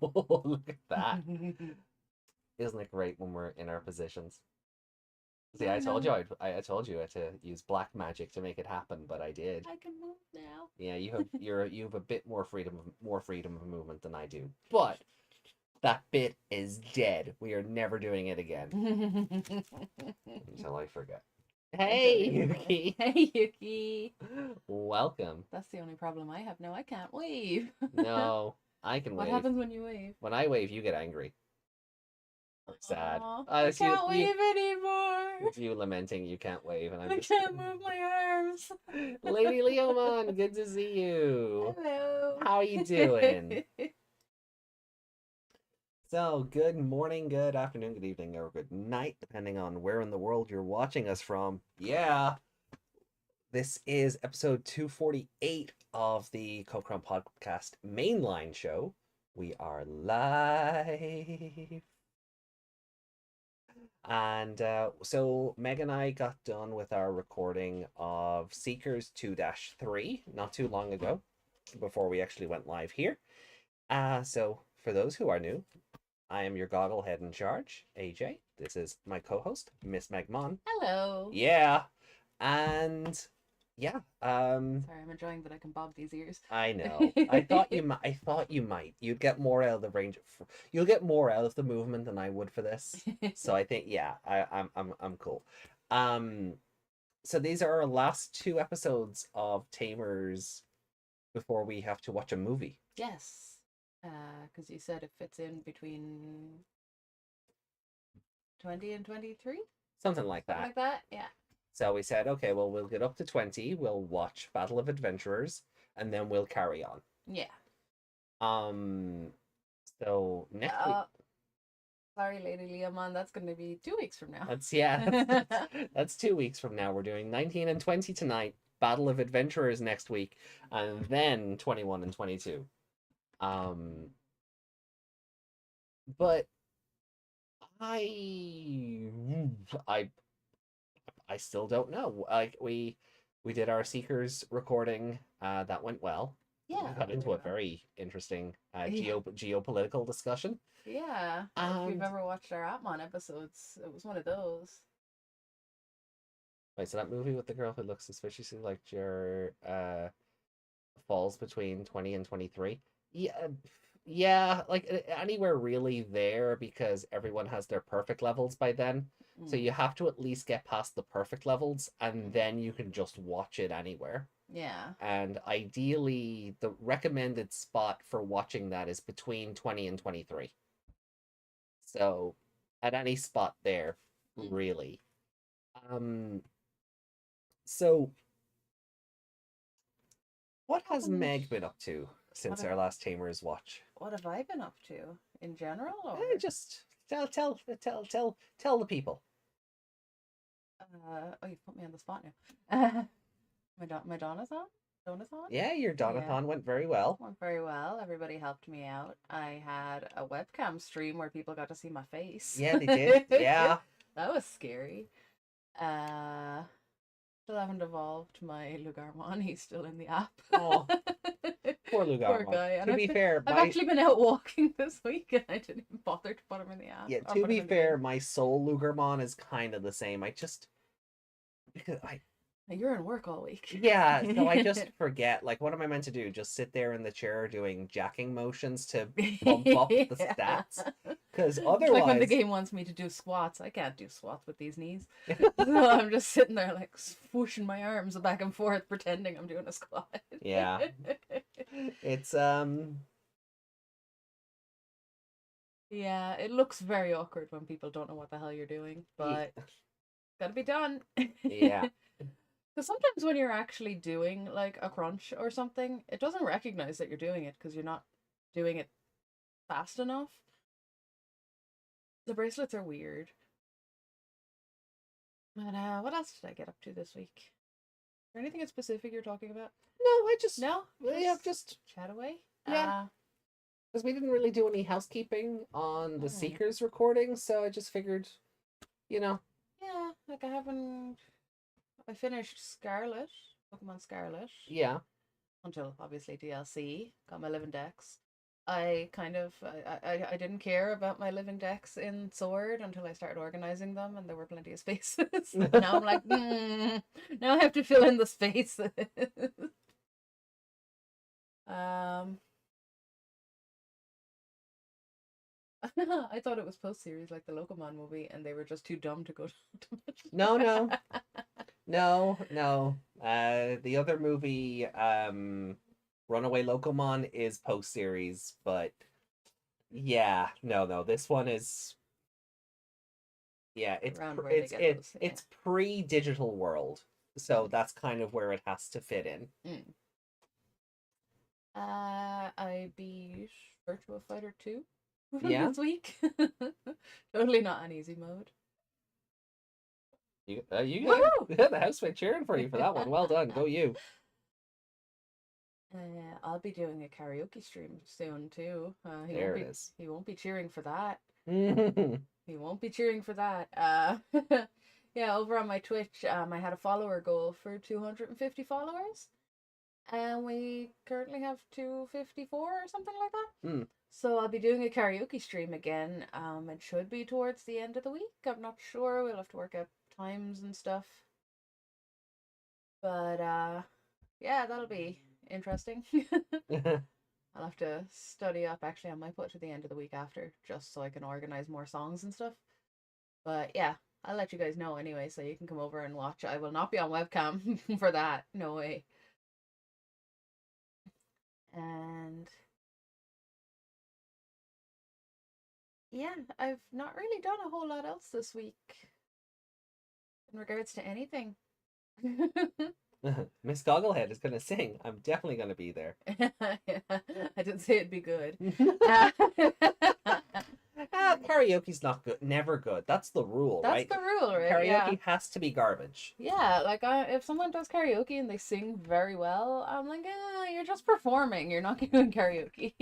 Look at that. Isn't it great when we're in our positions? See, I told you I told you I had to use black magic to make it happen, but I did. I can move now. Yeah, you have a bit more freedom of movement than I do. But that bit is dead. We are never doing it again. Until I forget. Hey, Yuki. Hey, Yuki. Welcome. That's the only problem I have now. I can't wave. No, I can What wave. happens when you wave? When I wave, you get angry. Or sad. I can't wave anymore. It's you lamenting you can't wave, and I can't move my arms. Lady Leomon, good to see you. Hello. How are you doing? So, good morning, good afternoon, good evening, or good night, depending on where in the world you're watching us from. Yeah, this is episode 248 of the Cocron Podcast mainline show. We are live. And so Meg and I got done with our recording of Seekers 2-3 not too long ago, before we actually went live here. So for those who are new, I am your goggle head in charge, AJ. This is my co-host, Miss Meg Mon. Hello. Yeah. And yeah. Sorry, I'm enjoying that I can bob these ears. I know. I thought you might. You'd get more out of the range. You'll get more out of the movement than I would for this. So I think I'm cool. So these are our last two episodes of Tamers before we have to watch a movie. Yes. Because you said it fits in between 20 and 23? Something like that. Something like that, yeah. So we said, okay, well, we'll get up to 20, we'll watch Battle of Adventurers, and then we'll carry on. Yeah. So next week... Sorry, Lady Leomon, that's going to be 2 weeks from now. That's 2 weeks from now. We're doing 19 and 20 tonight, Battle of Adventurers next week, and then 21 and 22. But I still don't know. Like we did our Seekers recording. That went well. Yeah. We got into a very interesting geopolitical discussion. Yeah. If you've ever watched our Atmon episodes, it was one of those. Wait, so that movie with the girl who looks suspiciously like falls between 20 and 23? Yeah, like anywhere really there, because everyone has their perfect levels by then. So you have to at least get past the perfect levels, and then you can just watch it anywhere. Yeah. And ideally, the recommended spot for watching that is between 20 and 23. So at any spot there, really. So what has Meg been up to since our last Tamers watch? What have I been up to in general? Or? Just tell the people. Oh, you put me on the spot now. My Donathon? Yeah, your Donathon went very well. Went very well. Everybody helped me out. I had a webcam stream where people got to see my face. Yeah, they did. Yeah. That was scary. Still haven't evolved my Lugarmon. He's still in the app. Oh, poor Lugarmon. Poor guy. To be fair, I've actually been out walking this week and I didn't even bother to put him in the app. Yeah, to be fair, my soul Lugarmon is kind of the same. You're in work all week. Yeah, so I just forget. Like, what am I meant to do? Just sit there in the chair doing jacking motions to bump up the stats? Because otherwise... Like when the game wants me to do squats, I can't do squats with these knees. So I'm just sitting there like swooshing my arms back and forth, pretending I'm doing a squat. Yeah. It's, Yeah, it looks very awkward when people don't know what the hell you're doing, but gotta be done. Yeah. Because sometimes when you're actually doing like a crunch or something, it doesn't recognize that you're doing it because you're not doing it fast enough. The bracelets are weird. But what else did I get up to this week? Is there anything in specific you're talking about? No, just chat away. Yeah. Because we didn't really do any housekeeping on the Seekers recording, so I just figured, Yeah, like I finished Scarlet, Pokemon Scarlet. Yeah. Until, obviously, DLC. Got my 11 decks. I kind of I didn't care about my living decks in Sword until I started organizing them, and there were plenty of spaces. Now I'm like, now I have to fill in the spaces. um, I thought it was post series like the Locomon movie, and they were just too dumb to go to Ultimate. No, no, no. The other movie, Runaway Locomon, is post series, but yeah, no. This one is, yeah, Around where they get those. Yeah. it's pre-digital world, so that's kind of where it has to fit in. Mm. I beat Virtua Fighter 2 Yeah. this week. Totally not on easy mode. You got the housemate cheering for you for that one. Well done, go you. I'll be doing a karaoke stream soon too. There it is. He won't be cheering for that. Mm-hmm. He won't be cheering for that. Yeah, over on my Twitch, I had a follower goal for 250 followers, and we currently have 254 or something like that. Mm. So I'll be doing a karaoke stream again. It should be towards the end of the week. I'm not sure. We'll have to work out times and stuff. But yeah, that'll be interesting. I'll have to study up. Actually, I might put it to the end of the week after, just so I can organize more songs and stuff. But yeah, I'll let you guys know anyway, so you can come over and watch. I will not be on webcam for that. No way. And yeah, I've not really done a whole lot else this week in regards to anything. Miss Gogglehead is going to sing. I'm definitely going to be there. I didn't say it'd be good. Karaoke's not good. Never good. That's the rule, right? That's the rule, right? Karaoke has to be garbage. Yeah, like if someone does karaoke and they sing very well, I'm like, you're just performing. You're not doing karaoke.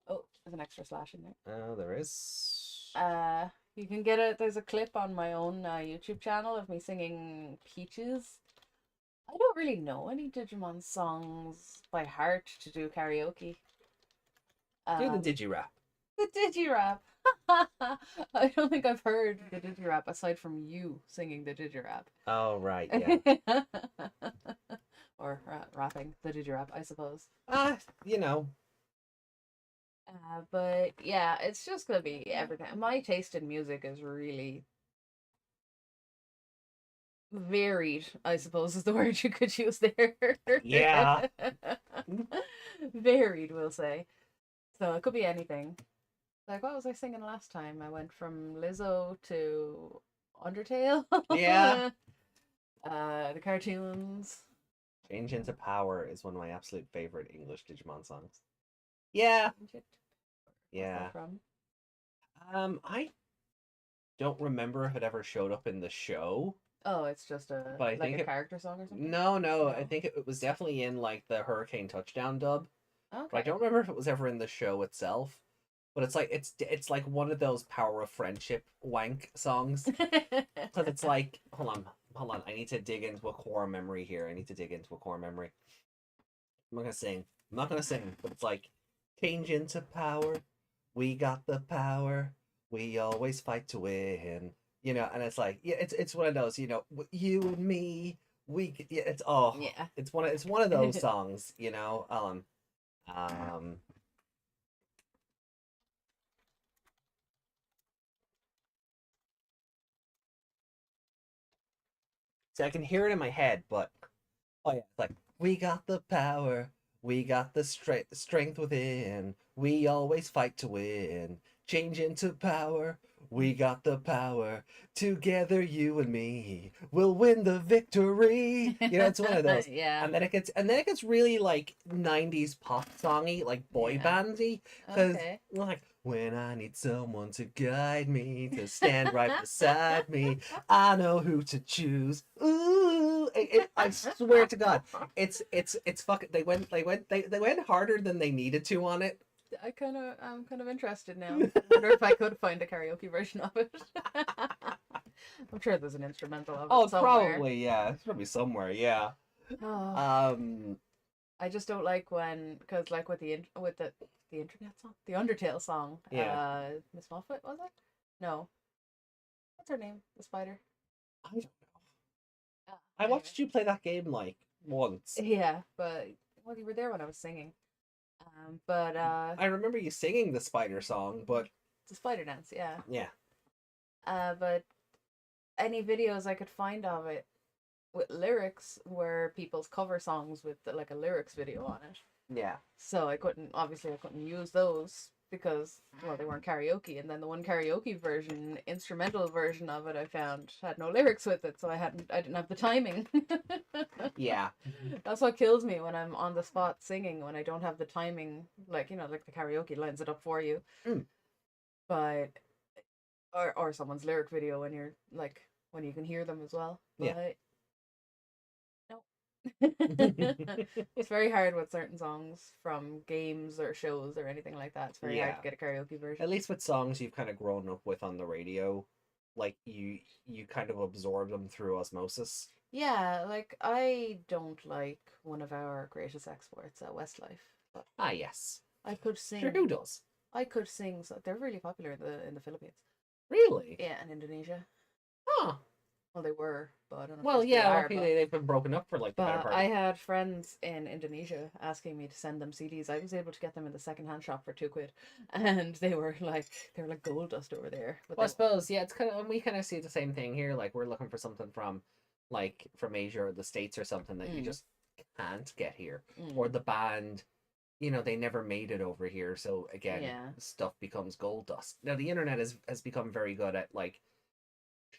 Oh, there's an extra slash in there. Oh, there is. You can get it. There's a clip on my own YouTube channel of me singing Peaches. I don't really know any Digimon songs by heart to do karaoke. Do the Digi-rap. The Digi-rap. I don't think I've heard the Digi-rap aside from you singing the Digi-rap. Oh, right, yeah. Or rapping the Digi-rap, I suppose. You know. But yeah, it's just gonna be everything. My taste in music is really varied, I suppose is the word you could use there. Yeah. Varied, we'll say. So it could be anything. Like, what was I singing last time? I went from Lizzo to Undertale. Yeah. The cartoons. Change into Power is one of my absolute favorite English Digimon songs. Yeah. Yeah. From? I don't remember if it ever showed up in the show. Oh, it's just a character song or something? No. I think it was definitely in like the Hurricane Touchdown dub. Okay. But I don't remember if it was ever in the show itself. But it's like one of those Power of Friendship wank songs. Because it's like, hold on. I need to dig into a core memory here. I'm not gonna sing, but it's like, change into power. We got the power. We always fight to win. You know, and it's like, yeah, it's one of those, you know, you and me, it's one of those songs, you know. So I can hear it in my head, but oh yeah, it's like, we got the power, we got the strength within, we always fight to win. Change into power, we got the power. Together, you and me, we'll win the victory. You know, it's one of those. Yeah. And then it gets really like 90s pop songy, like boy bandy. Because like, when I need someone to guide me, to stand right beside me, I know who to choose. Ooh, I swear to God, it's fucking. They went harder than they needed to on it. I'm kind of interested now. I wonder if I could find a karaoke version of it. I'm sure there's an instrumental of it somewhere. Probably, yeah. It's probably somewhere, yeah. Oh. I just don't like when, because like with the internet song, the Undertale song, Yeah. Miss Muffet was it? No, what's her name? The spider. I don't know. Ah, I anyway, watched you play that game like once. yeah, but well, you were there when I was singing. But I remember you singing the spider song, but it's a spider dance, yeah. yeah. But any videos I could find of it with lyrics were people's cover songs with like a lyrics video on it. Yeah. So I couldn't use those because, well, they weren't karaoke. And then the one karaoke version, instrumental version of it, I found had no lyrics with it, so I didn't have the timing. Yeah. That's what kills me when I'm on the spot singing when I don't have the timing. Like, like the karaoke lines it up for you, Mm. but or someone's lyric video when you're like when you can hear them as well. Yeah. But no. It's very hard with certain songs from games or shows or anything like that. It's very hard Yeah. to get a karaoke version. At least with songs you've kind of grown up with on the radio, like you kind of absorb them through osmosis. Yeah, like I don't like one of our greatest exports at Westlife, but Ah, yes. I could Sure, who sing. does? I could sing. So they're really popular in the Philippines. Really? Yeah, and Indonesia. Huh. Well, they were, but I don't know if Well, they still yeah, are. luckily they've been broken up for like the better But part I of. had friends in Indonesia asking me to send them CDs. I was able to get them in the secondhand shop for £2, and they were like gold dust over there. But Well, I they, suppose, yeah, it's kind of, we kind of see the same thing here. Like, we're looking for something from, like, from Asia or the States or something that you mm, just can't get here. Or mm, the band, they never made it over here. So, again, yeah, stuff becomes gold dust. Now, the internet has become very good at, like,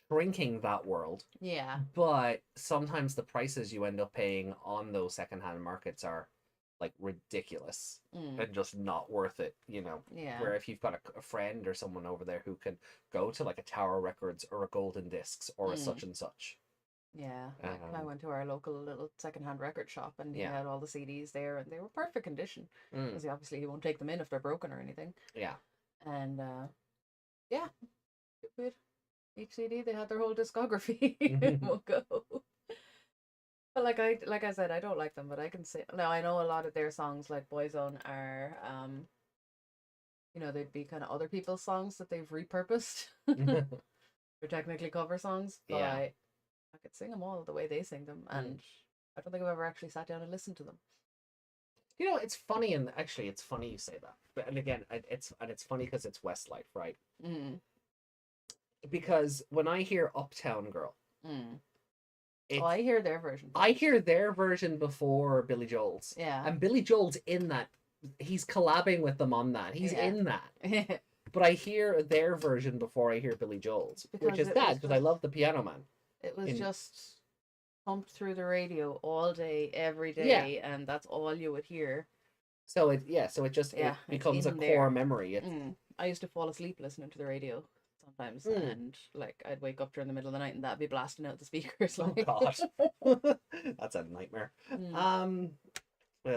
shrinking that world. yeah, But sometimes the prices you end up paying on those secondhand markets are, like, ridiculous mm, and just not worth it. yeah, Where if you've got a friend or someone over there who can go to like a Tower Records or a Golden Discs or a mm, such and such. yeah. Like I Um, went to our local little secondhand record shop, and he yeah. had all the CDs there, and they were perfect condition. Mm, Because obviously he won't take them in if they're broken or anything. yeah. And yeah, good. Each CD they had their whole discography in one go. But like I said, I don't like them, but I can say now I know a lot of their songs like Boyzone are they'd be kind of other people's songs that they've repurposed. They're technically cover songs, but Yeah. I could sing them all the way they sing them, Mm. and I don't think I've ever actually sat down and listened to them. It's funny, and actually, it's funny you say that. But and again, it's funny because it's Westlife, right? Mm, Because when I hear Uptown Girl, mm. Oh, it's I hear their version I first. hear their version before Billy Joel's. Yeah. And Billy Joel's in that. He's collabing with them on that. He's Yeah. in that. But I hear their version before I hear Billy Joel's, which Because is it sad was because I just love the Piano Man. it was In just pumped through the radio all day, every Yeah, day, and that's all you would hear. so it just Yeah, it it's becomes a in core there. memory. It's I used to fall asleep listening to the radio sometimes, mm. and like I'd wake up during the middle of the night and that'd be blasting out the speakers. Oh Like, God, that's a nightmare. mm,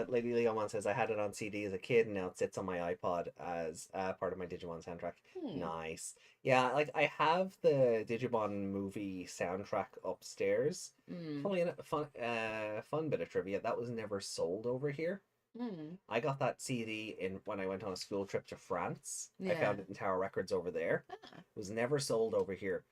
Lady Leomon says I had it on CD as a kid, and now it sits on my iPod as part of my Digimon soundtrack. hmm, Nice. Yeah, like I have the Digimon movie soundtrack upstairs. mm, Funny enough, fun bit of trivia. That was never sold over here. mm, I got that CD in when I went on a school trip to France. I yeah, found it in Tower Records over there. ah, It was never sold over here.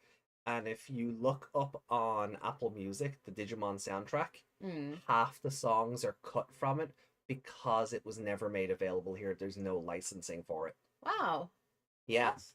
And if you look up on Apple Music, the Digimon soundtrack, mm. half the songs are cut from it because it was never made available here. There's no licensing for it. Wow, Yeah. that's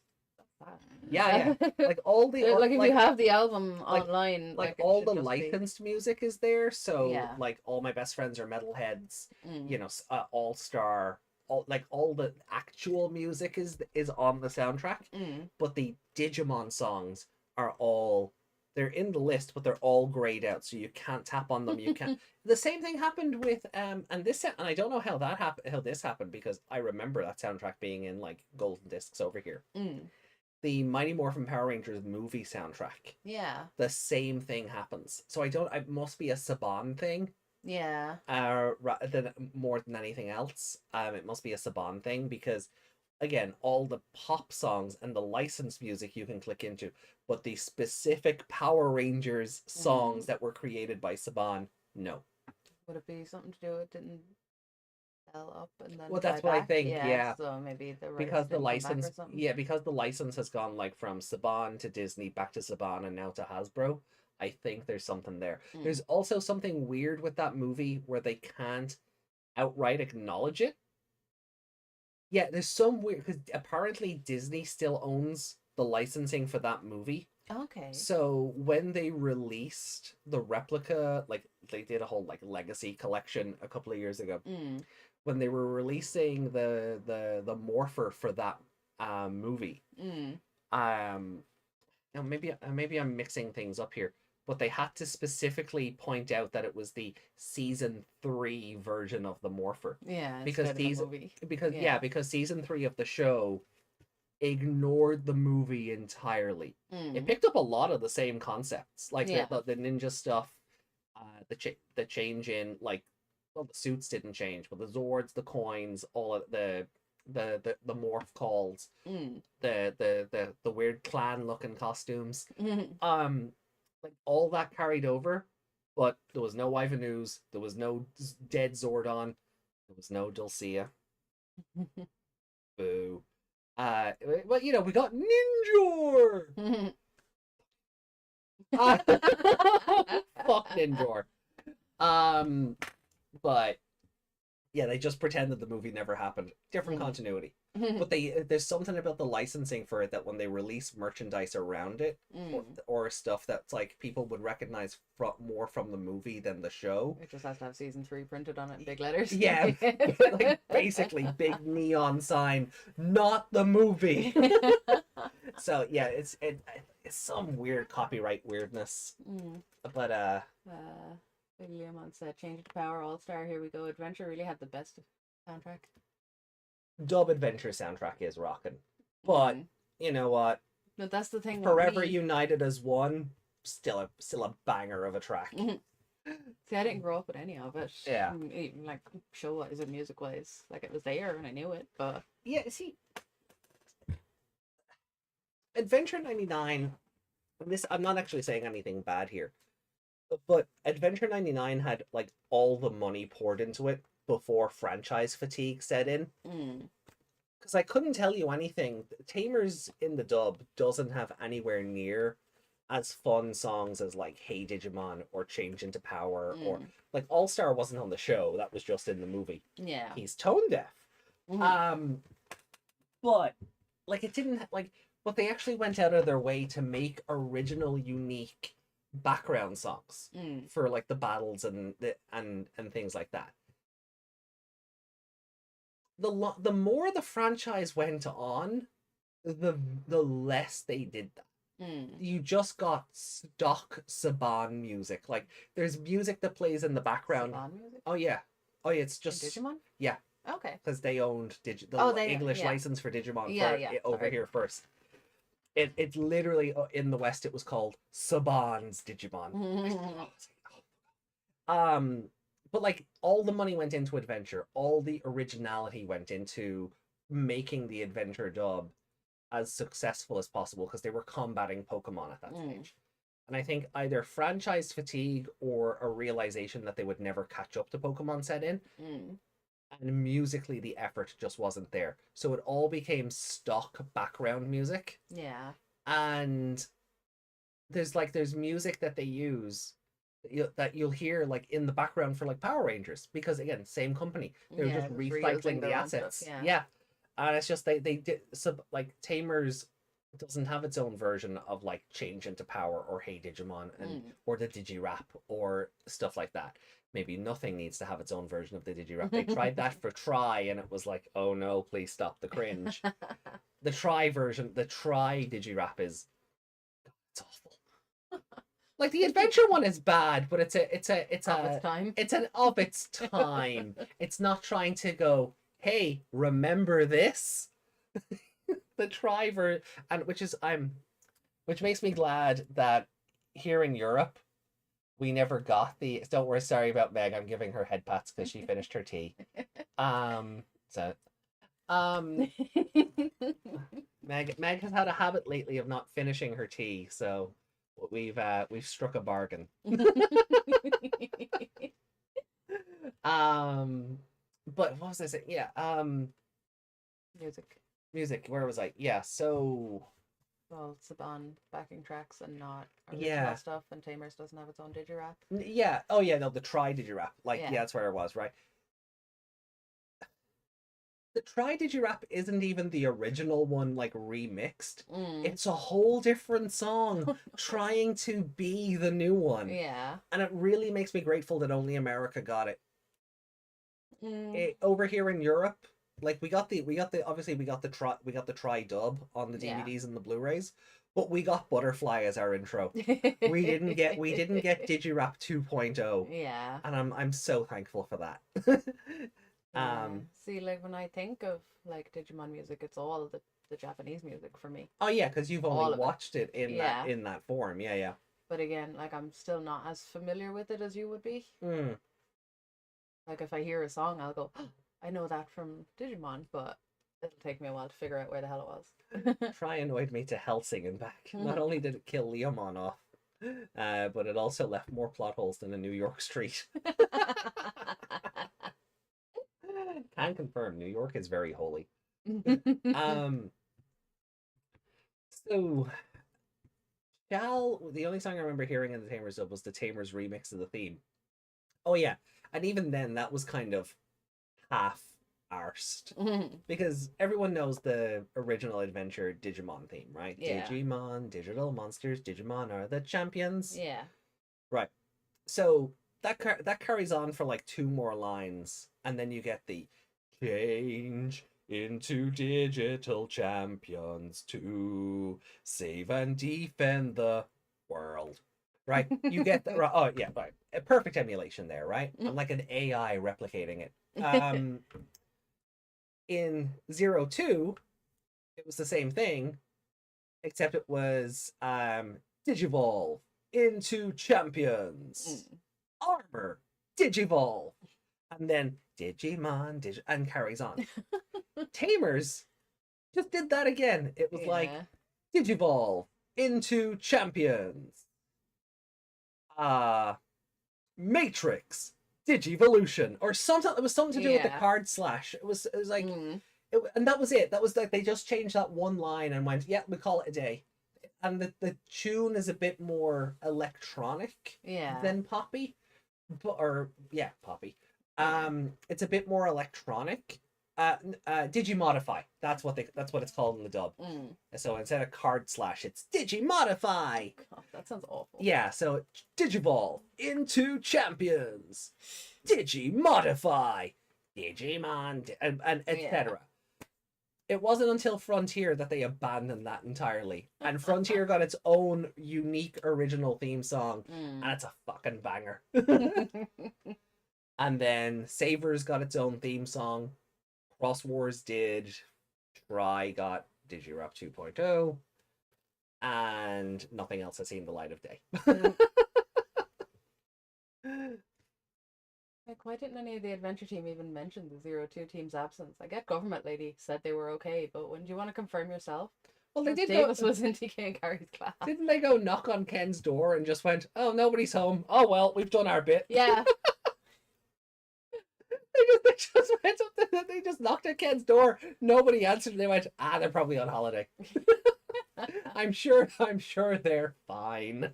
sad. Yeah. Like all the Like if you like have the album like online, like like it all should the just be. licensed music is there. So Yeah. like all my best friends are metalheads, Mm, All Star, all the actual music is on the soundtrack, mm, but the Digimon songs are all they're in the list, but they're all grayed out, so you can't tap on them. You can't. The same thing happened with and I don't know how that happened, how this happened because I remember that soundtrack being in like golden discs over here. mm. The Mighty Morphin Power Rangers movie soundtrack, Yeah. the same thing happens. So it must be a Saban thing, Yeah. than more than anything else. It must be a Saban thing because again, all the pop songs and the licensed music you can click into, but the specific Power Rangers songs Mm. that were created by Saban, no. Would it be something to do with didn't up and then Well, die that's what I back. think. Yeah, Yeah, so maybe the rights because the didn't come back or license, something. yeah, because the license has gone like from Saban to Disney, back to Saban, and now to Hasbro. I think there's something there. Mm. There's also something weird with that movie where they can't outright acknowledge it. Yeah, there's some weird because apparently Disney still owns the licensing for that movie. Okay. So when they released the replica, like they did a whole like legacy collection a couple of years ago. Mm. When they were releasing the morpher for that movie, Mm. um, now maybe I'm mixing things up here, but they had to specifically point out that it was the season 3 version of the morpher Yeah, because instead of these the movie. because Yeah. because season 3 of the show ignored the movie entirely. It Mm. picked up a lot of the same concepts, like Yeah. the ninja stuff, the change in like, well, the suits didn't change, but the Zords, the coins, all of the morph calls, Mm. the weird clan looking costumes, Mm. like all that carried over, but there was no Ivanus, there was no dead Zordon, there was no Dulcea. Boo. Well, we got Ninjor. Fuck Ninjor. But yeah, they just pretended the movie never happened. Different continuity. But there's something about the licensing for it that when they release merchandise around it, or stuff that's like people would recognize more from the movie than the show. It just has to have season 3 printed on it in big letters. Yeah, like basically big neon sign, not the movie. So yeah, it's some weird copyright weirdness. But William on said, change it to Power All Star. Here we go. Adventure really had the best soundtrack. Dub Adventure soundtrack is rocking, but you know what? But that's the thing. Forever United as One, still a banger of a track. See, I didn't grow up with any of it. Yeah. Even, like, show-wise and music-wise. Like, it was there and I knew it, but... Yeah, see... Adventure 99... I'm not actually saying anything bad here. But Adventure 99 had, like, all the money poured into it before franchise fatigue set in. Because I couldn't tell you anything. Tamers in the dub doesn't have anywhere near as fun songs as like Hey Digimon or Change into Power or like All Star wasn't on the show, that was just in the movie. Yeah. He's tone deaf. But like it didn't but they actually went out of their way to make original unique background songs for like the battles and things like that. The more the franchise went on, the less they did that. You just got stock Saban music. Like there's music that plays in the background. Saban music? Oh yeah, it's just Digimon. Yeah. Okay. Because they owned English license for Digimon over here first. It literally in the West it was called Saban's Digimon. But like all the money went into Adventure, all the originality went into making the Adventure dub as successful as possible because they were combating Pokemon at that stage. And I think either franchise fatigue or a realization that they would never catch up to Pokemon set in. And musically the effort just wasn't there. So it all became stock background music. Yeah. And there's music that they use that you'll hear like in the background for like Power Rangers because again, same company. They're just recycling the assets. Yeah. And it's just they did like Tamers doesn't have its own version of like Change into Power or Hey Digimon or the Digi-rap or stuff like that. Maybe Nothing needs to have its own version of the Digi-rap. They tried that for Try and it was like, oh no, please stop the cringe. The Try version, the Try Digi-rap is it's awful. Like the Adventure one is bad, but it's an of its time. It's not trying to go, hey, remember this? The Triver, and which makes me glad that here in Europe we never got the. Don't worry, sorry about Meg. I'm giving her head pats because she finished her tea. Meg has had a habit lately of not finishing her tea, so we've struck a bargain. but what was I saying? Yeah, Music. music. Where was I? Yeah, so Well, it's on backing tracks and not original yeah, stuff, and Tamers doesn't have its own digi-rap. yeah. Oh yeah, no, the Try Digirap. Like, Yeah. yeah, that's where it was, right? The Try Digirap isn't even the original one, like remixed. Mm. It's a whole different song trying to be the new one. Yeah. And it really makes me grateful that only America got it. Over here in Europe, like we got the obviously we got the try dub on the Yeah. DVDs and the Blu-rays, but we got Butterfly as our intro. We didn't get Digirap 2.0, Yeah. and I'm so thankful for that. Yeah. See, like when I think of like Digimon music, it's all the Japanese music for me. Oh yeah, because you've All only of it. watched it in Yeah. that form. Yeah, yeah. But again, like I'm still not as familiar with it as you would be. Mm. Like if I hear a song, I'll go, oh, I know that from Digimon, but it'll take me a while to figure out where the hell it was. Try annoyed me to Helsing and back. Not only did it kill Leomon off, but it also left more plot holes than a New York street. Can confirm, New York is very holy. So the only song I remember hearing in the Tamers dub was the Tamers remix of the theme. Oh yeah, and even then that was kind of half arsed because everyone knows the original adventure Digimon theme, right? Yeah. Digimon, digital monsters, Digimon are the champions. Yeah. Right. So that carries on for like 2 more lines, and then you get the change into digital champions to save and defend the world. Right? You get that right. Oh yeah, right. A perfect emulation there, right? I'm like an AI replicating it. In 02, it was the same thing, except it was Digivolve into champions. Armor, Digivolve. And then Digimon, and carries on. Tamers just did that again. It was like Digivolve into champions. Matrix, Digivolution, or something. It was something to do with the card slash. It was like, and that was it. That was like they just changed that one line and went, yeah, we call it a day. And the tune is a bit more electronic than poppy, poppy. It's a bit more electronic. Digimodify. That's what it's called in the dub. So instead of card slash, it's Digimodify. God, that sounds awful. Yeah, so Digivolve into champions. Digimodify. Digimon and etc. It wasn't until Frontier that they abandoned that entirely. And Frontier got its own unique original theme song, and it's a fucking banger. And then Savers got its own theme song. Cross Wars did. Try got Digirap 2.0. And nothing else has seen the light of day. Like, why didn't any of the adventure team even mention the 02 team's absence? I get Government Lady said they were okay, but when do you want to confirm yourself? Well, they did. Davis was in TK and Carrie's class. Didn't they go knock on Ken's door and just went, "Oh, nobody's home. Oh well, we've done our bit." Yeah. they just went up there. They just knocked at Ken's door. Nobody answered. And they went, they're probably on holiday. I'm sure they're fine.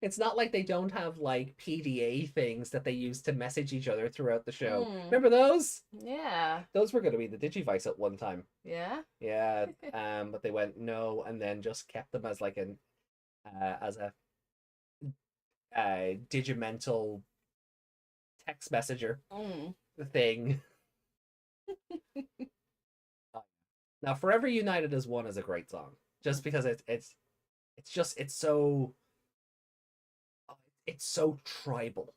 It's not like they don't have like PDA things that they use to message each other throughout the show. Remember those? Yeah. Those were going to be the Digivice at one time. Yeah. Yeah. But they went no, and then just kept them as like a digimental text messenger thing. Now, Forever United as One is a great song, just because it's so tribal.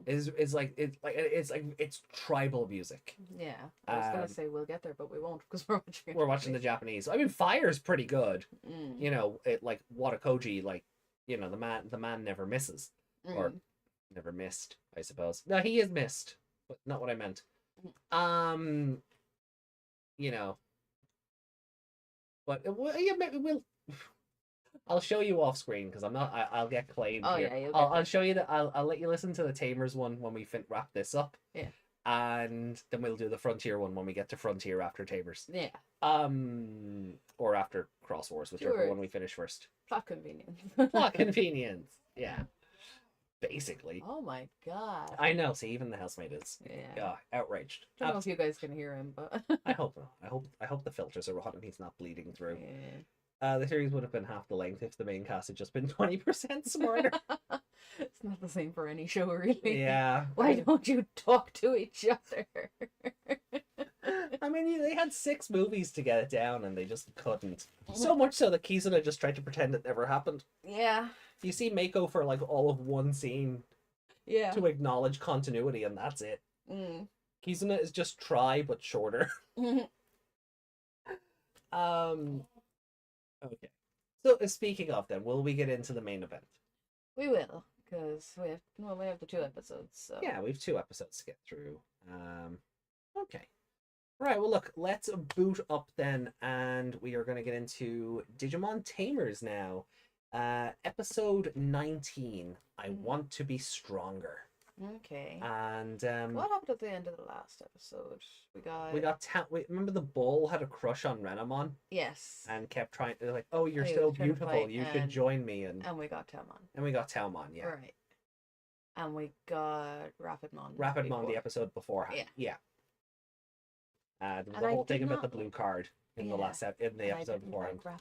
It's tribal music. Yeah, I was gonna say we'll get there, but we won't because we're watching it. We're watching the Japanese. I mean, Fire's pretty good. You know, it like Watakoji, like, you know, the man never misses, or never missed, I suppose. No, he is missed, but not what I meant. You know, but yeah, maybe we'll. I'll show you off screen because I'll get claimed here. Yeah, I'll show you that. I'll let you listen to the Tamers one when we wrap this up. Yeah. and then we'll do the Frontier one when we get to Frontier after Tamers. Yeah. Or after Cross Wars, whichever Sure. one we finish first. Plot convenience. Plot convenience. Yeah. Basically. Oh my god. I know. See, even the housemate is outraged. I don't know if you guys can hear him, but I hope not. I hope the filters are hot and he's not bleeding through. Yeah. The series would have been half the length if the main cast had just been 20% smarter. It's not the same for any show, really. Yeah. Why don't you talk to each other? I mean, they had 6 movies to get it down, and they just couldn't. So much so that Kizuna just tried to pretend it never happened. Yeah. You see Mako for like all of one scene Yeah. to acknowledge continuity, and that's it. Mm. Kizuna is just Try, but shorter. Okay. So, speaking of them, will we get into the main event? We will, because we have the 2 episodes, so. Yeah, we have 2 episodes to get through. Okay. Right, well look, let's boot up then, and we are going to get into Digimon Tamers now. Episode 19, I Want to Be Stronger. Okay. And what happened at the end of the last episode? remember the bull had a crush on Renamon? Yes. And kept trying to, like, oh, you're He so was trying to beautiful, fight, you should join me. And we got Telmon. we got Telmon, yeah. Right. And we got Rapidmon. Rapidmon the episode beforehand. Yeah. There was a whole thing about the blue card in the episode beforehand. Like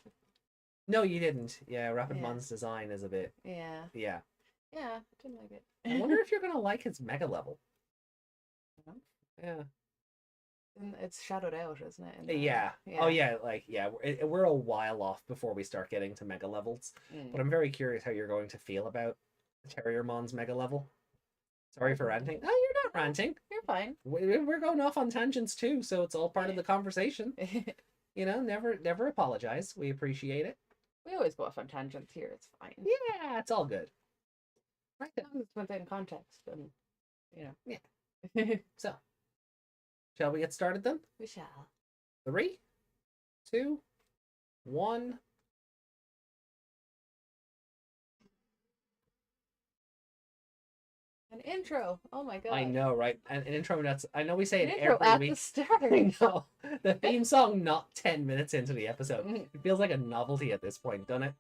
No, you didn't. Yeah, Rapidmon's design is a bit. Yeah. Yeah. Yeah, I didn't like it. I wonder if you're gonna like his mega level. Yeah. It's shadowed out, isn't it? Yeah. Oh yeah, we're a while off before we start getting to mega levels. But I'm very curious how you're going to feel about Terriermon's mega level. Sorry for ranting. Oh, you're not ranting. You're fine. We're going off on tangents too, so it's all part of the conversation. You know, never apologize. We appreciate it. We always go off on tangents here. It's fine. Yeah, it's all good. Right then. It's within context, and you know. Yeah. So, shall we get started then? We shall. 3, 2, 1. An intro. Oh my god. I know, right? An intro. I know we say it intro every at week. the start. I know. The theme song, not 10 minutes into the episode. It feels like a novelty at this point, doesn't it?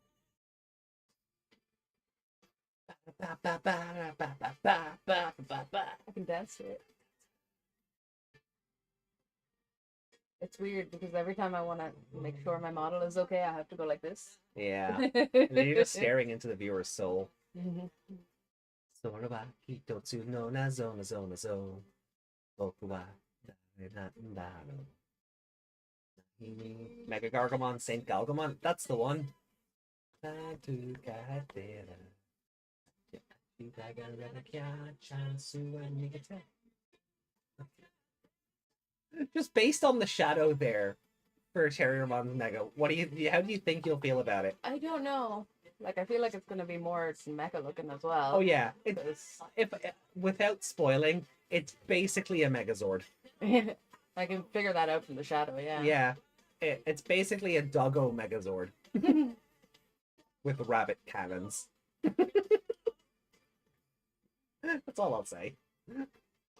I can dance to it. It's weird because every time I want to make sure my model is okay, I have to go like this. Yeah. And then you're just staring into the viewer's soul. Mega Gargamon, Saint Galgamon. That's the one. Just based on the shadow there for Terriermon's Mega, how do you think you'll feel about it? I don't know. Like, I feel like it's gonna be more mecha looking as well. Oh yeah, if without spoiling, it's basically a Megazord. I can figure that out from the shadow. Yeah. Yeah, it's basically a doggo Megazord with rabbit cannons. That's all I'll say.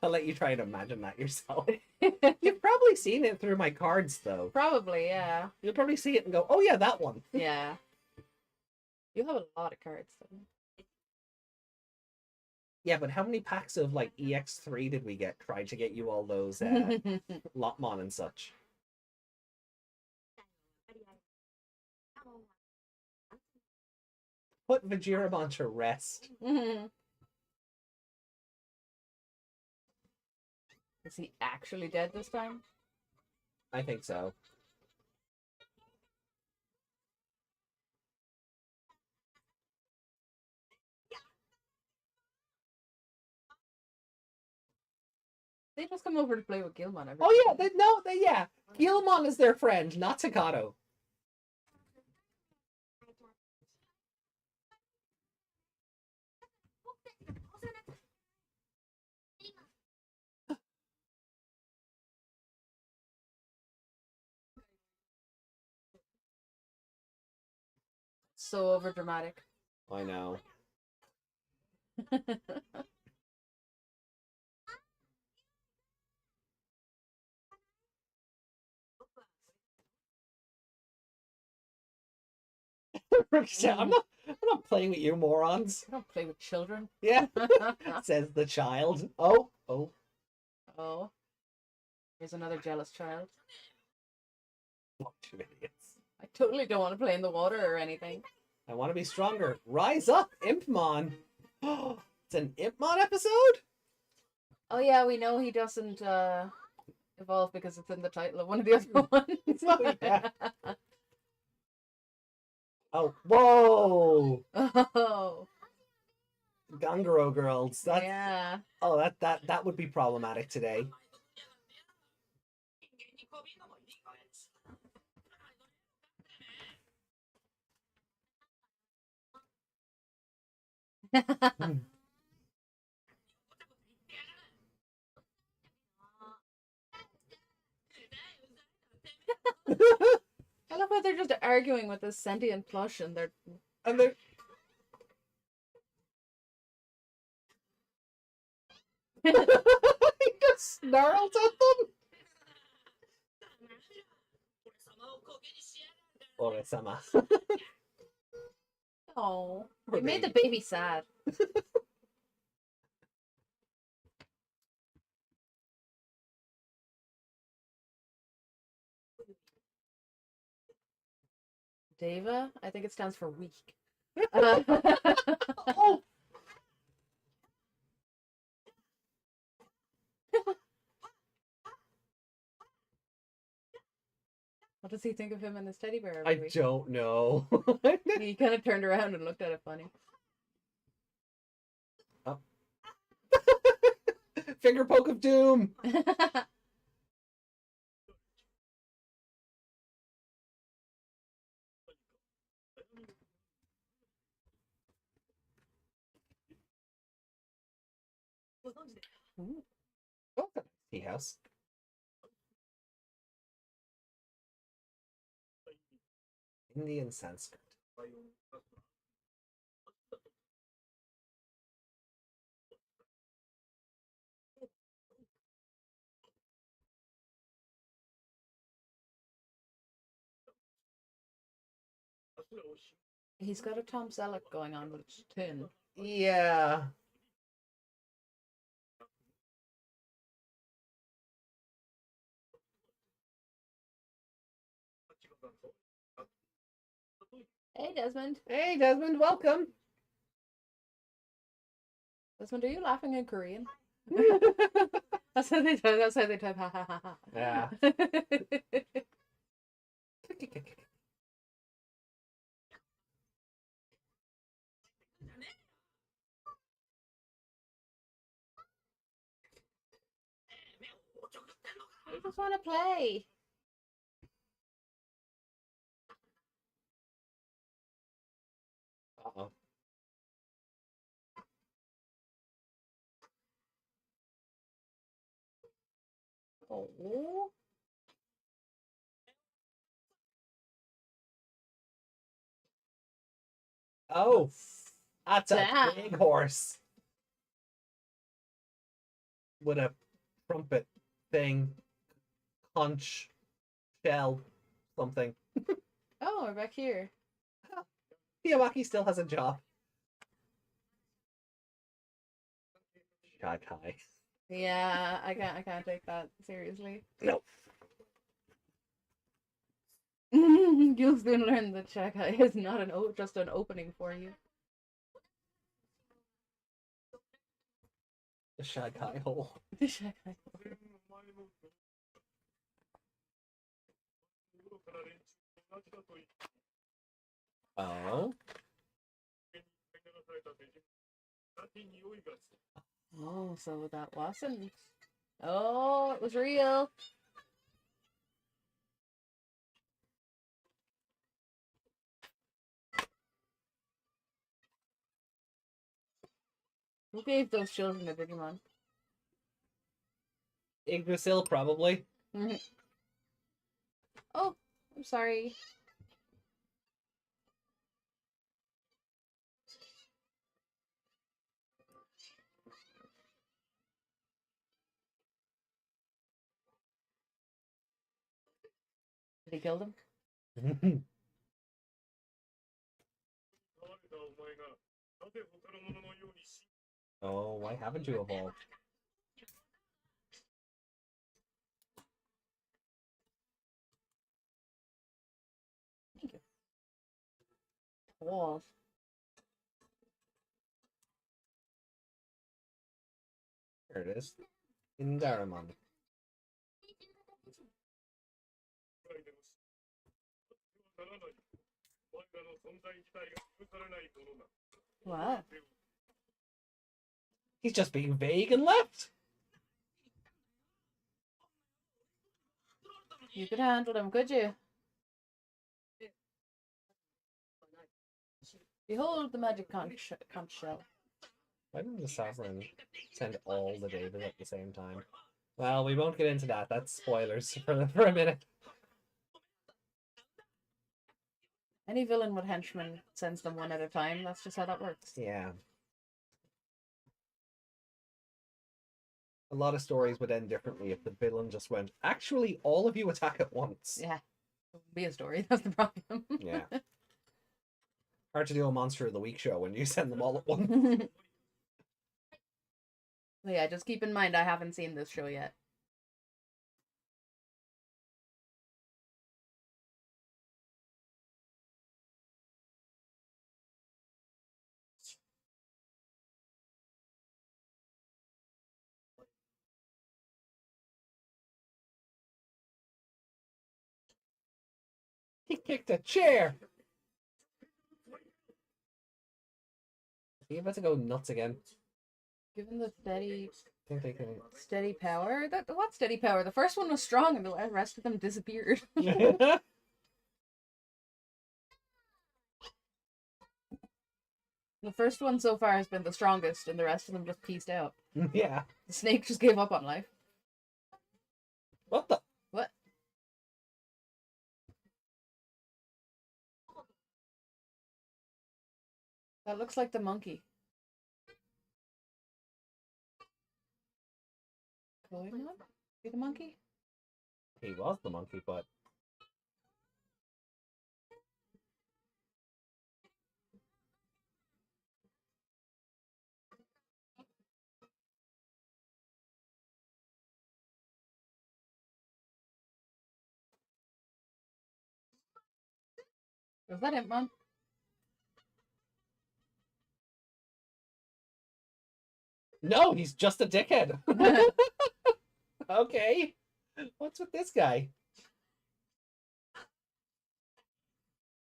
I'll let you try and imagine that yourself. You've probably seen it through my cards, though. Probably, yeah. You'll probably see it and go, "Oh yeah, that one." Yeah. You have a lot of cards, though. Yeah, but how many packs of like EX3 did we get trying to get you all those Lotmon and such? Put Vajiramon to rest. Is he actually dead this time? I think so. They just come over to play with Gilmon. Oh yeah, Gilmon is their friend, not Takato. So over dramatic. I know. I'm not playing with you morons. I don't play with children. Yeah, says the child. Oh. Oh, here's another jealous child. Bunch of idiots. I totally don't want to play in the water or anything. I want to be stronger. Rise up, Impmon. It's an Impmon episode? Oh yeah, we know he doesn't evolve because it's in the title of one of the other ones. Oh, yeah. Oh, whoa! Oh. Ganguro girls. That's, Yeah. oh, that would be problematic today. I love how they're just arguing with this sentient plush and they're he just snarled at them. Ore-sama. Oh, Poor it made the baby. baby sad. Deva? I think it stands for weak. Oh. What does he think of him and his teddy bear I every week? don't know. He kind of turned around and looked at it funny. Oh. Finger poke of doom. Ooh. Oh, tea house. Indian Sanskrit. He's got a Tom Selleck going on, but it's tin. Yeah. Hey, Desmond. Hey, Desmond, welcome. Desmond, are you laughing in Korean? That's how they type. That's how they type. Ha ha ha ha. Yeah. I just want to play. Uh-oh. Oh. Oh, that's a Damn. big horse with a trumpet thing, conch, shell, something. Oh, we're back here. Miyawaki still has a job. Shakai. Yeah, I can't take that seriously. No. You'll soon learn that Shakai is not just an opening for you. The Shakai hole. The Shakai. Oh. Oh, so that wasn't. Oh, it was real. Who gave those children a Digimon? Yggdrasil, probably. Oh, I'm sorry. Did he kill them? Oh, why haven't you evolved? Thank you. Walls. There it is. In Daramon. Wow. He's just being vague and left. You could handle them, could you? Behold the magic conch shell. Why didn't the Sovereign send all the David at the same time? Well, we won't get into that. That's spoilers for a minute. Any villain with henchmen sends them one at a time. That's just how that works. Yeah. A lot of stories would end differently if the villain just went, actually, all of you attack at once. Yeah. It would be a story. That's the problem. Yeah. Hard to do a Monster of the Week show when you send them all at once. Yeah, just keep in mind I haven't seen this show yet. He kicked a chair. Is he about to go nuts again? Given the steady I think they can. steady power? What steady power? The first one was strong and the rest of them disappeared. The first one so far has been the strongest and the rest of them just pieced out. Yeah. The snake just gave up on life. What the? What? That looks like the monkey. Going on? Be the monkey? He was the monkey, but Was that it, Mom? no, he's just a dickhead. Okay. What's with this guy?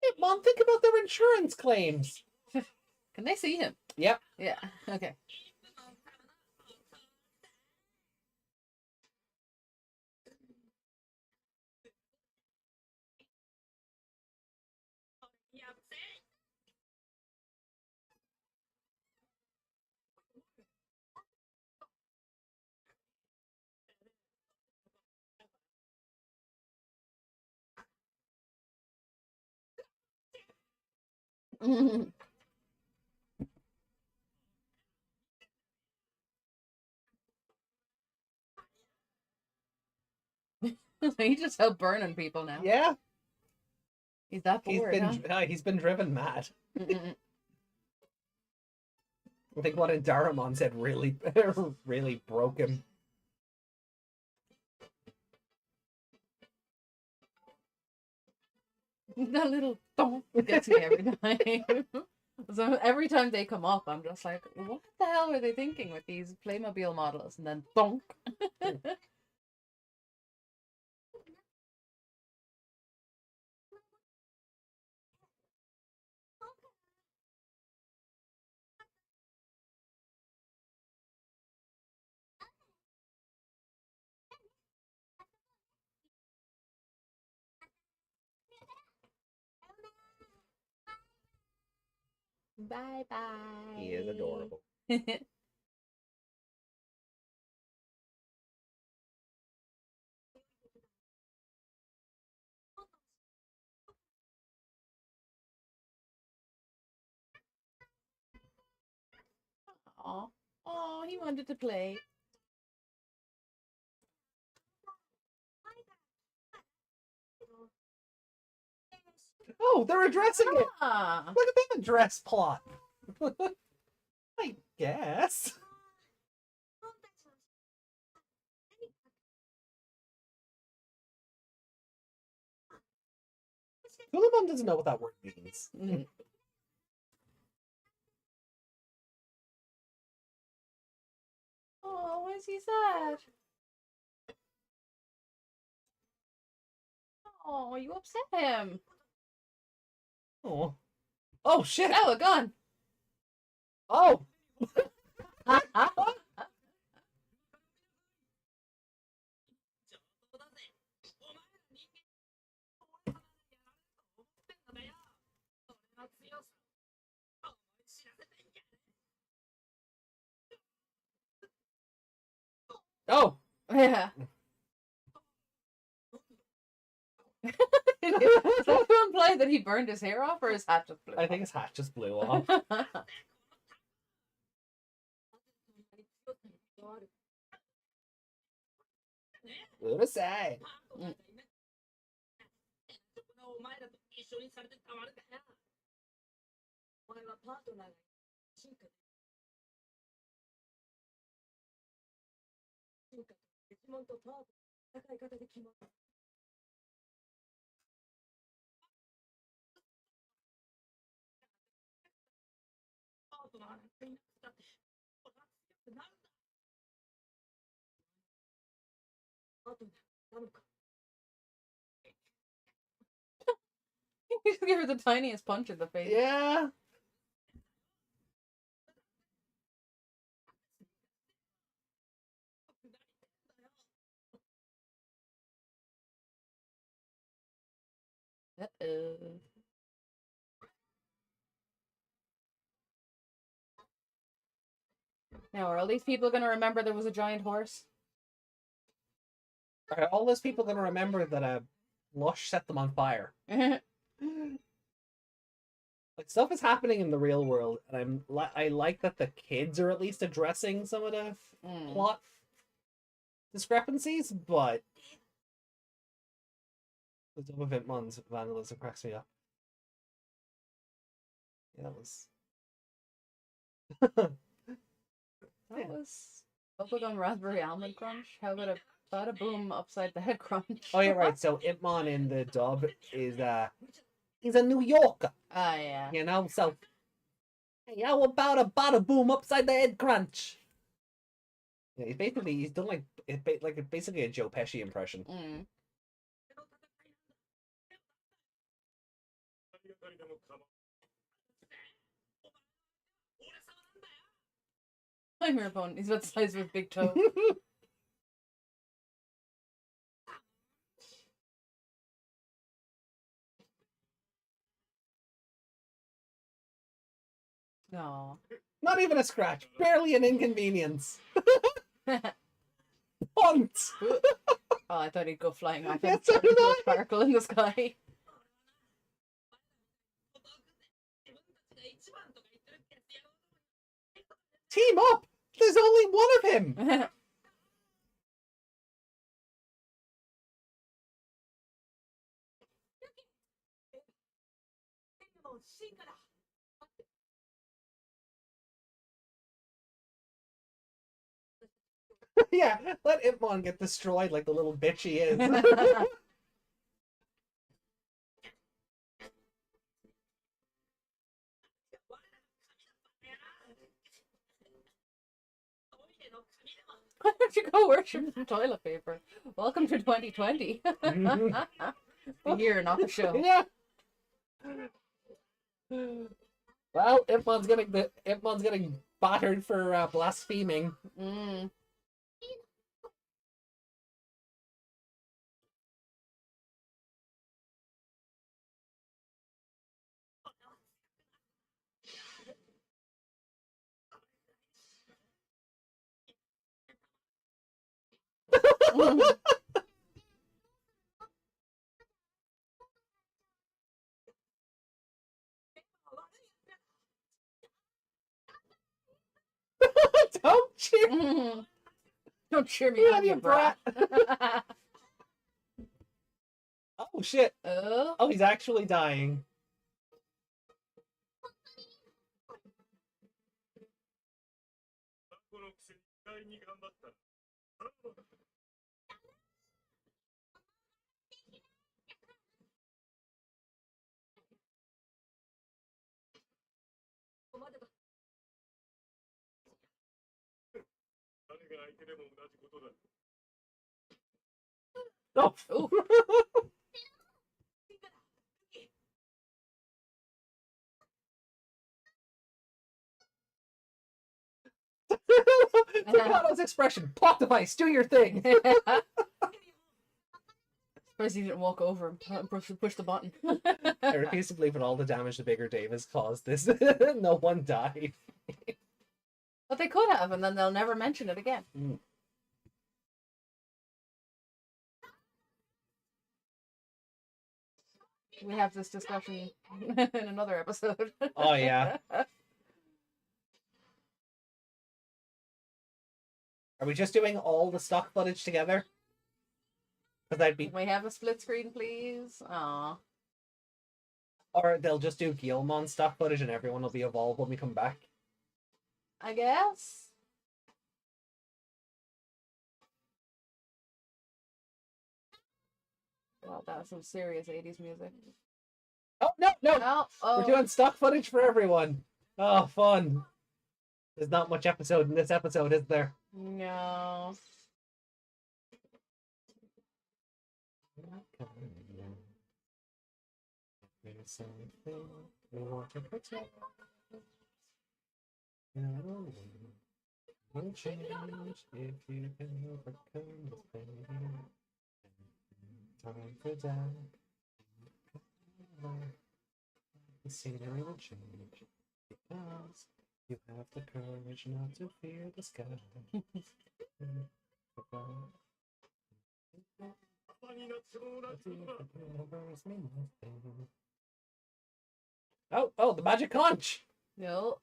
Hey, Mom, think about their insurance claims. Can they see him? Yep. Yeah, okay. He just out burning people now. Yeah. He's that bored, He's been driven mad. huh? I think what Daramon said really, really broke him. That little thump gets me every time. So every time they come up, I'm just like, what the hell were they thinking with these Playmobil models? And then thunk. Bye bye. He is adorable. Aw. Aw, he wanted to play. Oh, they're addressing it. Ah. Look at that address plot. I guess. Philemon doesn't know what that word means. Oh, why is he sad? Oh, you upset him. Oh. Oh, shit. Oh, a gun. Oh. Oh. Yeah. Is that to imply that he burned his hair off or his hat just blew I think his hat just blew off. Say. You just give her the tiniest punch in the face. Yeah. Uh-oh. Now, are all these people going to remember there was a giant horse? Are all those people going to remember that a lush set them on fire? Like, stuff is happening in the real world, and I like that the kids are at least addressing some of the plot discrepancies, but the dumb of Vintmon's vandalism cracks me up. Yeah, that was... That was bubblegum raspberry almond crunch. How about a bada boom upside the head crunch? Oh yeah, right. So Ipmon in the dub is he's a New Yorker. Ah, yeah. You know, so hey, how about a bada boom upside the head crunch? Yeah, he's done like basically a Joe Pesci impression. I'm your opponent. He's about the size of his big toe. No. Not even a scratch. Barely an inconvenience. Punt! Oh, I thought he'd go flying off Yeah, and so turn did into a I. sparkle in the sky. Team up! There's only one of him! Yeah, let Ipmon get destroyed like the little bitch he is. Why don't you go worship some toilet paper? Welcome to 2020. The year, not the show. Yeah. Well, Ipmon's getting battered for blaspheming. Don't cheer. Don't cheer me on, you brat. Oh shit. Oh. Oh, he's actually dying. Oh. Ooh. Takano's expression, plot device, do your thing. Surprised he didn't walk over and push the button. I refuse to believe in all the damage the bigger Dave has caused this. No one died. But they could have, and then they'll never mention it again. Mm. We have this discussion in another episode. Oh, yeah. Are we just doing all the stock footage together? Because I'd be... Can we have a split screen, please? Aww. Or they'll just do Guilmon stock footage and everyone will be evolved when we come back. I guess. Well, that was some serious 80s music. Oh, no, no! No, oh. We're doing stock footage for everyone. Oh, fun. There's not much episode in this episode, is there? No. There's something we want to protect. No, will change if you can overcome the pain. Time for that. The scenery will change because you have the courage not to fear the sky. Oh, the magic conch! No.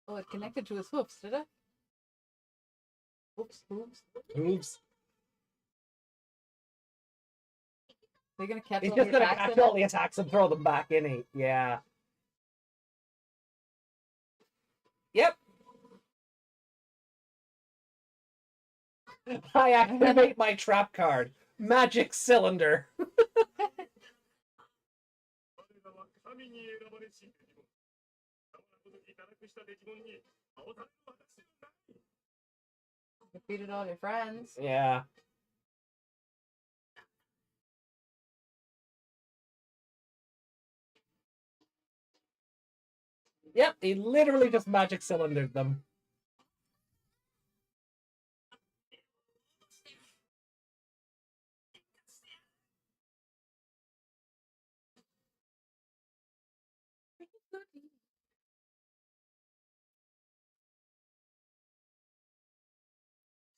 Oh, it connected to his hoofs, did it? Oops, oops. Oops. Are you gonna catch He's all just the gonna attacks catch in all it? the attacks and throw them back in it. Yeah. Yep. I activate my trap card. Magic cylinder. Defeated all your friends. Yeah. Yep, he literally just magic cylindered them.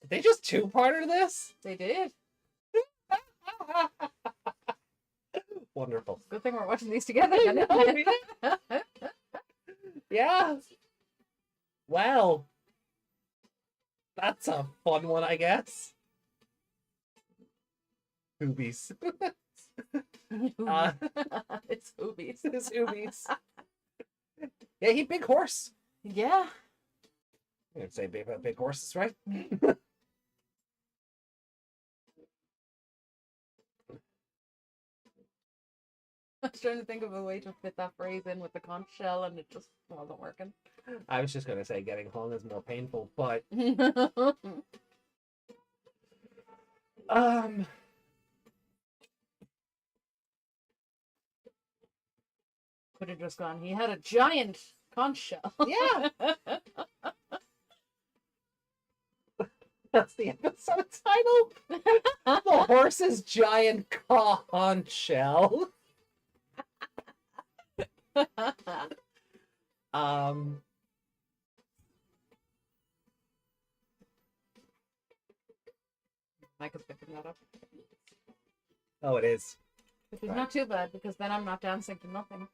Did they just two-parter this? They did. Wonderful. Good thing we're watching these together. I know, yeah. Well, that's a fun one, I guess. Boobies. It's boobies. It's boobies. Yeah, he big horse. Yeah. I'd say big horses, right? I was trying to think of a way to fit that phrase in with the conch shell, and it just wasn't working. I was just going to say getting hung is more painful, but could have just gone. He had a giant conch shell. Yeah. That's the episode title. The horse's giant conch shell. Mike is picking that up. Oh, it is. Which is not too bad, because then I'm not dancing to nothing.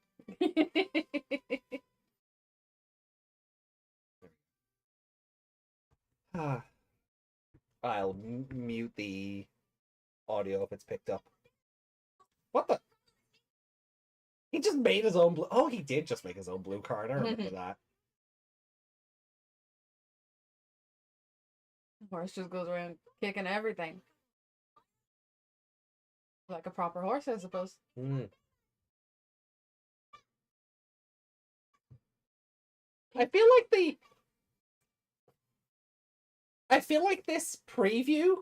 I'll mute the audio if it's picked up. What the? He just made his own blue. Oh, he did just make his own blue card. I remember that. The horse just goes around kicking everything. Like a proper horse, I suppose. Mm. I feel like this preview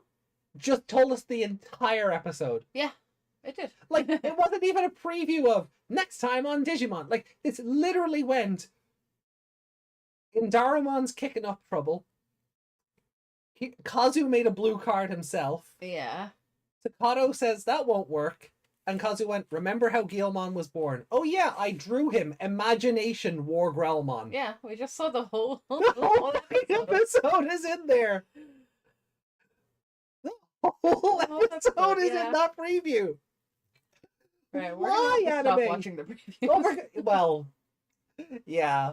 just told us the entire episode. Yeah, it did. Like, it wasn't even a preview of next time on Digimon. Like, this literally went, Indaramon's kicking up trouble. Kazu made a blue card himself. Yeah. Takato says that won't work. And Kazu went, remember how Guilmon was born? Oh yeah, I drew him. Imagination War Grelmon. Yeah, we just saw the whole, The whole episode is in there. The whole episode is in that preview. Right, we're gonna have to stop watching the previews. Oh, well, yeah.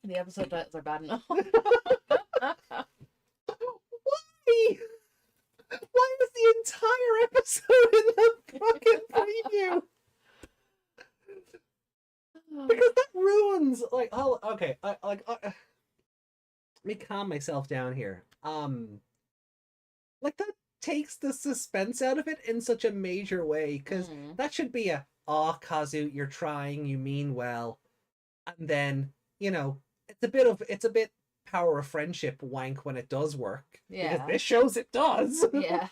The episode titles are bad enough. Why? Why was the entire episode in the fucking preview? Because that ruins, like, oh, okay, let me calm myself down here. Like, that takes the suspense out of it in such a major way, because that should be a, oh, Kazu, you're trying, you mean well, and then, you know, it's a bit power of friendship wank when it does work. Yeah. Because this shows it does. Yeah.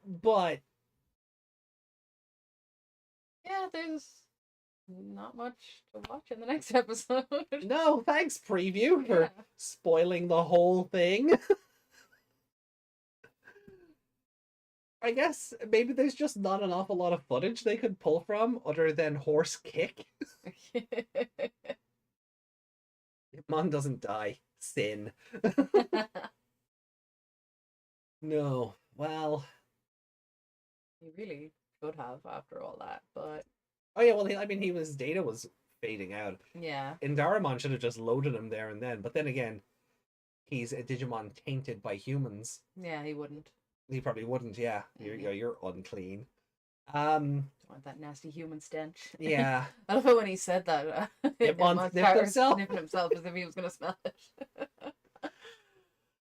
But yeah, there's not much to watch in the next episode. No, thanks, preview, for spoiling the whole thing. I guess maybe there's just not an awful lot of footage they could pull from other than horse kick. Mon doesn't die. Sin. No. Well. He really should have after all that, but. Oh yeah, well, his data was fading out. Yeah. Indaramon should have just loaded him there and then, but then again, he's a Digimon tainted by humans. Yeah, he wouldn't. He probably wouldn't. Yeah, you're unclean. Don't want that nasty human stench. Yeah. I love it when he said that. Hitmon sniffing himself as if he was gonna smell it.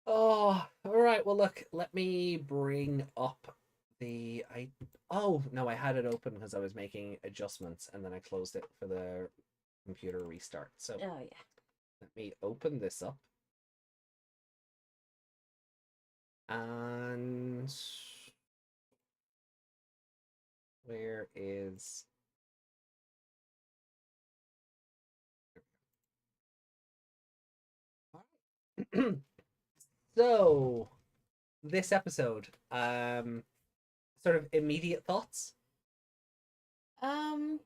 Oh, all right. Well, look. Let me bring up the. Oh no, I had it open because I was making adjustments, and then I closed it for the computer restart. So. Oh yeah. Let me open this up. And where is so this episode, sort of immediate thoughts? Hitmon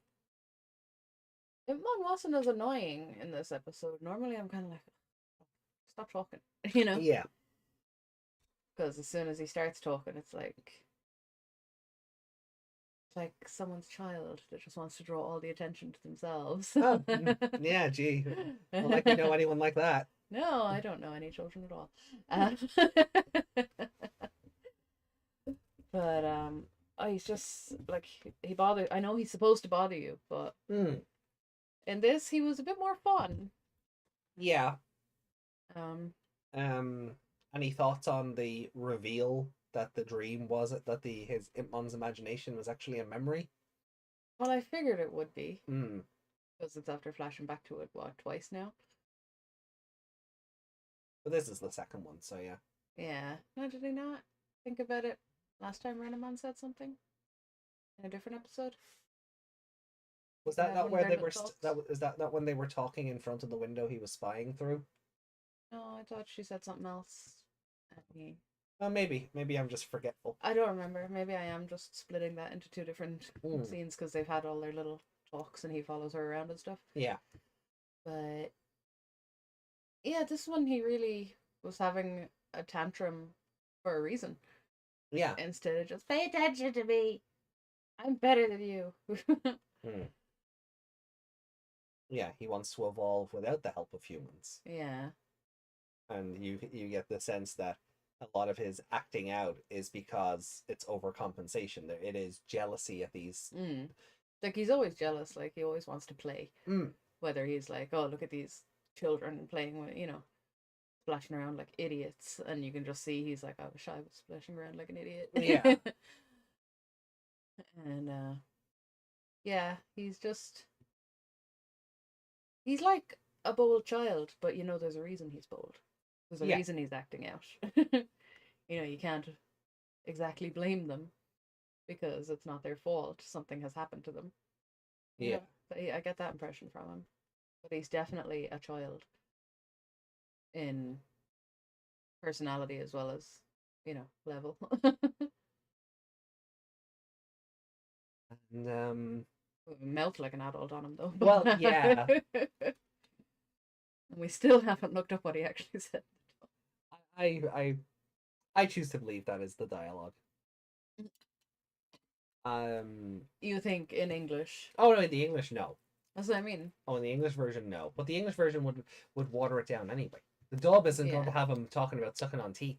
wasn't as annoying in this episode. Normally I'm kinda like, stop talking. You know? Yeah. Because as soon as he starts talking, it's like someone's child that just wants to draw all the attention to themselves. Oh, yeah, gee. Not like you know anyone like that. No, I don't know any children at all. But oh, he's just like he bothered. I know he's supposed to bother you, but in this he was a bit more fun. Yeah. Any thoughts on the reveal that the dream was that his Hitmon's imagination was actually a memory? Well, I figured it would be. Mm. Because it's after flashing back to it, what, twice now? But this is the second one, so yeah. Yeah. No, did he not think about it last time Renamon said something? In a different episode? Was that not where they were is that not when they were talking in front of the window he was spying through? No, I thought she said something else. Oh, maybe I'm just forgetful. I don't remember. Maybe I am just splitting that into two different scenes because they've had all their little talks and he follows her around and stuff. Yeah. But yeah, this one he really was having a tantrum for a reason. Yeah. Instead of just pay attention to me. I'm better than you. Yeah, he wants to evolve without the help of humans. Yeah. And you get the sense that a lot of his acting out is because it's overcompensation. It is jealousy at these. Like he's always jealous. Like he always wants to play. Whether he's like, oh, look at these children playing with, splashing around like idiots, and you can just see he's like, I wish I was splashing around like an idiot. Yeah. And yeah, he's like a bold child, but there's a reason he's bold. There's a Yeah. reason he's acting out. You can't exactly blame them because it's not their fault. Something has happened to them. Yeah. I get that impression from him. But he's definitely a child in personality as well as, level. And Melt like an adult on him though. well, yeah. And we still haven't looked up what he actually said. I choose to believe that is the dialogue. You think in English? Oh no, in the English, no. That's what I mean. Oh, in the English version, no. But the English version would water it down anyway. The dub isn't going to have him talking about sucking on teeth.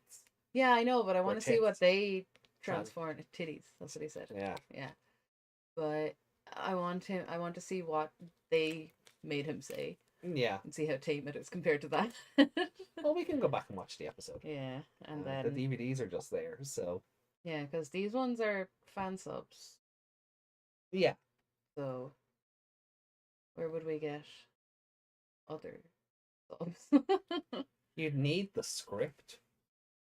Yeah, I know, but I want to see what they Trans- transform titties. That's what he said. Yeah. Yeah. But I want to see what they made him say. Yeah. And see how tame it is compared to that. Well, we can go back and watch the episode. Yeah, and then the DVDs are just there, so. Yeah, because these ones are fan subs. Yeah. So where would we get other subs? You'd need the script.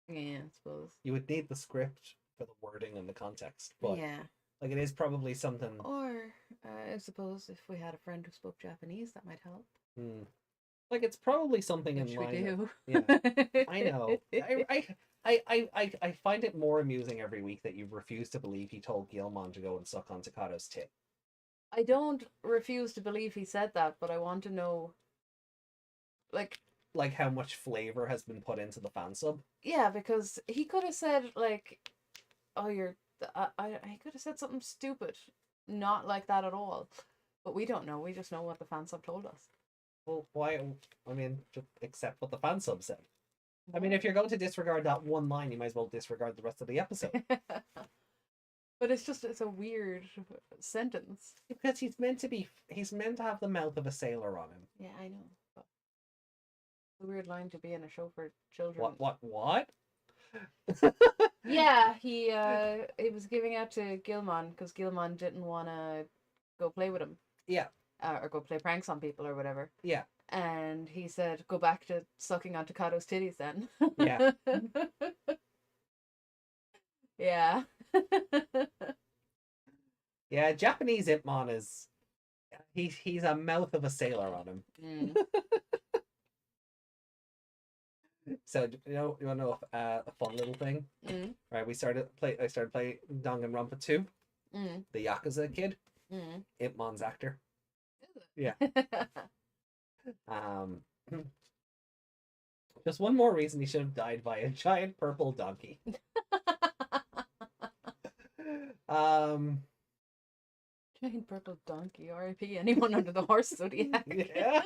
Yeah, I suppose. You would need the script for the wording and the context, but yeah, like it is probably something. Or I suppose if we had a friend who spoke Japanese, that might help. Like it's probably something Which in we line. do. Yeah, I know. I find it more amusing every week that you refuse to believe he told Gilmon to go and suck on Takato's tit. I don't refuse to believe he said that, but I want to know, like how much flavor has been put into the fan sub. Yeah, because he could have said like, "Oh, I could have said something stupid, not like that at all." But we don't know. We just know what the fan sub told us. Well, why? I mean, just accept what the fan sub said. I mean, if you're going to disregard that one line, you might as well disregard the rest of the episode. But it's a weird sentence. Because he's meant to have the mouth of a sailor on him. Yeah, I know. But it's a weird line to be in a show for children. What? Yeah, he was giving out to Gilmon because Gilmon didn't want to go play with him. Yeah. Or go play pranks on people or whatever. Yeah. And he said, "Go back to sucking on Takato's titties then." Yeah. Yeah. Yeah, Japanese Ipmon is he's a mouth of a sailor on him. So you want to know a fun little thing? Right, I started playing Danganronpa 2. The Yakuza kid. Ipmon's actor. Is it? Yeah. Just one more reason he should have died by a giant purple donkey. Giant purple donkey. R.I.P. anyone under the horse zodiac. Yeah.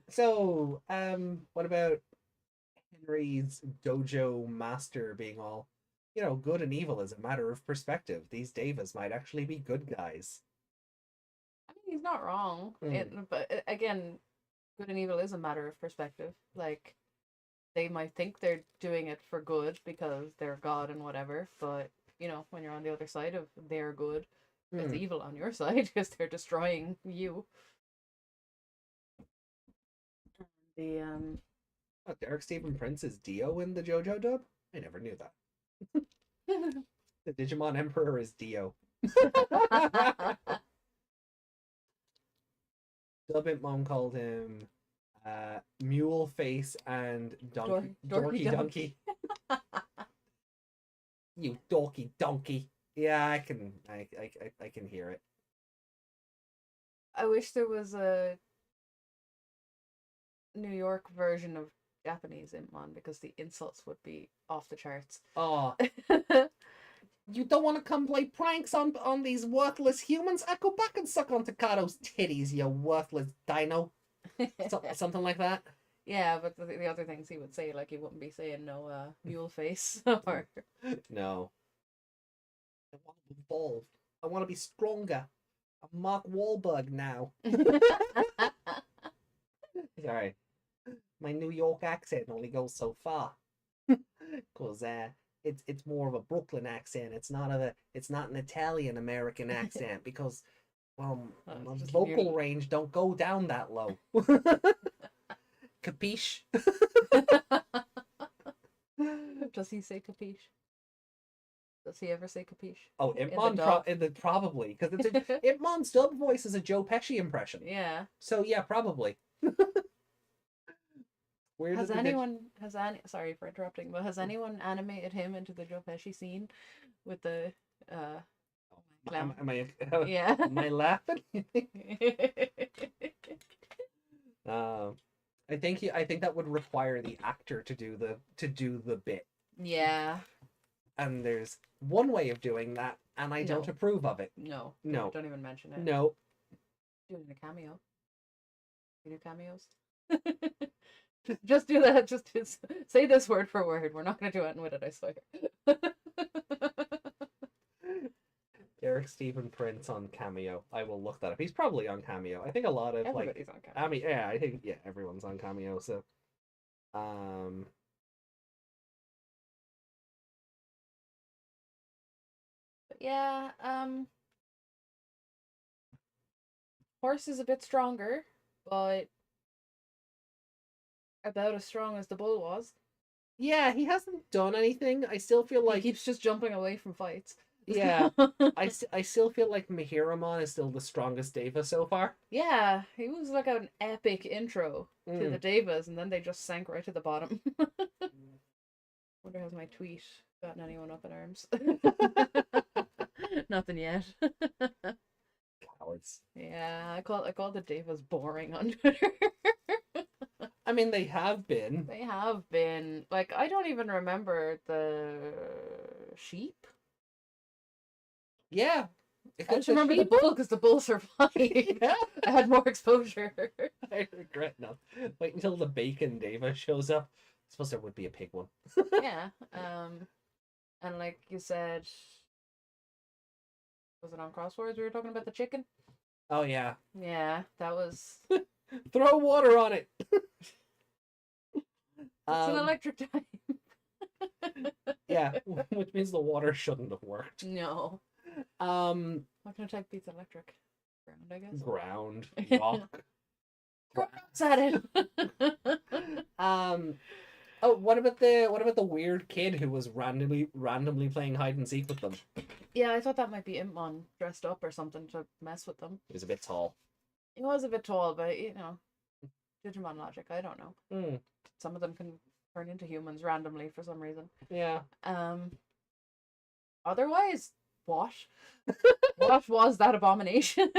So, what about Henry's dojo master being all, good and evil is a matter of perspective. These Devas might actually be good guys. I mean, he's not wrong. But again, good and evil is a matter of perspective. Like, they might think they're doing it for good because they're God and whatever, but when you're on the other side of their good, it's evil on your side because they're destroying you. Derek Stephen Prince is Dio in the JoJo dub? I never knew that. The Digimon Emperor is Dio. Dubbit Mom called him Mule Face and Dorky Donkey. You dorky donkey. Yeah, I can hear it. I wish there was a New York version of Japanese Impmon because the insults would be off the charts. Oh. You don't want to come play pranks on these worthless humans? I go back and suck on Takato's titties, you worthless dino. Something like that. Yeah, but the other things he would say, like he wouldn't be saying no mule face or no. I want to evolve. I want to be stronger. I'm Mark Wahlberg now. Sorry. My New York accent only goes so far. Because it's more of a Brooklyn accent. It's not an Italian American accent because my Just vocal range don't go down that low. Capiche? Does he say capiche? Does he ever say capiche? Oh, In the Ipmon dub? probably because Ipmon's dub voice is a Joe Pesci impression. Yeah. So yeah, probably. Where Has did the anyone sorry for interrupting, but has anyone animated him into the Joe Pesci scene with the uh clown? Yeah. Am I laughing? Um, I think that would require the actor to do the bit, Yeah. and there's one way of doing that, and I don't No. approve of it. No. No. Don't even mention it. No. Do it in a cameo. You do cameos? Just do that. Just say this word for word. We're not going to do anything with it, I swear. Derek Stephen Prince on Cameo. I will look that up. He's probably on Cameo. I think a lot of Everybody's on cameo. I mean, yeah, I think everyone's on Cameo. So, um, But yeah, horse is a bit stronger, but about as strong as the bull was. yeah, he hasn't done anything. I still feel like He keeps just jumping away from fights. yeah, I still feel like Mihiramon is still the strongest Deva so far. Yeah, he was like an epic intro to the Devas, and then they just sank right to the bottom. Wonder has my tweet gotten anyone up in arms? Nothing yet. Cowards. Yeah, I call the Devas boring on Twitter. I mean, they have been. They have been. Like, I don't even remember the sheep. Yeah. I just remember the bull because the bull survived. Yeah. I had more exposure. I regret not. Wait until the bacon Deva shows up. I suppose there would be a pig one. Yeah. And like you said, was it on Crosswords we were talking about the chicken? Oh yeah. Yeah, that was. Throw water on it. It's an electric time. Yeah, which means the water shouldn't have worked. No. Um, What kind of type beats electric? Ground, I guess. Ground, rock. Rocks at it. Oh, what about the weird kid who was randomly playing hide and seek with them? Yeah, I thought that might be Impmon dressed up or something to mess with them. He was a bit tall. He was a bit tall, but you know, Digimon logic. I don't know. Mm. Some of them can turn into humans randomly for some reason. Yeah. Otherwise, what? What was that abomination?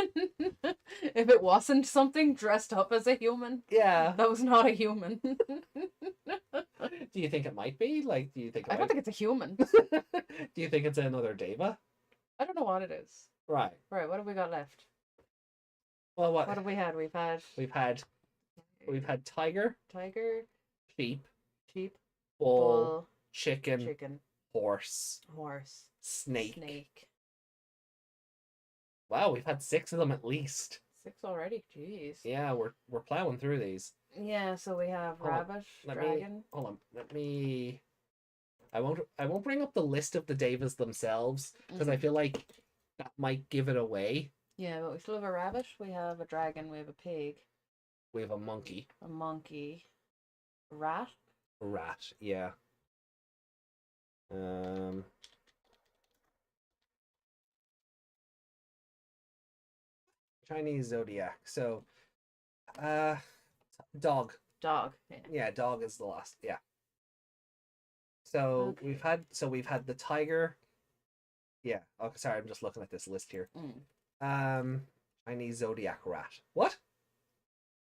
If it wasn't something dressed up as a human, Yeah. that was not a human. Do you think it might be? Like, do you think? I don't think it's a human. Do you think it's another Deva? I don't know what it is. Right. Right. What have we got left? Well, what have we had? We've had tiger, sheep, bull, chicken, horse, snake. Wow, we've had 6 of them at least. 6 already. Jeez. Yeah, we're plowing through these. Yeah, so we have rabbit, dragon. Hold on. I won't bring up the list of the Devas themselves because I feel like that might give it away. Yeah, but we still have a rabbit, we have a dragon, we have a pig. We have a monkey. A monkey. A rat? A rat, yeah. Chinese zodiac. So dog. Dog. Yeah, dog is the last. Yeah. So we've had the tiger. Yeah. Oh, sorry, I'm just looking at this list here. Chinese zodiac rat. What?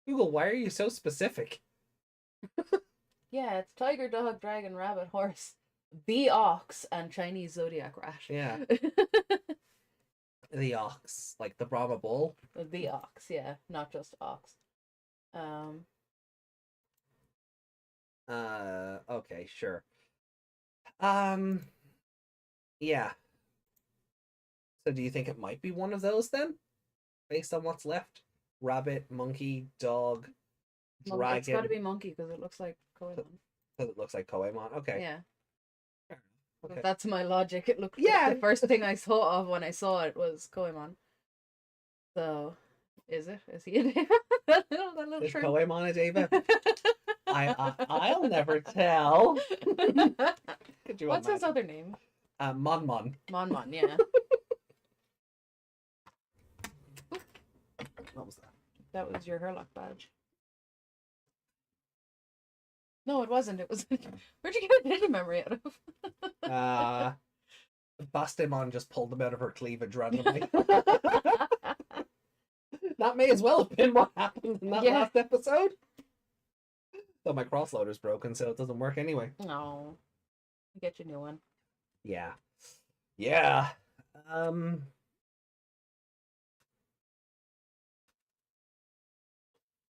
Google, why are you so specific? Yeah, it's tiger, dog, dragon, rabbit, horse, the ox, and Chinese zodiac rat. Yeah. The ox, like the Brahma bull. The ox, yeah, not just ox. Okay, sure. Yeah. So do you think it might be one of those then? Based on what's left? Rabbit, monkey, dog, It's got to dragon be monkey because it looks like Koemon. because it looks like Koemon. Okay. Yeah. Okay. If that's my logic. It looked Yeah. the first thing I thought of when I saw it was Koemon. So, is it? Is he a Deva? that little Is shrimp. Koemon a Deva? I'll never tell. Could you What's his imagine? other name? Mon Mon. Mon Mon, yeah. What was that? That was your Herlock badge. No, it wasn't. It was. Where'd you get a Digimemory out of? Bastemon just pulled them out of her cleavage randomly. That may as well have been what happened in that last episode. Though my crossloader's broken, so it doesn't work anyway. No. Get your new one. Yeah. Yeah.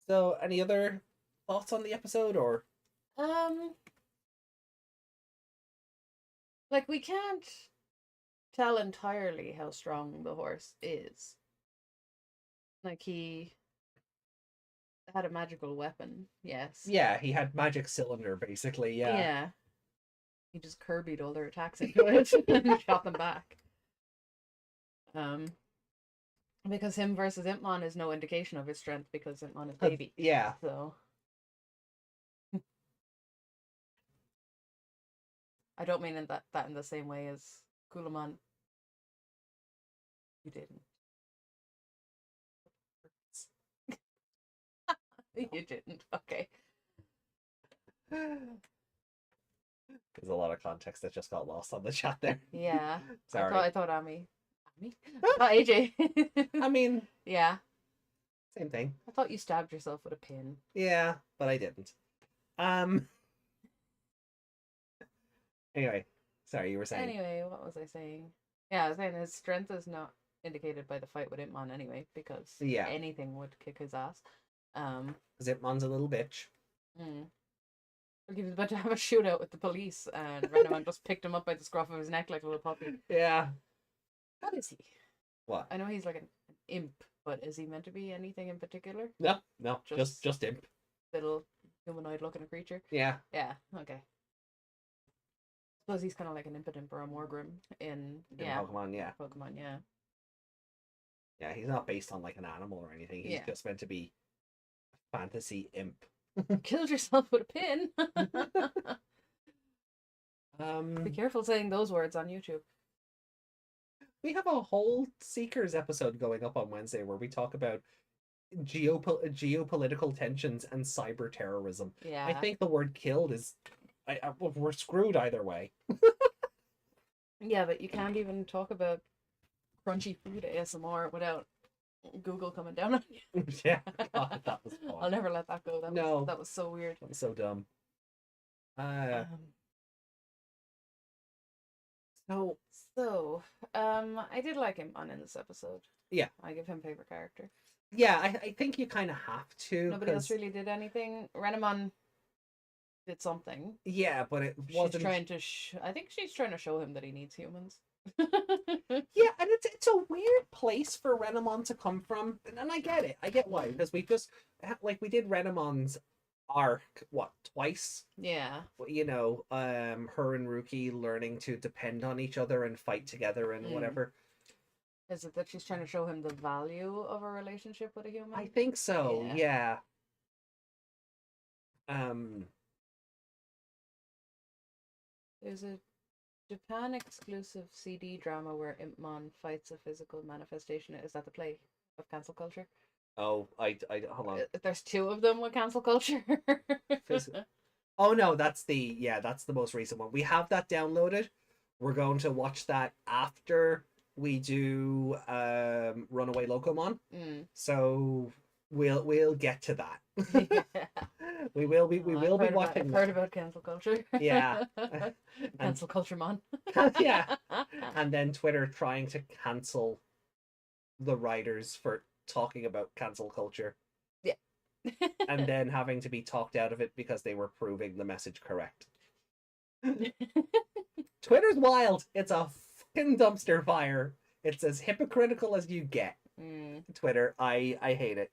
So, any other thoughts on the episode, or? Like, we can't tell entirely how strong the horse is. Like, he had a magical weapon, yes. Yeah, he had magic cylinder, basically, yeah. Yeah. He just Kirby'd all their attacks into it and shot them back. Because him versus Impmon is no indication of his strength because Impmon is baby. Yeah. So I don't mean in that in the same way as Kulamon. You didn't. You didn't. Okay. There's a lot of context that just got lost on the chat there. Yeah. Sorry. I thought Ami. AJ. I mean, yeah. Same thing. I thought you stabbed yourself with a pin. Yeah, but I didn't. Anyway, sorry, you were saying. Anyway, what was I saying? Yeah, I was saying his strength is not indicated by the fight with Impmon anyway, because anything would kick his ass. Because Impmon's a little bitch. He was about to have a shootout with the police, and Renamon just picked him up by the scruff of his neck like a little puppy. Yeah. What is he? What? I know he's like an imp, but is he meant to be anything in particular? No, just imp. Little humanoid-looking creature. Yeah. Yeah. Okay. Suppose he's kind of like an impotent or a Morgrim in Pokemon. Yeah. Pokemon. Yeah. Yeah, he's not based on like an animal or anything. He's just meant to be a fantasy imp. Killed yourself with a pin. Be careful saying those words on YouTube. We have a whole Seekers episode going up on Wednesday where we talk about geopolitical tensions and cyber terrorism. Yeah. I think the word killed is... we're screwed either way. Yeah, but you can't even talk about crunchy food ASMR without Google coming down on you. Yeah, God, that was fun. I'll never let that go. That was so weird. That was so dumb. So, I did like him in this episode. Yeah. I give him favorite character. Yeah, I think you kind of have to. Nobody else really did anything. Renamon did something. Yeah, but it wasn't... She's trying to I think she's trying to show him that he needs humans. Yeah, and it's a weird place for Renamon to come from, and I get it. I get why, because we just we did Renamon's arc twice. Yeah. You know, her and Ruki learning to depend on each other and fight together and whatever. Is it that she's trying to show him the value of a relationship with a human? I think so. Yeah. There's a Japan exclusive CD drama where Impmon fights a physical manifestation. Is that the play of cancel culture? Oh, I hold on. There's two of them with cancel culture. Oh no, that's the most recent one. We have that downloaded. We're going to watch that after we do Runaway Locomon. So we'll get to that. We will be watching. I've heard about cancel culture. Yeah. Cancel culture mon. Yeah. And then Twitter trying to cancel the writers for talking about cancel culture. Yeah. And then having to be talked out of it because they were proving the message correct. Twitter's wild. It's a fucking dumpster fire. It's as hypocritical as you get. Twitter, I hate it.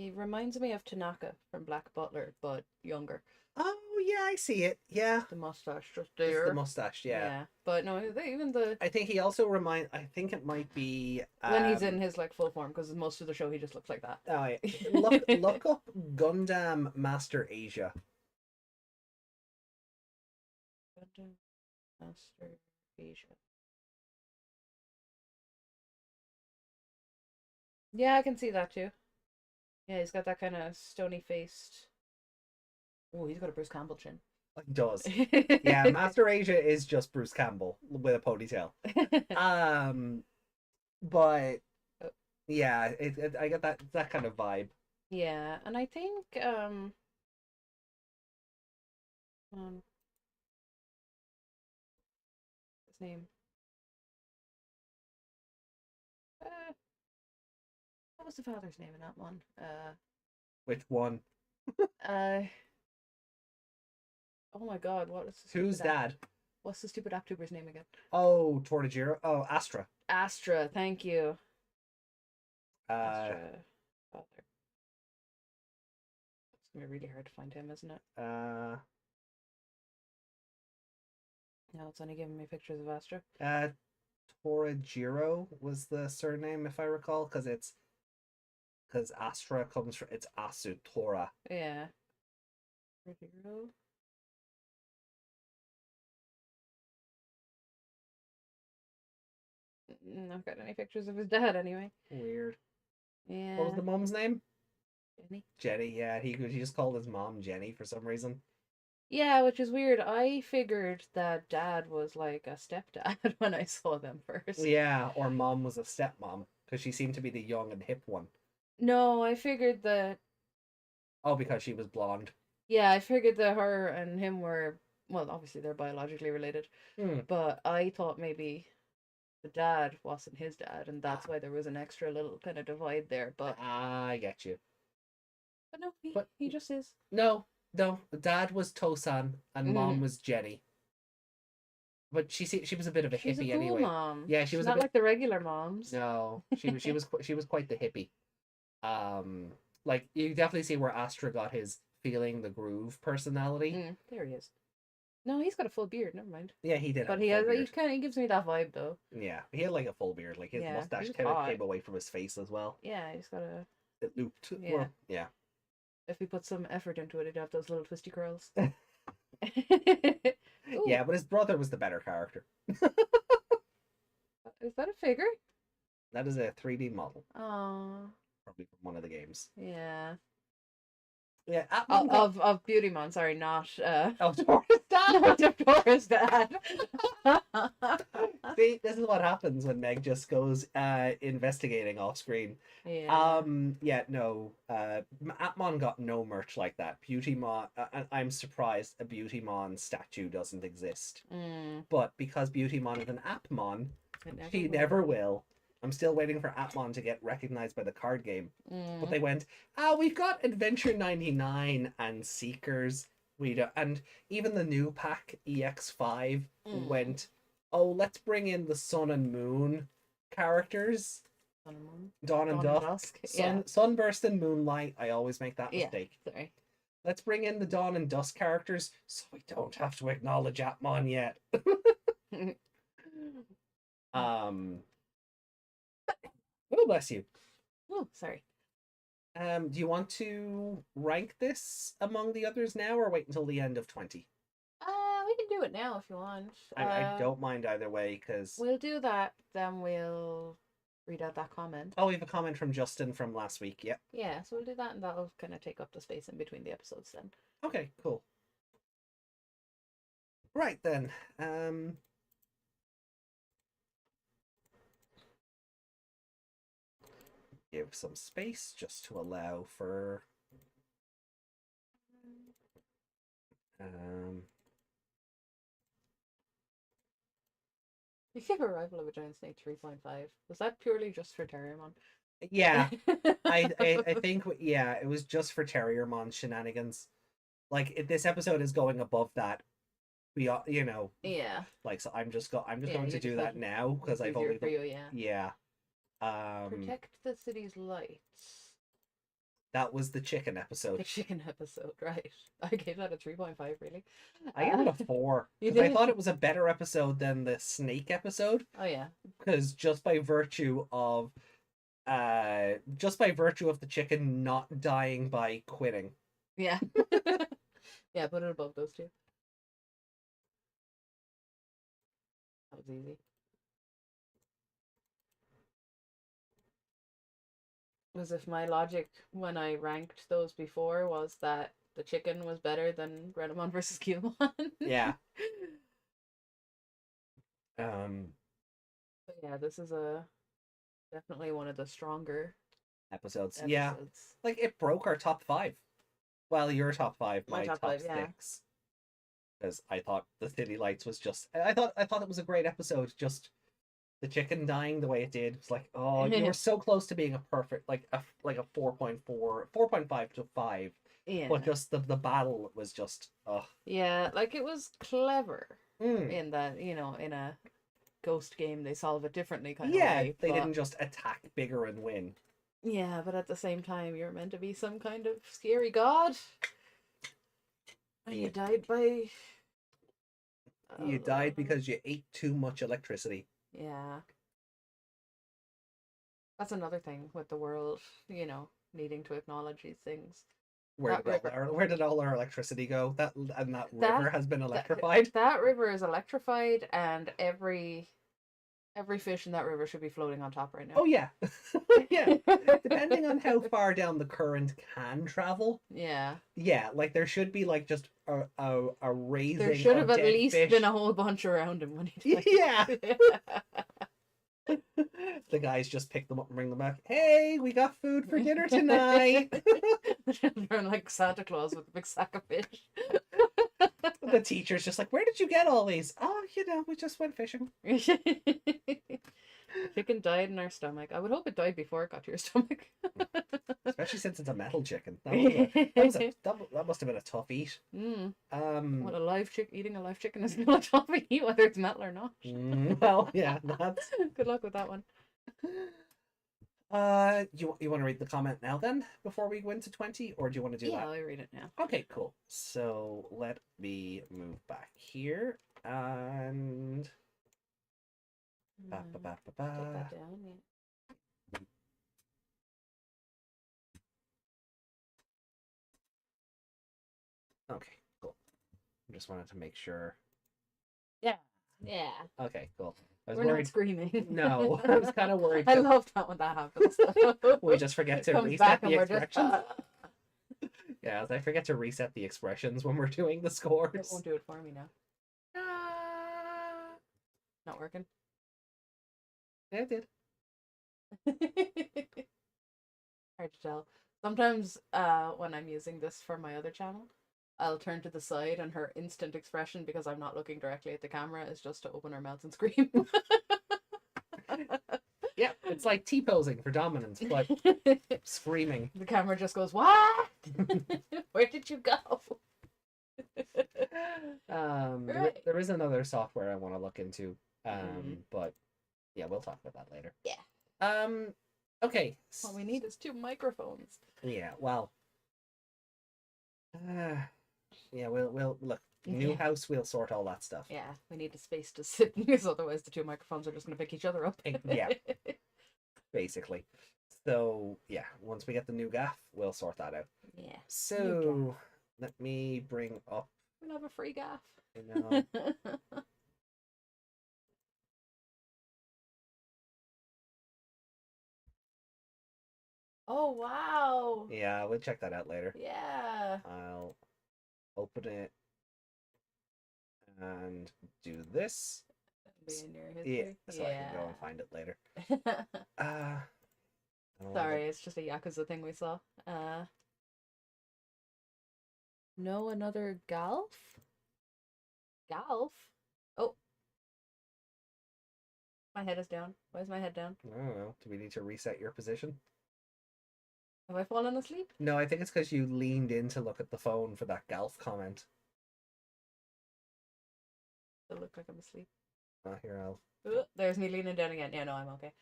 He reminds me of Tanaka from Black Butler, but younger. Oh yeah, I see it. Yeah, The mustache just it's the there. mustache. Yeah, Yeah, but no, even the I think he also remind. I think it might be. when he's in his like full form, because most of the show he just looks like that. Oh, yeah. Look up Gundam Master Asia. Master Asia. Yeah, I can see that too. Yeah, he's got that kind of stony faced. Oh, he's got a Bruce Campbell chin. It does. Yeah, Master Asia is just Bruce Campbell with a ponytail. But Oh, yeah, I get that kind of vibe. yeah, and I think his name. Uh, what was the father's name in that one? Which one? Uh, oh my God, what is the Who's stupid dad? What's the stupid AppTuber's name again? Oh, Tortajiro. Oh, Astra. Astra, thank you. Uh, Astra father. It's gonna be really hard to find him, isn't it? uh, No, it's only giving me pictures of Astra. Torajiro was the surname, if I recall, because Astra comes from it's Asutora. Yeah. Hero. Not got any pictures of his dad anyway. Weird. Yeah. What was the mom's name? Jenny. Jenny. Yeah, he just called his mom Jenny for some reason. Yeah, which is weird. I figured that dad was like a stepdad when I saw them first. Yeah, or mom was a stepmom because she seemed to be the young and hip one. No, I figured that. Oh, because she was blonde. Yeah, I figured that her and him were. Well, obviously they're biologically related, but I thought maybe the dad wasn't his dad, and that's why there was an extra little kind of divide there. But I get you. but no, But he just is. no, dad was Tosan and mom was Jenny. But she was a bit of a She's a hippie cool anyway. mom. Yeah, she She's was not a bit. like the regular moms. No, she was quite the hippie. Like you definitely see where Astra got his feeling the groove personality. There he is. No, he's got a full beard. Never mind. Yeah, he did. But Have he a has. full He beard. kind of gives me that vibe though. Yeah, he had like a full beard. Like his Yeah, he mustache was kind of hot. came away from his face as well. Yeah, he's got a. It looped. Yeah. Well, yeah. If he put some effort into it, he'd have those little twisty curls. Yeah, but his brother was the better character. Is that a figure? That is a 3D model, Oh. probably from one of the games. Yeah. Yeah, Of Beautymon, sorry, not Oh, Taurus Dad. not of Taurus Dad. See, this is what happens when Meg just goes investigating off screen. Yeah. Yeah, no. Atmon got no merch like that. Beautymon. I'm surprised a Beautymon statue doesn't exist. But because Beautymon is an Appmon, she never will. I'm still waiting for Atmon to get recognized by the card game. But they went, we've got Adventure 99 and Seekers. And even the new pack, EX5, went, let's bring in the Sun and Moon characters. Sun and Moon. Dawn and Dusk. Sunburst and Moonlight. I always make that mistake. Sorry. Let's bring in the Dawn and Dusk characters so we don't have to acknowledge Atmon yet. Oh, bless you. Oh, sorry. Do you want to rank this among the others now or wait until the end of 20? We can do it now if you want. I don't mind either way because we'll do that, then we'll read out that comment. Oh, we have a comment from Justin from last week. Yep. Yeah, so we'll do that and that'll kind of take up the space in between the episodes then. Okay, cool. Right then. Give some space just to allow for You gave Arrival of a Giant Snake 3.5. Was that purely just for Terriermon? Yeah. I think it was just for Terriermon shenanigans. Like this episode is going above that. Yeah. Like so I'm just going to do that now because I've only for you, yeah. Yeah. Protect the city's lights. That was the chicken The episode. chicken episode, right? I gave that a 3.5, really. I gave it a 4 You because I did? thought it was a better episode than the snake episode. Oh yeah. Because just by virtue of the chicken not dying by quitting. Yeah. Yeah, put it above those two. That was easy. As if my logic when I ranked those before was that the chicken was better than Renamon versus Cubemon. Yeah. Um, But yeah, this is definitely one of the stronger episodes. Yeah. episodes. Like it broke our top 5. Well, your top 5, My my top top five, yeah. 6. Because I thought the City Lights was just I thought it was a great episode. Just the chicken dying the way it did. It's like, oh, you were so close to being a perfect like a 4.4, 4.5 to 5. Yeah. But just the battle was just Yeah, like it was clever Mm. in that, you know, in a ghost game they solve it differently kind of Yeah, way. they but didn't just attack bigger and win. yeah, but at the same time you're meant to be some kind of scary god. And you died by You died because you ate too much electricity. yeah. That's another thing with the world, you know, needing to acknowledge these things. Where did all our electricity go? That river has been electrified. That river is electrified, and every fish in that river should be floating on top right now. Oh yeah, yeah. Depending on how far down the current can travel. Yeah. Yeah, like there should be like just a raising. There should have of at dead least fish. been a whole bunch around him when he died. Yeah. The guys just pick them up and bring them back. Hey, we got food for dinner tonight. The children like Santa Claus with a big sack of fish. The teacher's just like, where did you get all these? Oh, we just went fishing. Chicken died in our stomach. I would hope it died before it got to your stomach. Especially since it's a metal chicken. That must have been a tough eat. Mm. Well, Eating a live chicken is not a tough eat, whether it's metal or not. Well, yeah, that's. Good luck with that one. You want to read the comment now then before we go into 20, or do you want to do that? Yeah, I'll read it now. Okay, cool. So let me move back here and. Take that down, yeah. Okay, cool. I just wanted to make sure. Yeah. Yeah. Okay, cool. I was We're worried. not screaming. No, I was kind of worried. I love that when that happens. We just forget to Comes reset back the and we're just, expressions. Yeah, I forget to reset the expressions when we're doing the It scores. won't do it for me now. Not working. Yeah, it did. Hard to tell. Sometimes when I'm using this for my other channel, I'll turn to the side and her instant expression, because I'm not looking directly at the camera, is just to open her mouth and scream. Yeah, it's like T-posing for dominance, but screaming. The camera just goes, "What? Where did you go?" Right. There is another software I want to look into, Mhm. but yeah, we'll talk about that later. Yeah. Okay. All we need is 2 microphones. Yeah, well. Yeah, we'll look. New Yeah. house, we'll sort all that stuff. Yeah, we need a space to sit, because otherwise the 2 microphones are just going to pick each other up. Yeah. Basically. So, yeah, once we get the new gaff, we'll sort that out. Yeah. So, let me bring up. We'll have a free gaff. You know, Oh, wow. yeah, we'll check that out later. Yeah. I'll open it and do this. That'll be in your Yeah, history. so I can go and find it later. I don't Sorry, wanna- it's just a Yakuza thing we saw. Know another Galf? Galf? Oh. My head is down. Why is my head down? I don't know. Do we need to reset your position? Have I fallen asleep? No, I think it's because you leaned in to look at the phone for that Golf comment. I look like I'm asleep. Here, I'll. There's me leaning down again. Yeah, no, I'm okay.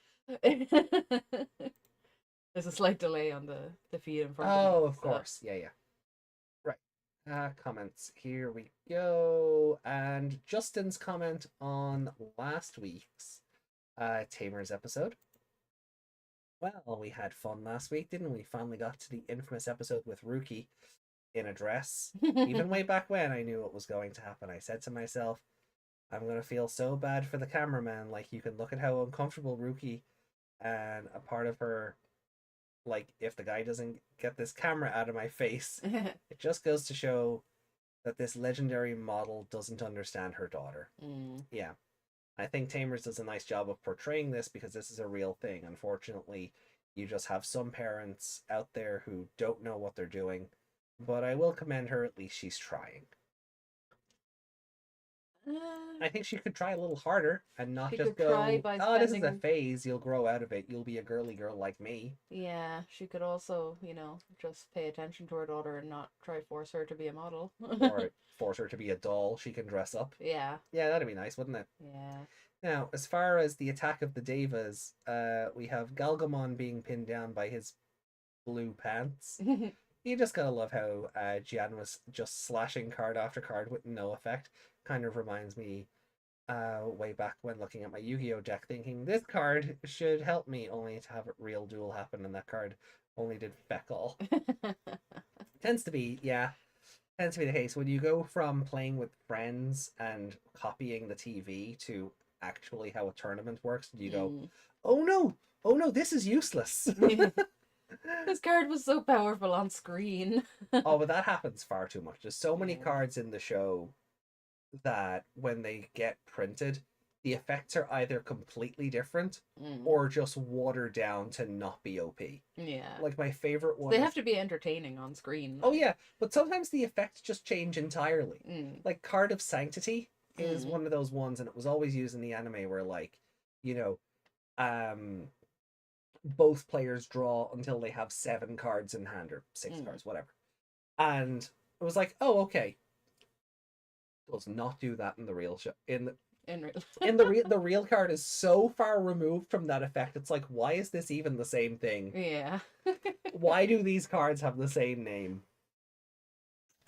There's a slight delay on the feed in front of me. Oh, of So. course. Yeah, yeah. Right. Comments. Here we go. And Justin's comment on last week's Tamers episode. Well, we had fun last week, didn't we? Finally got to the infamous episode with Ruki in a dress. Even way back when, I knew what was going to happen. I said to myself, I'm going to feel so bad for the cameraman. Like, you can look at how uncomfortable Ruki and a part of her, like, if the guy doesn't get this camera out of my face, it just goes to show that this legendary model doesn't understand her daughter. Yeah. I think Tamers does a nice job of portraying this because this is a real thing. Unfortunately, you just have some parents out there who don't know what they're doing, but I will commend her, at least she's trying. I think she could try a little harder and not just go, oh, this is a phase, you'll grow out of it, you'll be a girly girl like me. Yeah, she could also, just pay attention to her daughter and not try force her to be a model. Or force her to be a doll she can dress up. Yeah. Yeah, that'd be nice, wouldn't it? Yeah. Now, as far as the attack of the Devas, we have Galgamon being pinned down by his blue pants. You just gotta love how Gian was just slashing card after card with no effect. Kind of reminds me way back when looking at my Yu-Gi-Oh deck thinking this card should help me, only to have a real duel happen and that card only did feck all. Tends to be the case when you go from playing with friends and copying the TV to actually how a tournament works. You go, oh no, this is useless. This card was so powerful on screen. Oh, but that happens far too much. There's so many cards in the show that when they get printed, the effects are either completely different or just watered down to not be OP. Yeah. Like my favorite one. They have to be entertaining on screen. Oh yeah, but sometimes the effects just change entirely. Like Card of Sanctity is one of those ones, and it was always used in the anime where, like, both players draw until they have 7 cards in hand or 6 cards, whatever. And it was like, oh, okay. Does not do that in the real show. The real card is so far removed from that effect. It's like, why is this even the same thing? Yeah. Why do these cards have the same name?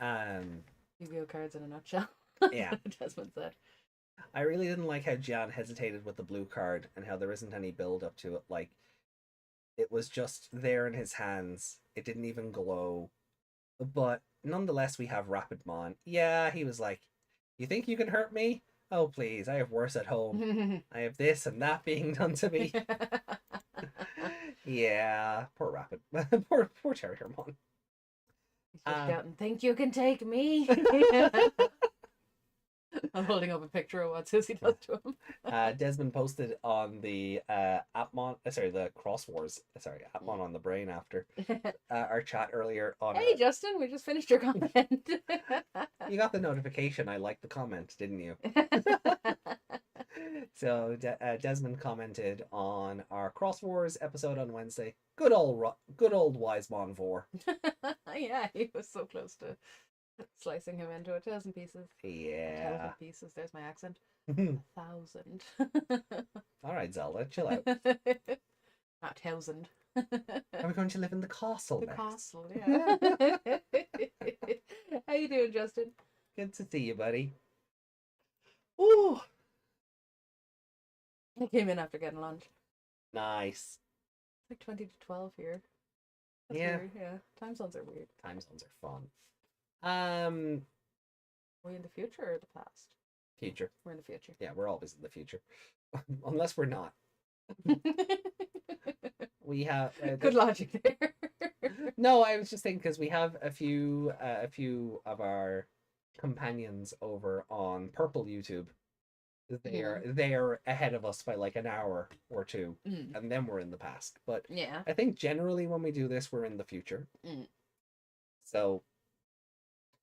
Yu-Gi-Oh cards in a nutshell. Yeah. Desmond said. I really didn't like how Gian hesitated with the blue card and how there isn't any build up to it. Like, it was just there in his hands. It didn't even glow. But nonetheless, we have Rapidmon. Yeah, he was like, you think you can hurt me? Oh, please, I have worse at home. I have this and that being done to me. Yeah, poor Rapid. poor Terriermon. He's just shouting, think you can take me? I'm holding up a picture of what Susie does to him. Desmond posted on the the Cross Wars, Appmon on the Brain after our chat earlier on. Hey, Justin, we just finished your comment. You got the notification. I liked the comment, didn't you? So Desmond commented on our Cross Wars episode on Wednesday. Good old Wisemon Vor. Yeah, he was so close to slicing him into 1,000 pieces. Yeah. 1,000 pieces. There's my accent. 1,000. All right, Zelda, chill out. Not 1,000. Are we going to live in the castle next? Castle, yeah. How you doing, Justin? Good to see you, buddy. Ooh. I came in after getting lunch. Nice. It's like 20 to 12 here. That's yeah. Weird. Yeah. Time zones are weird. Time zones are fun. Are we in the future or the past? Future. We're in the future. Yeah, we're always in the future. Unless we're not. We have good logic there. No, I was just thinking because we have a few of our companions over on Purple YouTube. They're ahead of us by like an hour or two, and then we're in the past. But yeah, I think generally when we do this, we're in the future. So,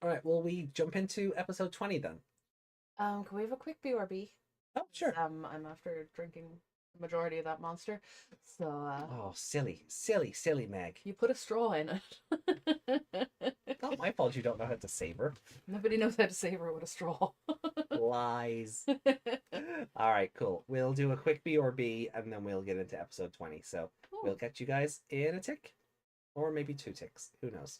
all right, will we jump into episode 20 then? Can we have a quick BRB? Oh, sure. I'm after drinking the majority of that monster. So. Oh, silly Meg. You put a straw in it. Not my fault you don't know how to savor. Nobody knows how to savor with a straw. Lies. All right, cool. We'll do a quick BRB and then we'll get into episode 20. So we'll catch you guys in a tick. Or maybe 2 ticks. Who knows?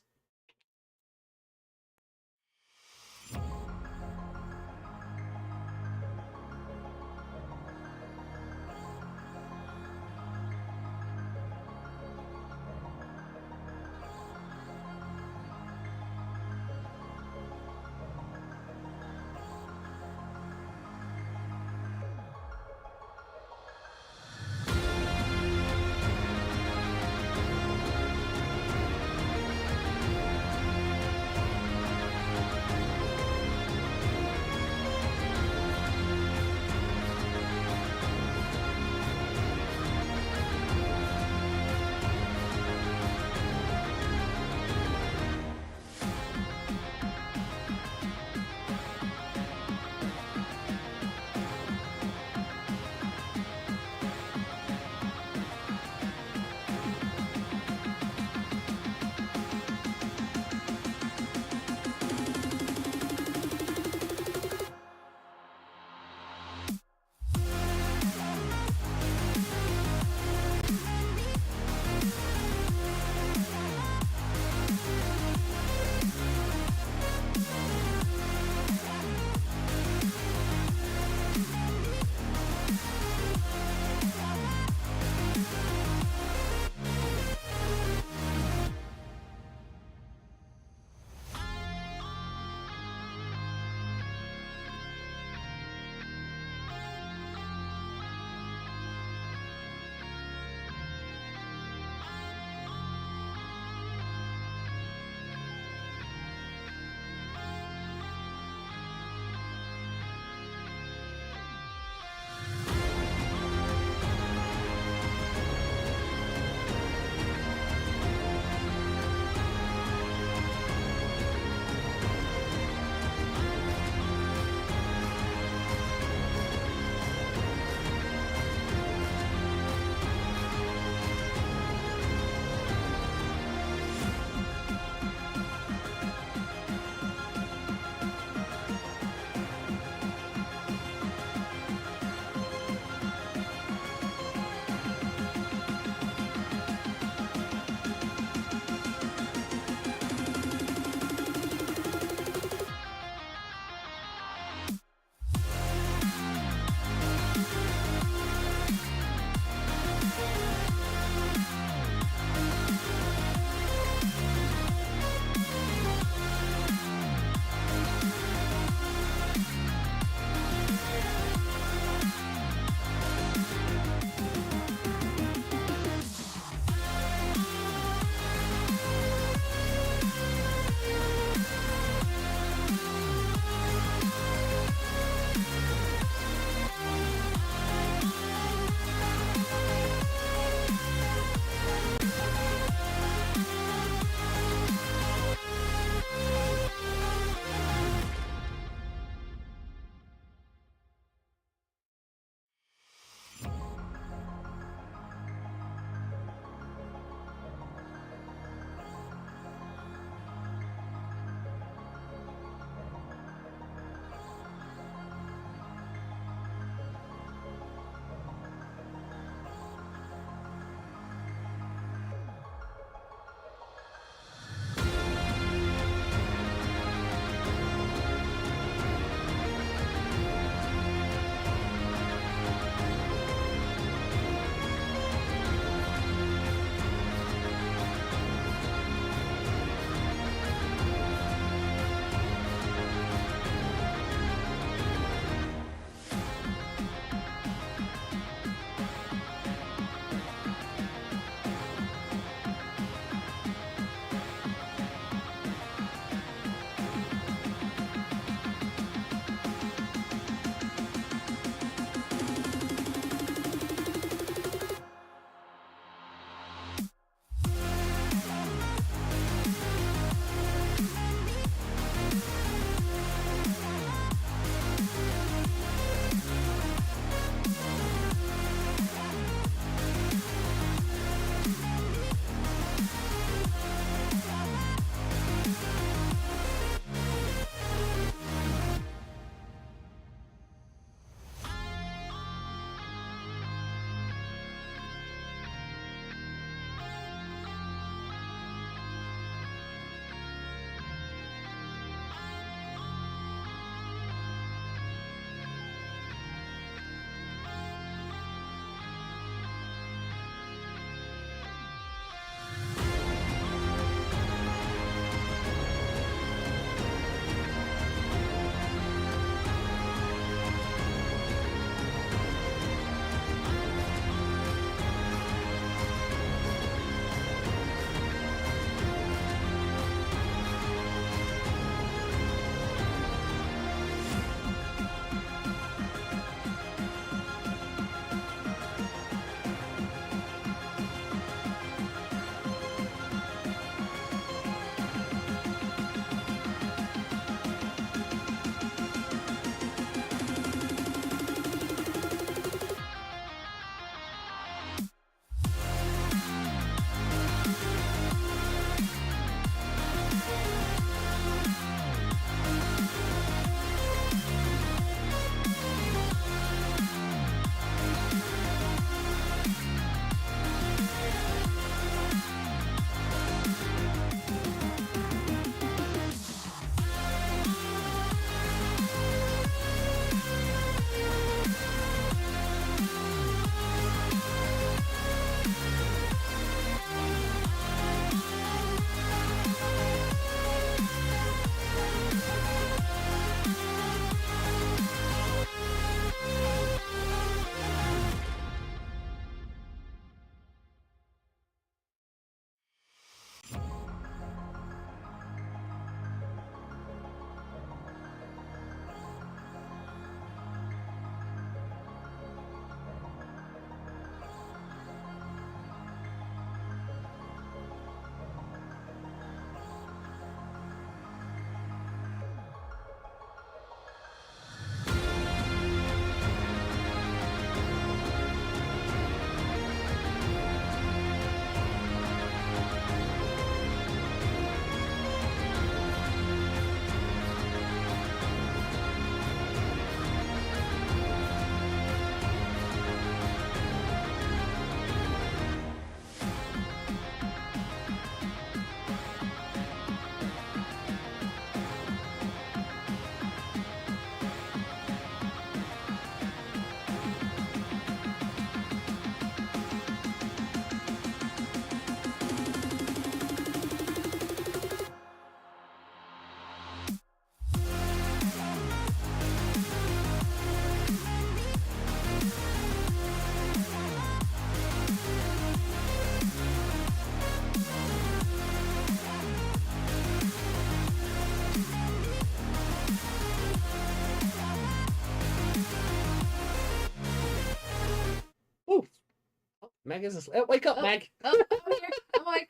Meg is asleep. Oh, wake up, Oh, Meg. oh, I'm here. I'm awake.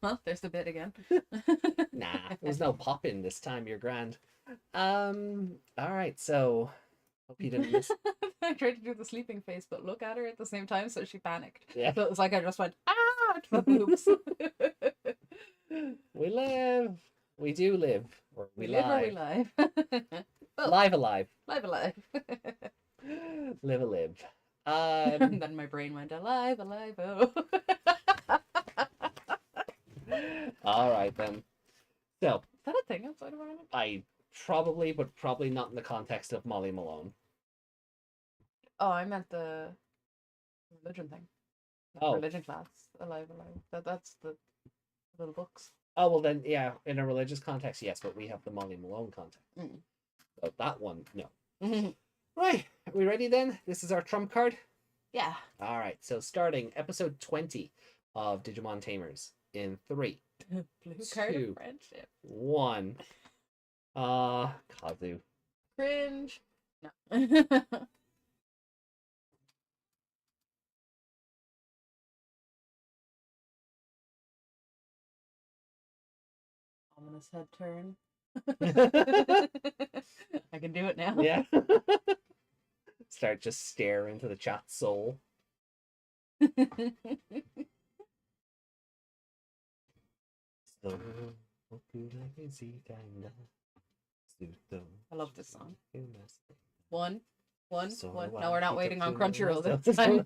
Well, there's the bit again. Nah, there's no popping this time. You're grand. All right. So, hope you didn't miss. I tried to do the sleeping face, but look at her at the same time, so she panicked. Yeah. So it was like I just went, ah, to my boobs. We live. We do live. Or we live or we live. live. Oh, Live alive. live alive. Live a live. And then my brain went, alive, alive, oh. All right then. So Is that a thing outside of Ireland? I but probably not in the context of Molly Malone. Oh, I meant the religion thing. Oh. Religion class. Alive, alive. That's the little books. Oh well, then yeah, in a religious context, yes, but we have the Molly Malone context. So that one, no. Right, are we ready then? This is our trump card. Yeah. All right, so starting episode 20 of Digimon Tamers in 3, Blue card 2, of friendship. 1. Kazu. Cringe. No. Ominous head turn. I can do it now. Yeah. Start just stare into the chat soul. I love this song. One. No, we're not waiting on Crunchyroll this time.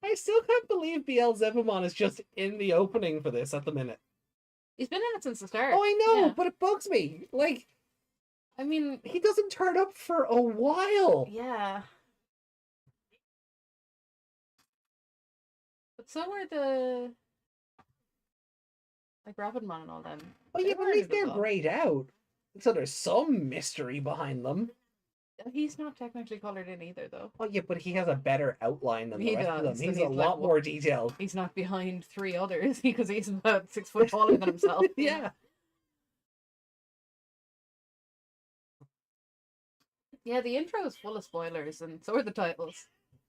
I still can't believe Beelzebumon is just in the opening for this at the minute. He's been in it since the start. Oh, I know, Yeah. but it bugs me. Like, I mean, he doesn't turn up for a while. yeah. But so are the like Rapidmon and all them. Oh yeah, but at least they're grayed out. So there's some mystery behind them. He's not technically colored in either, though. Oh yeah, but he has a better outline than the rest of them. He's a lot more detailed. He's not behind 3 others because he's about 6 foot taller than himself. Yeah. Yeah, the intro is full of spoilers, and so are the titles.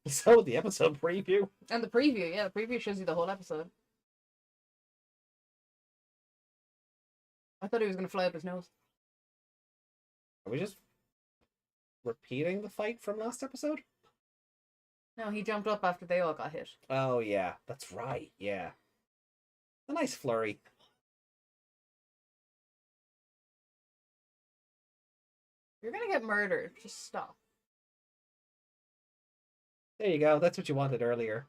So the episode preview. And the preview, yeah, the preview shows you the whole episode. I thought he was going to fly up his nose. Are we just repeating the fight from last episode? No, he jumped up after they all got hit. Oh yeah, that's right, yeah. A nice flurry. You're going to get murdered. Just stop. There you go, that's what you wanted earlier.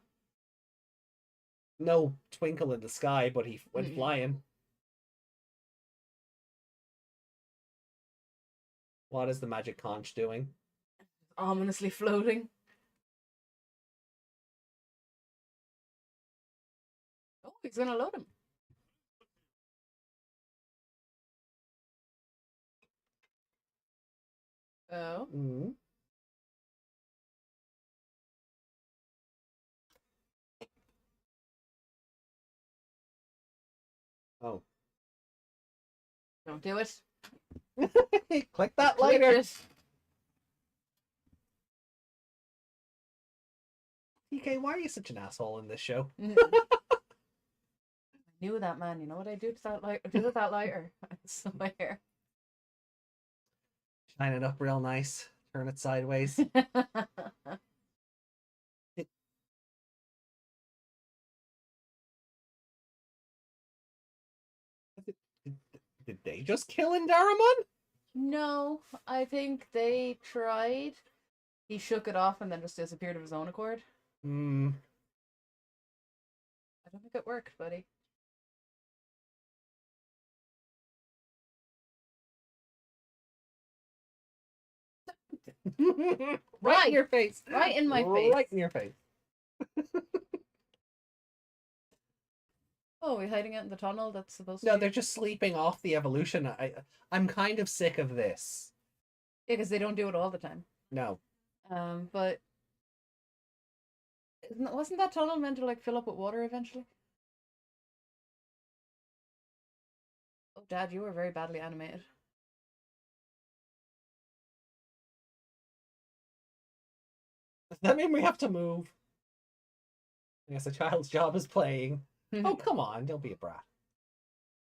No twinkle in the sky, but he went flying. What is the magic conch doing? Ominously floating. Oh, he's gonna load him. Oh. Mm-hmm. Oh. Don't do it. Click that later. DK, why are you such an asshole in this show? I knew that, man. You know what I do to that lighter? Do with that lighter? It's in my hair. Shine it up real nice. Turn it sideways. Did they just kill Indaramon? No, I think they tried. He shook it off and then just disappeared of his own accord. Hmm. don't think it worked, buddy. Right in your face. Right in my face. Right in your face. Oh, are we hiding out in the tunnel that's supposed to No, be... they're just sleeping off the evolution. I'm kind of sick of this. Yeah, because they don't do it all the time. No. But wasn't that tunnel meant to like fill up with water eventually? Oh, Dad, you were very badly animated. Does that mean we have to move? I guess a child's job is playing. Oh, come on, don't be a brat.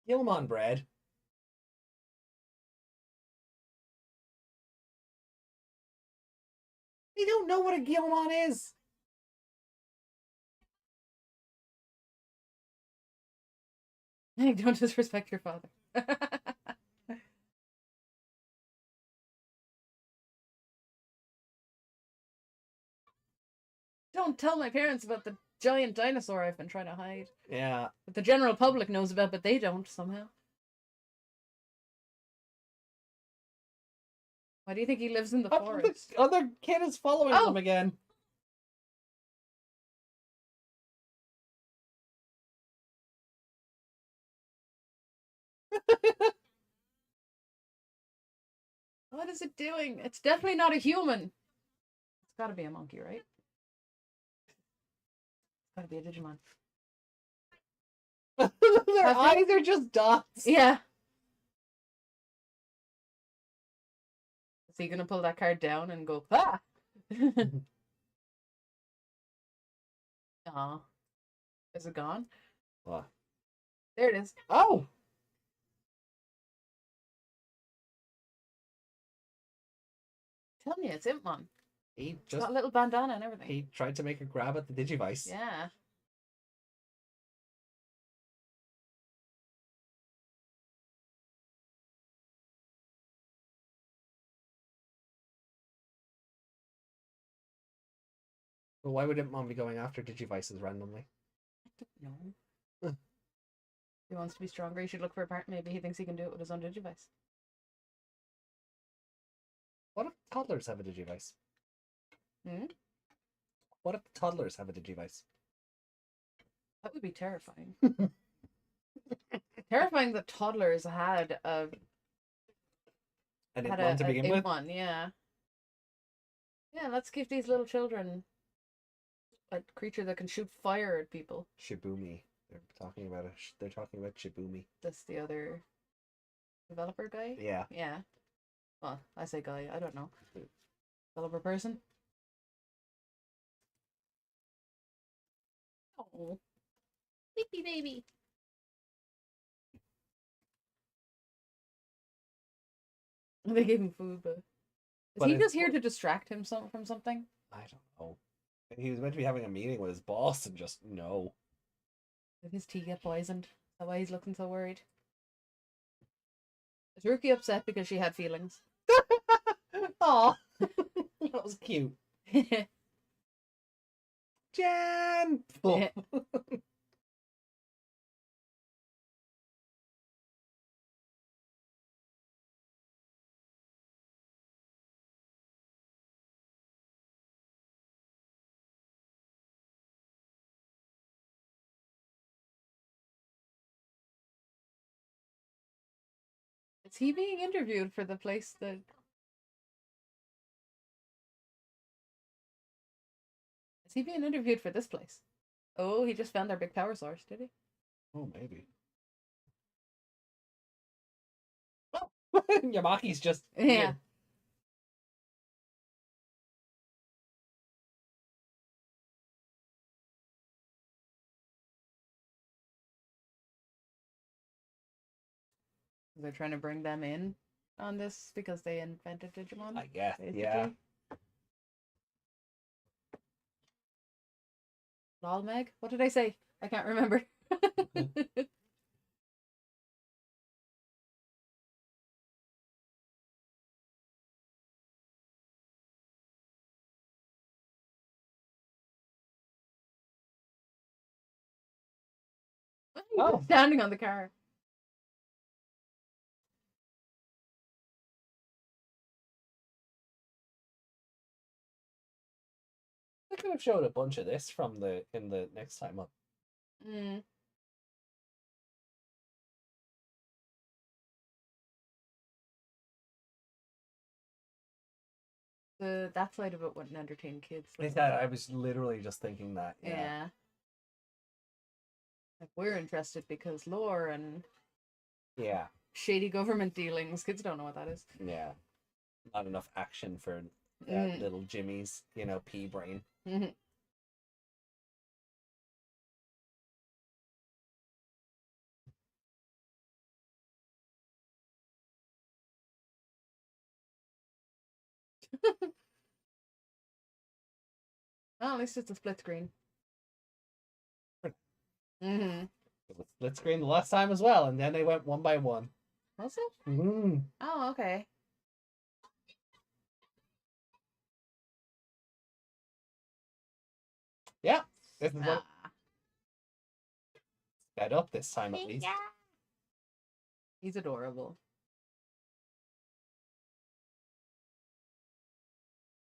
Gilmon bread. They don't know what a Gilmon is. Don't disrespect your father. Don't tell my parents about the giant dinosaur I've been trying to hide. Yeah. But the general public knows about, but they don't somehow. Why do you think he lives in the forest? The other kid is following them again. What is it doing? It's definitely not a human. It's gotta be a monkey, right? It's gotta be a Digimon. Their eyes are just dots. Yeah. Is he gonna pull that card down and go, ah? Aw. Is it gone? What? There it is. Oh! Tell me, it's Impmon. He It's got a little bandana and everything. He tried to make a grab at the Digivice. Yeah. But why would Mom be going after Digivices randomly? I don't know. He wants to be stronger. He should look for a partner. Maybe he thinks he can do it with his own Digivice. What if toddlers have a Digivice? Hmm? What if toddlers have a Digivice? That would be terrifying. Terrifying that toddlers had a... And it one to begin with? One, yeah. Yeah, let's give these little children a creature that can shoot fire at people. Shibumi. They're talking about They're talking about Shibumi. That's the other developer guy? Yeah. Yeah. Well, I say guy, I don't know. Developer person? Oh. Sleepy baby. They gave him food, but... Is he just here to distract him from something? I don't know. He was meant to be having a meeting with his boss and just, no. Did his tea get poisoned? Is that why he's looking so worried? Is Ruki upset because she had feelings? Aw, that was cute. Jen! Oh. Is he being interviewed for the place that... Is he being interviewed for this place? Oh, he just found their big power source, did he? Oh, maybe. Oh, Yamaki's just... Yeah. They're trying to bring them in on this because they invented Digimon? I guess, basically. yeah. Lol, Meg? What did I say? I can't remember. Oh. Standing on the car. I could have showed a bunch of this from in the next time up. Mm. That side of it wouldn't entertain kids. I was literally just thinking that. Yeah. Like, we're interested because lore and shady government dealings. Kids don't know what that is. Yeah. Not enough action for little Jimmy's, pea brain. Mm-hmm. Well, at least it's a split screen. Mm-hmm. It was split screen the last time as well, and then they went one by one. Was it? Mm-hmm. Oh, okay. Yeah. This is what sped up this time at least. He's adorable.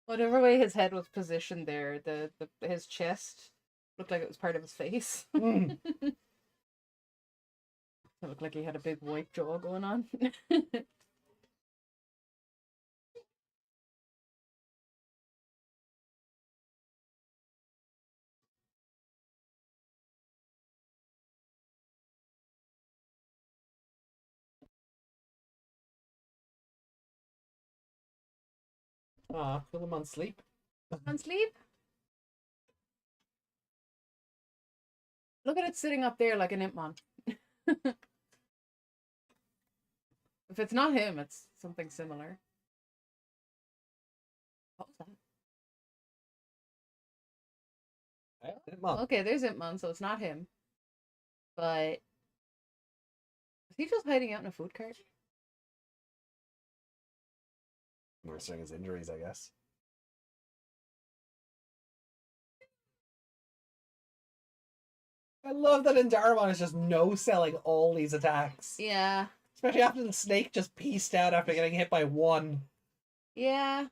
Whatever way his head was positioned there, his chest looked like it was part of his face. Mm. It looked like he had a big white jaw going on. Aw, put him on sleep. On sleep? Look at it sitting up there like an Impmon. If it's not him, it's something similar. What was that? Okay, there's Impmon, so it's not him. But is he just hiding out in a food cart? Nursing his injuries, I guess. I love that Indaramon is just no-selling all these attacks. Yeah. Especially after the snake just pieced out after getting hit by one. Yeah.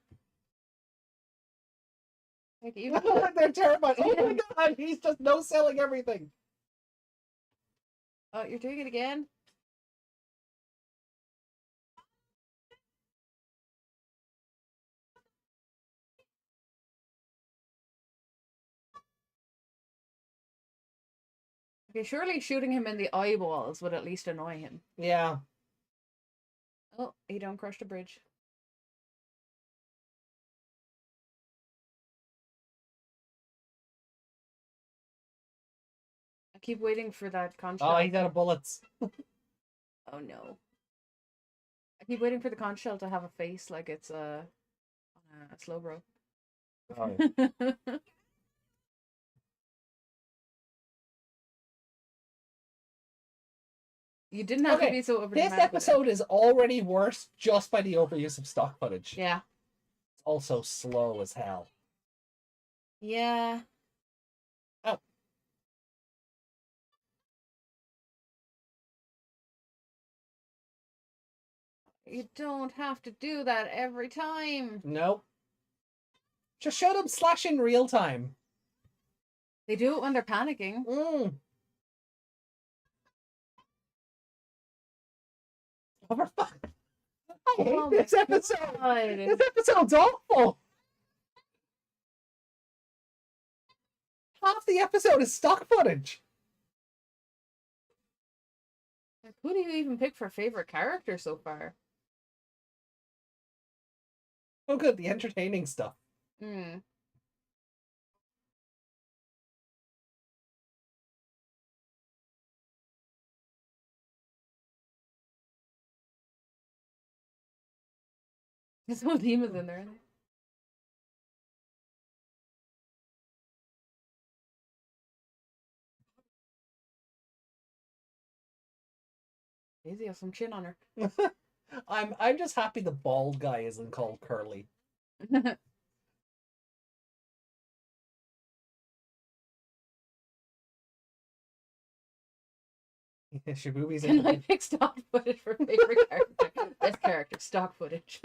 Like even they're terrified. Oh my god, he's just no-selling everything. Oh, you're doing it again? Okay, surely shooting him in the eyeballs would at least annoy him. Yeah. Oh, he don't crush the bridge. I keep waiting for that conch shell. Oh, he's out of bullets. Oh no. I keep waiting for the conch shell to have a face like it's a slow bro. Oh, yeah. You didn't have to be so overly This episode is already worse just by the overuse of stock footage. Yeah. It's also slow as hell. Yeah. Oh. You don't have to do that every time. Nope. Just show them slash in real time. They do it when they're panicking. Mm. I hate this episode. God. This episode's awful. Half the episode is stock footage. Like, who do you even pick for favorite character so far? Oh, good, the entertaining stuff. Hmm. His whole team is in there. Daisy has some chin on her. I'm just happy the bald guy isn't called Curly. Shibubi's Can I in. pick stock footage for favorite character? Best character, stock footage.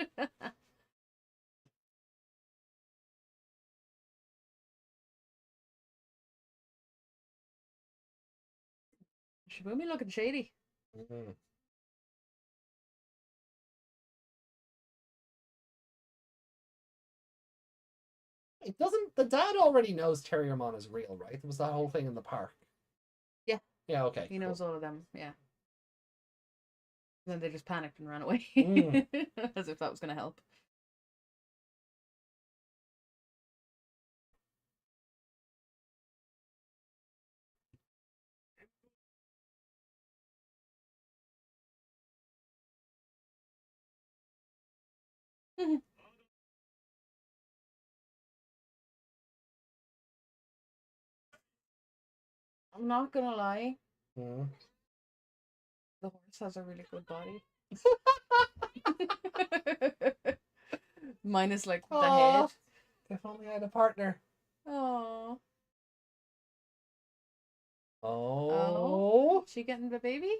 Shibumi looking shady. Mhm. It doesn't. The dad already knows Terriermon is real, right? It was that whole thing in the park. Yeah. Yeah. Okay. He Cool. knows all of them, yeah. And then they just panicked and ran away. Mm. As if that was going to help. I'm not gonna lie, Mm. the horse has a really good body. Minus like the head. Aw, if only I had a partner. Oh. Oh. Oh. Is she getting the baby?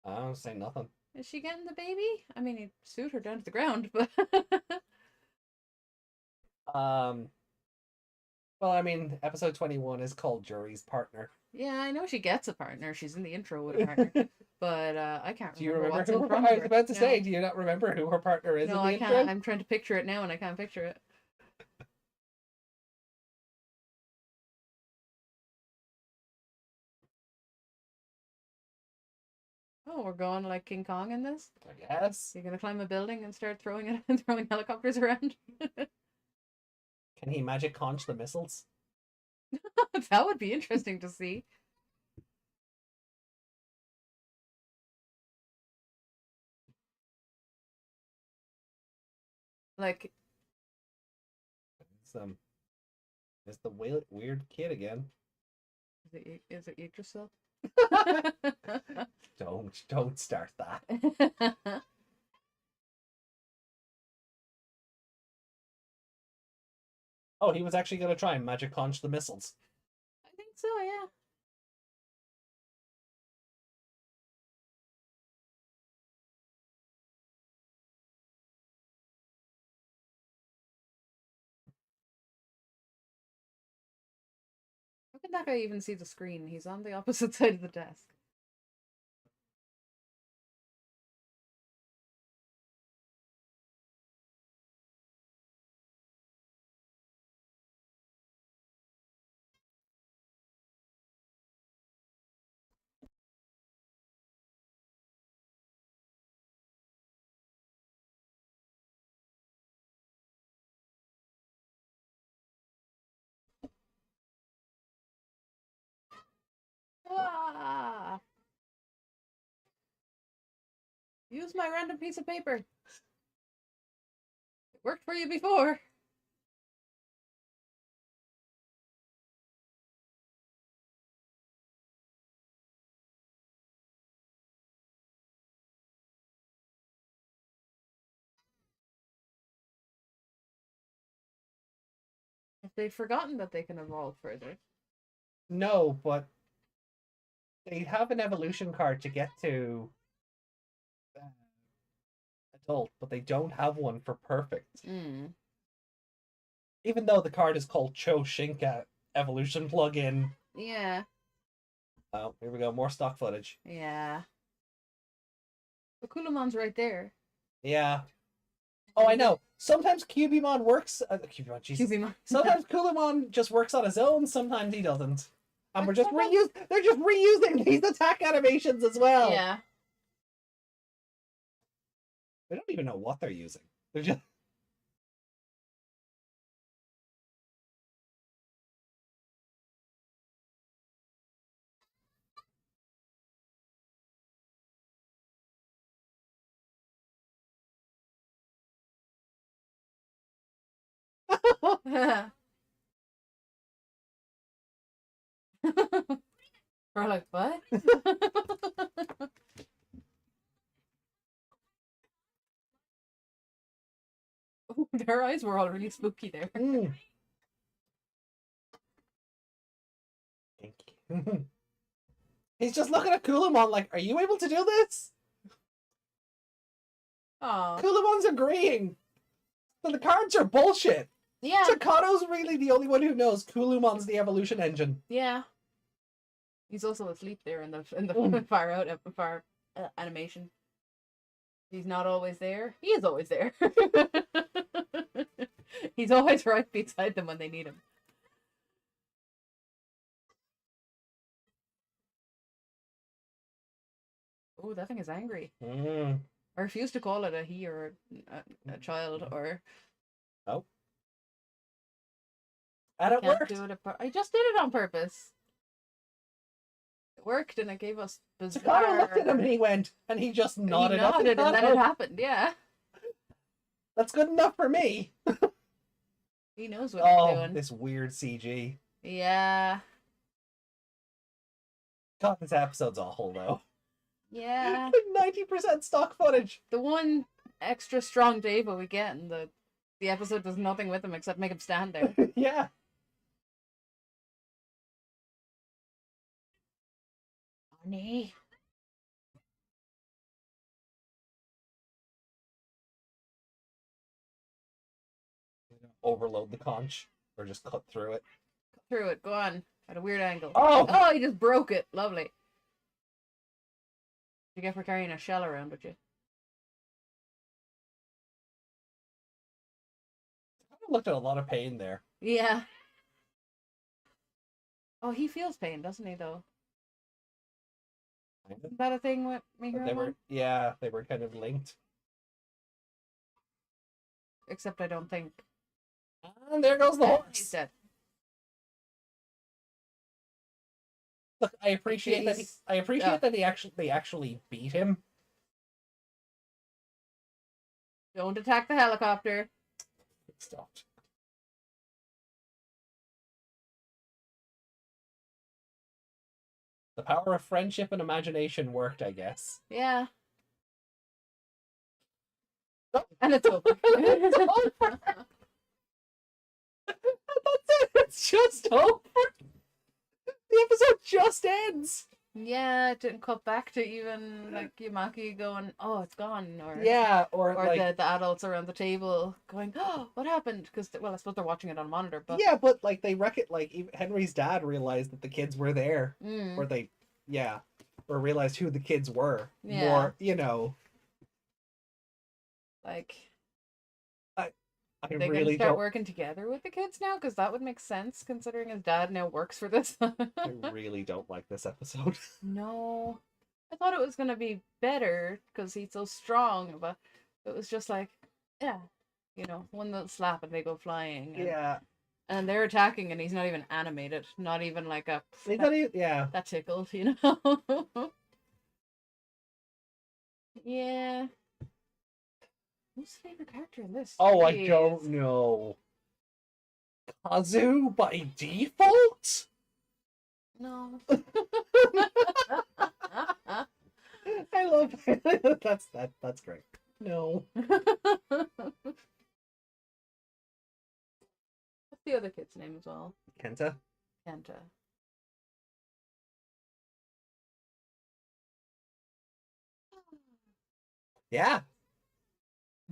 I don't say nothing. Is she getting the baby? I mean, he'd suit her down to the ground, but Um. Well, I mean, episode 21 is called Jury's Partner. yeah, I know she gets a partner. She's in the intro with a partner, but I can't Do you remember remember what's who in her? front I of was her. about to say, No. do you not remember who her partner is No, in the I intro? can't. I'm trying to picture it now, and I can't picture it. Oh, we're going like King Kong in this. I guess. You're gonna climb a building and start throwing it and throwing helicopters around. Can he magic conch the missiles? That would be interesting to see. Like, It's the weird kid again. is it Yggdrasil? Don't start that. Oh, he was actually going to try and magic conch the missiles. I think so, yeah. How can that guy even see the screen? He's on the opposite side of the desk. Ah! Use my random piece of paper. It worked for you before. If they've forgotten that they can evolve further. No, but they have an evolution card to get to uh, adult, but they don't have one for perfect. Mm. Even though the card is called Cho Shinka Evolution Plugin. Yeah. Oh, here we go. More stock footage. Yeah. But Kulamon's right there. Yeah. Oh, I know. Sometimes Cubimon works. Cubimon, Jesus. Cubimon. Sometimes Kulamon just works on his own. Sometimes he doesn't. And we're just They're just reusing these attack animations as well. Yeah. They don't even know what they're using. They're just. We're like, what? Their eyes were all really spooky there. Mm. Thank you. He's just looking at Kulamon like, are you able to do this? Oh. Kulamon's agreeing. So the cards are bullshit. Yeah. Takato's really the only one who knows Kulumon's the evolution engine. Yeah. He's also asleep there in the far animation. He's not always there. He is always there. He's always right beside them when they need him. Oh, that thing is angry. I refuse to call it a he or a child or. Oh. And it worked. I just did it on purpose. It worked, and it gave us bizarre. Takato looked at him and he went, and he just nodded. He nodded, and then it happened. Yeah. That's good enough for me. He knows what he's doing. This weird CG. Yeah. God, this episode's awful though. Yeah. 90% stock footage. The one extra strong Deva we get in the episode does nothing with him except make him stand there. Yeah. Honey. Overload the conch or just cut through it. Cut through it. Go on. At a weird angle. Oh, he just broke it. Lovely. You get for carrying a shell around with you. I looked at a lot of pain there. Yeah. Oh, he feels pain, doesn't he, though? Isn't that a thing with Mihiru? They were kind of linked. Except I don't think. And there goes the horse. He's dead. Look, I appreciate that. That they actually beat him. Don't attack the helicopter. It stopped. The power of friendship and imagination worked, I guess. Yeah. Oh, and it's over. It's over. That's it. It's just over. The episode just ends. Yeah, it didn't cut back to even like Yamaki going, "Oh, it's gone," or or like the adults around the table going, "Oh, what happened?" Because I suppose they're watching it on monitor. But but like they even Henry's dad realized that the kids were there, or or realized who the kids were. Yeah. More, like. I they really start working together with the kids now, because that would make sense considering his dad now works for this. I really don't like this episode. No, I thought it was gonna be better because he's so strong, but it was just like, one little slap and they go flying. And they're attacking, and he's not even animated, not even like a. That tickled, Yeah. Who's the favorite character in this? Oh, I don't know. Kazu by default? No. I love that's great. No. What's the other kid's name as well? Kenta. Yeah.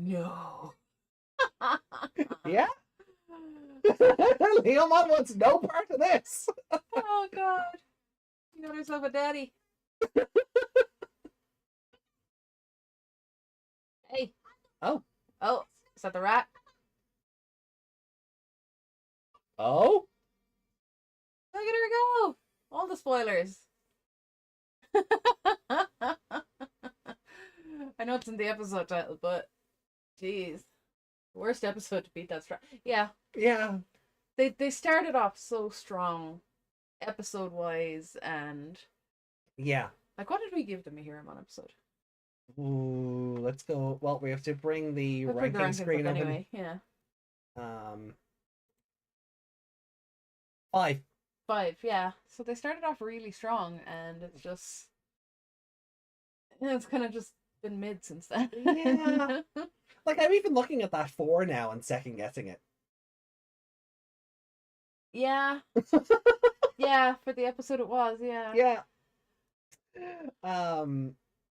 No. Yeah. Leomon wants no part of this. Oh God. You got yourself a daddy. Hey. Oh. Is that the rat? Oh. Look at her go. All the spoilers. I know it's in the episode title, but jeez. Worst episode to beat that strong. Yeah. Yeah. They started off so strong, episode wise, and yeah. Like, what did we give the Mihiru episode? Ooh, let's go. Well, we have to bring the ranking screen up anyway. Yeah. 5. 5, yeah. So they started off really strong, and it's just it's kind of just been mid since then. Yeah. Like, I'm even looking at that 4 now and second guessing it. Yeah. Yeah, for the episode it was, yeah. Yeah. Um,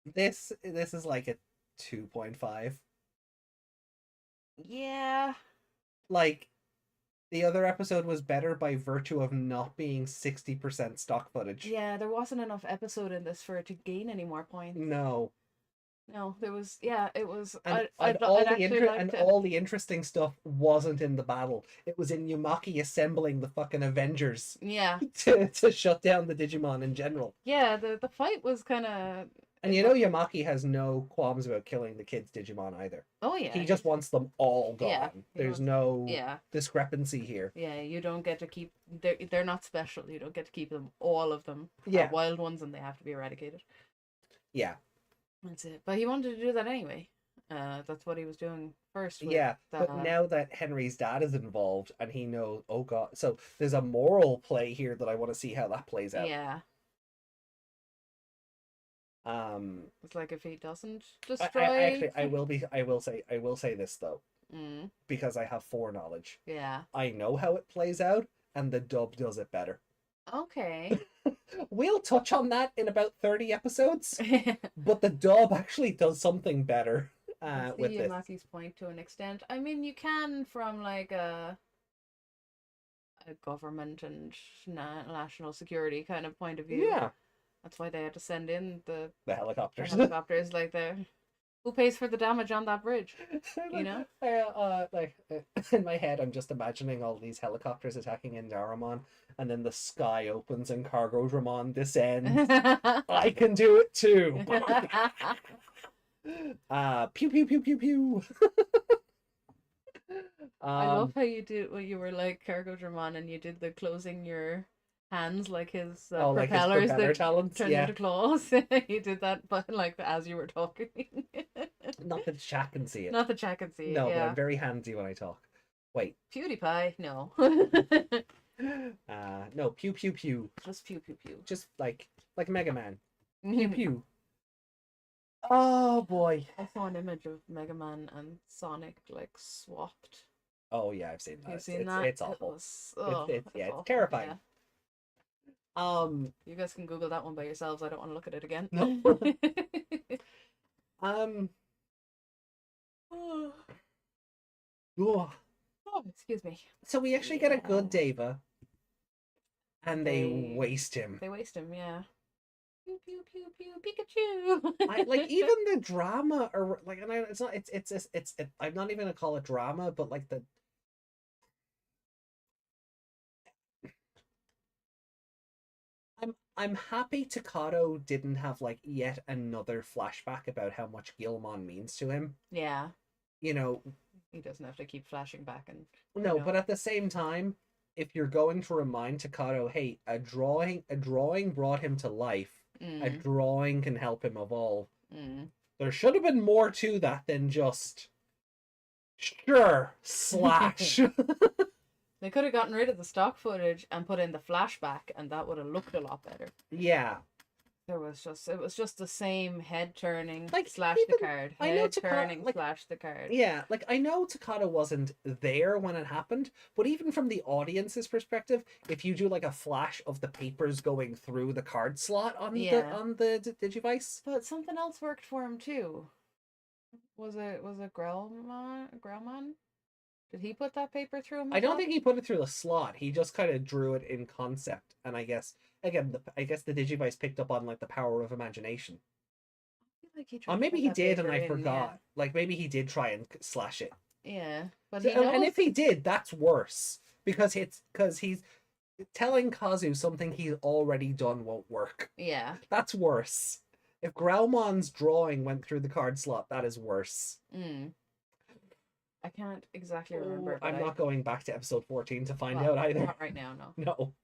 this is like a 2.5. Yeah. Like the other episode was better by virtue of not being 60% stock footage. Yeah, there wasn't enough episode in this for it to gain any more points. No. No, there was. Yeah, it was. And I'd actually like to. all the interesting stuff wasn't in the battle. It was in Yumaki assembling the fucking Avengers Yeah, to shut down the Digimon in general. yeah. The fight was kind of. And you know Yamaki has no qualms about killing the kids Digimon either. Oh yeah. He just wants them all gone. Yeah, There's no Yeah. discrepancy here. Yeah, you don't get to keep. They're not special. You don't get to keep them. All of them are Yeah. wild ones, and they have to be eradicated. Yeah. That's it. But he wanted to do that anyway. That's what he was doing first. With Yeah, but now that Henry's dad is involved and he knows, oh god, so there's a moral play here that I want to see how that plays out. Yeah, it's like if he doesn't destroy. Actually, I will say this though, Mm, because I have foreknowledge. yeah. I know how it plays out, and the dub does it better. Okay. We'll touch on that in about 30 episodes, but the dub actually does something better I with see this. Yumaki's point to an extent. I mean, you can from like a government and national security kind of point of view. Yeah, That's why they had to send in the the helicopters. helicopters. Like who pays for the damage on that bridge? You know? In my head, I'm just imagining all these helicopters attacking Indaramon, and then the sky opens and Cargo Dramon descends. I can do it too. Pew pew pew pew pew. I love how you did what you were like Cargo Dramon, and you did the closing your hands like his propellers like his propeller that talents, turned yeah. into claws. You did that, but like as you were talking. Not that chat can see it. Not the chat can see. No, it, but yeah. I'm very handsy when I talk. Wait. PewDiePie, no. No, pew pew pew. Just pew pew pew. Just like Mega Man. Pew pew. Oh boy. I saw an image of Mega Man and Sonic like swapped. Oh yeah, I've seen that. You've seen that? It's awful. It's it's terrifying. Yeah. You guys can Google that one by yourselves. I don't want to look at it again. No. Oh, excuse me. so we actually get a good Deva, and they waste him. They waste him, yeah. Pew pew pew pew Pikachu. Even the drama, or like, and it's not. It's. I'm not even gonna call it drama, but like the. I'm happy Takato didn't have like yet another flashback about how much Gilmon means to him. Yeah. You know, he doesn't have to keep flashing back and. No, but at the same time, if you're going to remind Takato, hey, a drawing brought him to life. A drawing can help him evolve. There should have been more to that than just sure slash. They could have gotten rid of the stock footage and put in the flashback, and that would have looked a lot better. Yeah. It was just the same head turning like, slash even, the card. I know head turning slash the card. Yeah, like I know Takata wasn't there when it happened, but even from the audience's perspective, if you do like a flash of the papers going through the card slot on the Digivice. But something else worked for him too. Was it Growlman? Did he put that paper through him? I don't think he put it through the slot. He just kind of drew it in concept, and I guess again, the Digivice picked up on like the power of imagination. I feel like he or maybe he did, and I forgot. Yeah. Like maybe he did try and slash it. Yeah, but and if he did, that's worse because he's telling Kazu something he's already done won't work. Yeah, that's worse. If Growlmon's drawing went through the card slot, that is worse. I can't exactly remember. I'm not going back to episode 14 to find out either. Not right now, no.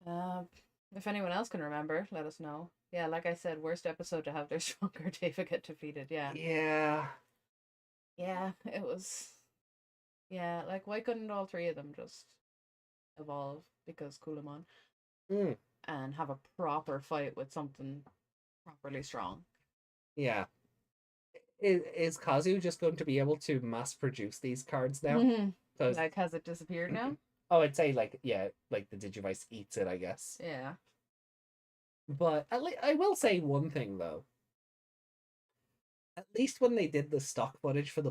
No. If anyone else can remember, let us know. Yeah, like I said, worst episode to have their stronger Deva get defeated. Yeah. Yeah. Yeah, it was. Yeah, like why couldn't all three of them just evolve because Kulamon and have a proper fight with something properly strong? Yeah. Is Kazu just going to be able to mass produce these cards now? Like, has it disappeared now? Oh, I'd say like the Digivice eats it, I guess. Yeah. But I will say one thing though. At least when they did the stock footage for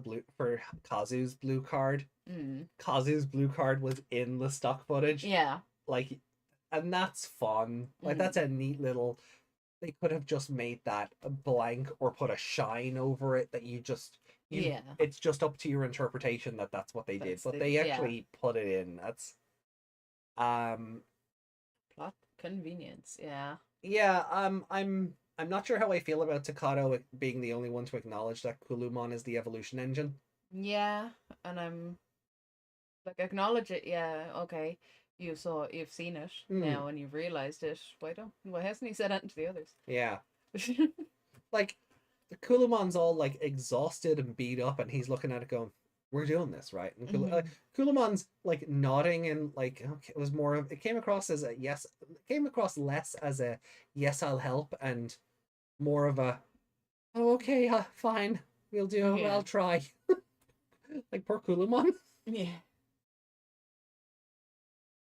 Kazu's blue card, Mm. Kazu's blue card was in the stock footage. Yeah. Like, and that's fun. Like, that's a neat little. They could have just made that a blank or put a shine over it that Yeah. It's just up to your interpretation that that's what they did, but they actually put it in. That's plot convenience. Yeah. yeah. I'm not sure how I feel about Takato being the only one to acknowledge that Kulumon is the evolution engine. Yeah, and I'm like, acknowledge it. Yeah, okay. You've seen it now, and you've realized it. Why hasn't he said that to the others? Yeah. Like, Kulumon's all like exhausted and beat up, and he's looking at it going, "We're doing this, right?" And Kulumon's like nodding, and like, okay, it came across as a yes. It came across less as a yes, I'll help, and more of a, oh, okay, fine, we'll do. Yeah. I'll try. Like, poor Kulumon. Yeah.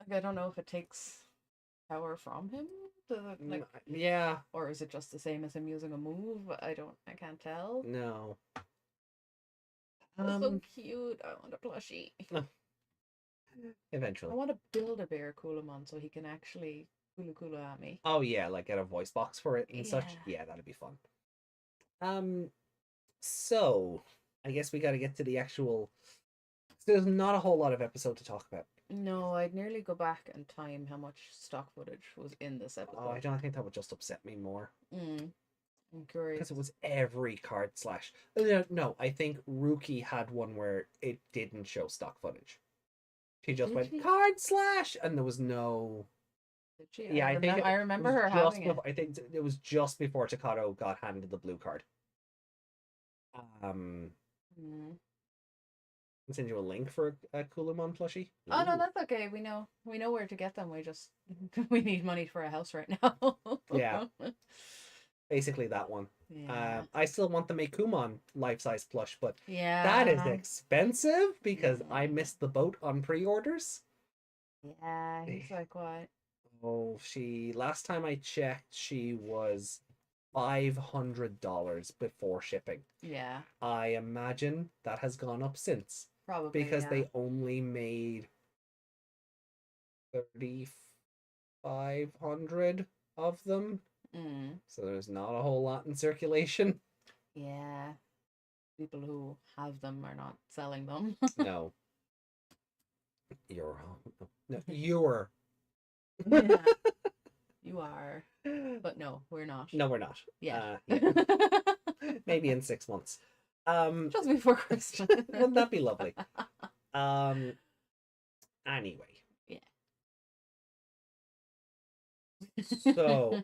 Like, I don't know if it takes power from him to like, yeah, or is it just the same as him using a move? I can't tell. No. So cute. I want a plushie. Eventually. I want to build a bear Kulumon so he can actually Kulu at me. Oh yeah, like get a voice box for it and such. Yeah, that'd be fun. So I guess we got to get to the actual. There's not a whole lot of episode to talk about. No, I'd nearly go back and time how much stock footage was in this episode. Oh, I don't think that would just upset me more. I'm curious. Because it was every card slash. No, I think Rookie had one where it didn't show stock footage. She just went card slash, and there was no. Did she? Yeah, I remember her having it. I think it was just before Takato got handed the blue card. I'll send you a link for a Kulumon plushie. Oh no, that's okay. We know where to get them. We need money for a house right now. Yeah. Basically that one. Yeah. I still want the Mekumon life-size plush, but yeah, that is expensive because I missed the boat on pre-orders. Yeah, he's like, what? Oh, last time I checked, she was $500 before shipping. Yeah. I imagine that has gone up since. Probably, because they only made 3,500 of them. So there's not a whole lot in circulation. Yeah. People who have them are not selling them. No. You're wrong. No, you're. Yeah. You are. But no, we're not. No, we're not. Yeah. Maybe in 6 months. Just before Christmas. Wouldn't that be lovely? Anyway. Yeah. So,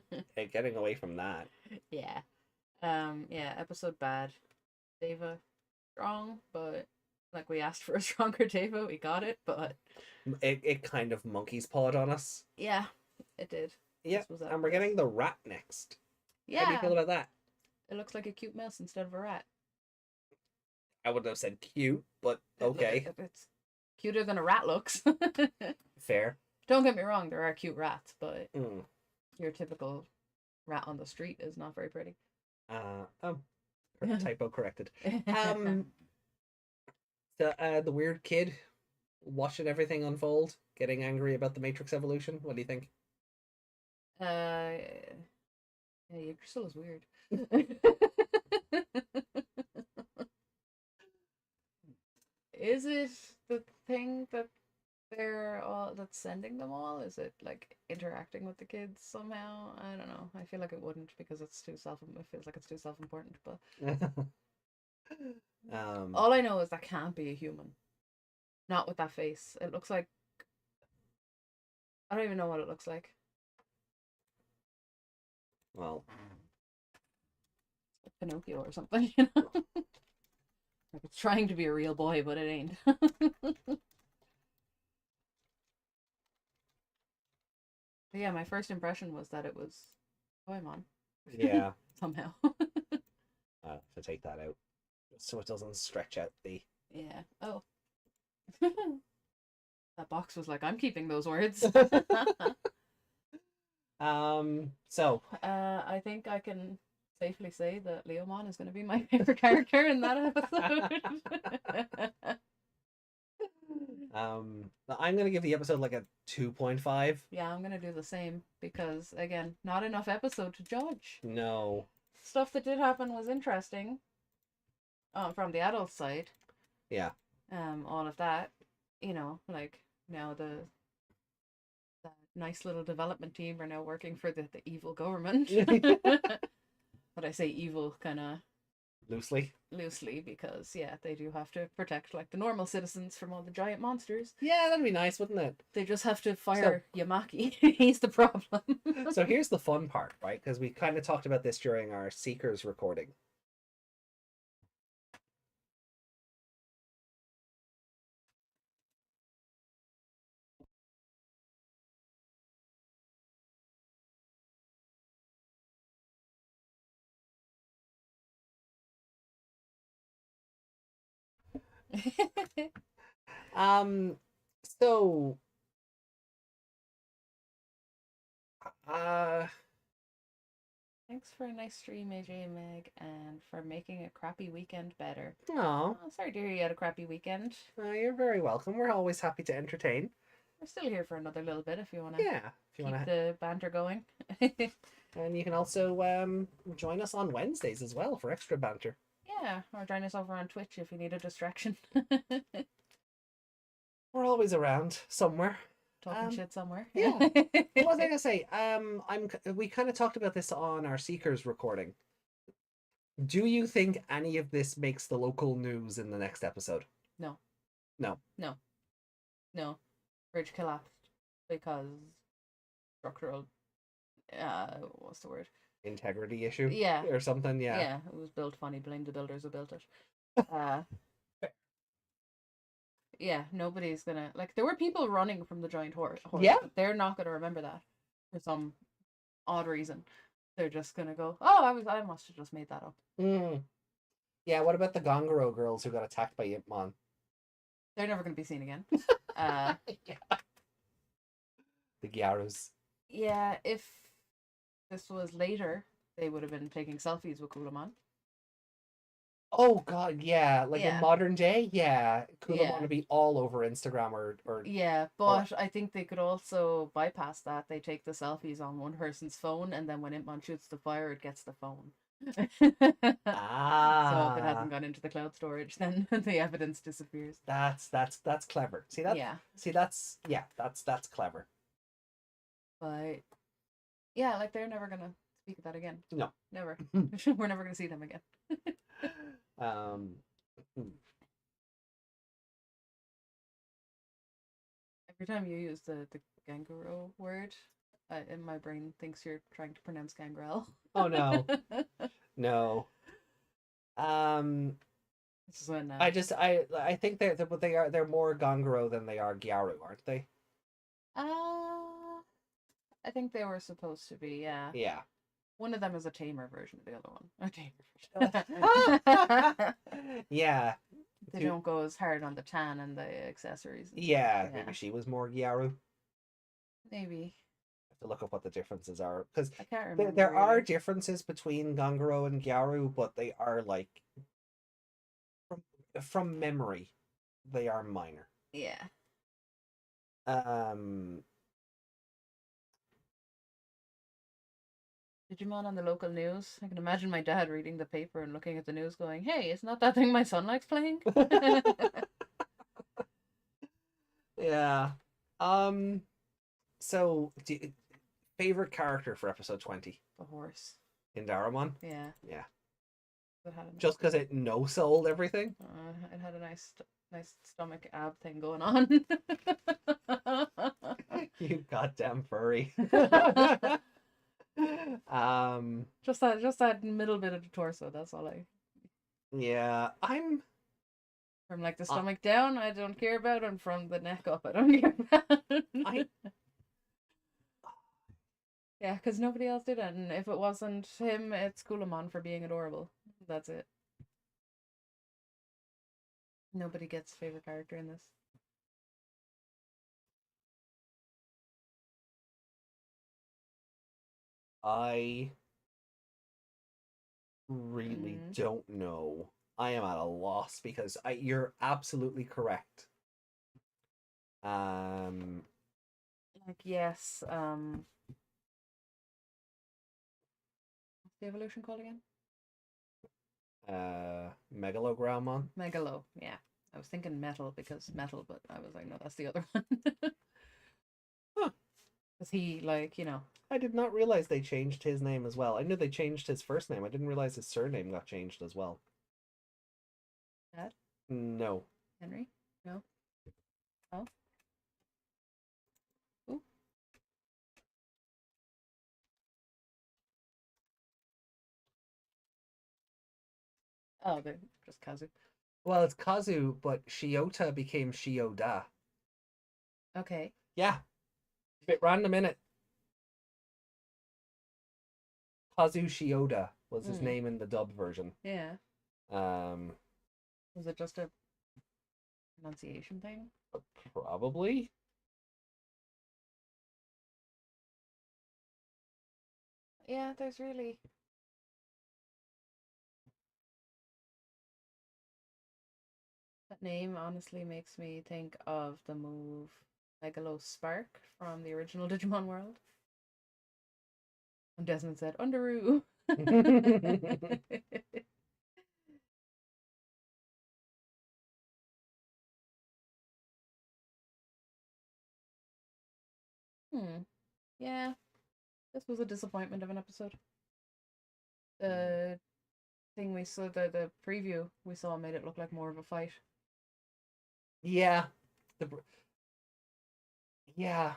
getting away from that. Yeah. Yeah, episode bad. Deva strong, but like we asked for a stronger Deva, we got it, but it kind of monkey's pawed on us. Yeah, it did. Yeah, and we're getting the rat next. Yeah. How do you feel about that? It looks like a cute mouse instead of a rat. I wouldn't have said cute, but okay. It's cuter than a rat looks. Fair. Don't get me wrong, there are cute rats, but your typical rat on the street is not very pretty. Typo corrected. The weird kid watching everything unfold, getting angry about the Matrix evolution. What do you think? Yeah, Yggdrasil is weird. Is it the thing that that's sending them all? Is it like interacting with the kids somehow? I don't know. I feel like it wouldn't because it feels like it's too self-important, but all I know is that can't be a human. Not with that face. It looks like, I don't even know what it looks like. Well, like Pinocchio or something, you know? Like it's trying to be a real boy, but it ain't. But yeah, my first impression was that it was Goemon. Yeah. Somehow. To take that out, so it doesn't stretch out the. Yeah. Oh. That box was like, I'm keeping those words. So I think I can safely say that Leomon is going to be my favorite character in that episode. I'm gonna give the episode like a 2.5. Yeah, I'm going to do the same because, again, not enough episode to judge. No. Stuff that did happen was interesting from the adult side. Yeah. All of that, like now the nice little development team are now working for the evil government. But I say evil kind of loosely because yeah, they do have to protect like the normal citizens from all the giant monsters. Yeah, that'd be nice, wouldn't it? They just have to fire Yamaki. He's the problem. So here's the fun part, right? Because we kind of talked about this during our Seekers recording. So uh Thanks for a nice stream, AJ and Meg, and for making a crappy weekend better. oh, Sorry to hear you had a crappy weekend. you're very welcome. We're always happy to entertain. We're still here for another little bit if you want to If you keep want to, the banter going. and you can also join us on Wednesdays as well for extra banter. Yeah, or join us over on Twitch if you need a distraction. We're always around somewhere. Talking shit somewhere. Yeah. What was I gonna say? We kind of talked about this on our Seekers recording. Do you think any of this makes the local news in the next episode? No. No. No. No. Bridge collapsed because structural what's the word? Integrity issue? Yeah. Or something, yeah. Yeah, it was built funny, blame the builders who built it. Yeah, nobody's gonna like there were people running from the giant horse. Yeah. But they're not gonna remember that for some odd reason. They're just gonna go, oh, I must have just made that up. Yeah, what about the Gongoro girls who got attacked by Ipmon? They're never gonna be seen again. Yeah. The Gyarus. Yeah, if this was later, they would have been taking selfies with Kulamon. Oh god, yeah. Like in modern day, yeah. Kulamon would be all over Instagram or yeah, but I think they could also bypass that. They take the selfies on one person's phone, and then when Impmon shoots the fire, it gets the phone. So if it hasn't gone into the cloud storage, then the evidence disappears. That's clever. See that? Yeah. See that's clever. But yeah, like they're never gonna speak of that again. No. Never. We're never gonna see them again. Every time you use the Ganguro word, in my brain thinks you're trying to pronounce Gangrel. Oh no. No. This is when I think they're more Gongoro than they are Gyaru, aren't they? I think they were supposed to be, yeah. Yeah. One of them is a tamer version of the other one. A tamer version. Yeah. They don't go as hard on the tan and the accessories. Yeah, maybe she was more Gyaru. Maybe. I have to look up what the differences are because I can't remember. There are differences between Gongoro and Gyaru, but they are like from memory, they are minor. Yeah. Digimon on the local news. I can imagine my dad reading the paper and looking at the news going, hey, it's not that thing my son likes playing? Yeah. So, favorite character for episode 20? The horse. In Daramon? Yeah. Yeah. Just because it no-sold everything? It had a nice stomach ab thing going on. You goddamn furry. Just that middle bit of the torso, that's all Yeah, I'm from like the stomach down I don't care about, and from the neck up I don't care about. Yeah, because nobody else did it, and if it wasn't him, it's Kulamon for being adorable. That's it. Nobody gets favorite character in this. I really Mm, don't know. I am at a loss because you're absolutely correct. Um, like yes, what's the evolution called again? Megalogrammon. Megalo. Yeah, I was thinking metal because metal, but I was like, no, that's the other one. Huh. Because he like I did not realize they changed his name as well. I knew they changed his first name. I didn't realize his surname got changed as well. Dad No. Henry. No. Oh. Ooh. Oh, they're just Kazu. Well, it's Kazu, but Shiota became Shioda. Okay. Yeah, bit random in it. Kazu Shioda was his Mm, name in the dub version. yeah. Um, Was it just a pronunciation thing? Probably. Yeah, there's really that name honestly makes me think of the move Megalo Spark from the original Digimon world. And Desmond said, Underoo. Hmm. Yeah, this was a disappointment of an episode. The thing we saw, the preview we saw made it look like more of a fight. Yeah, the yeah,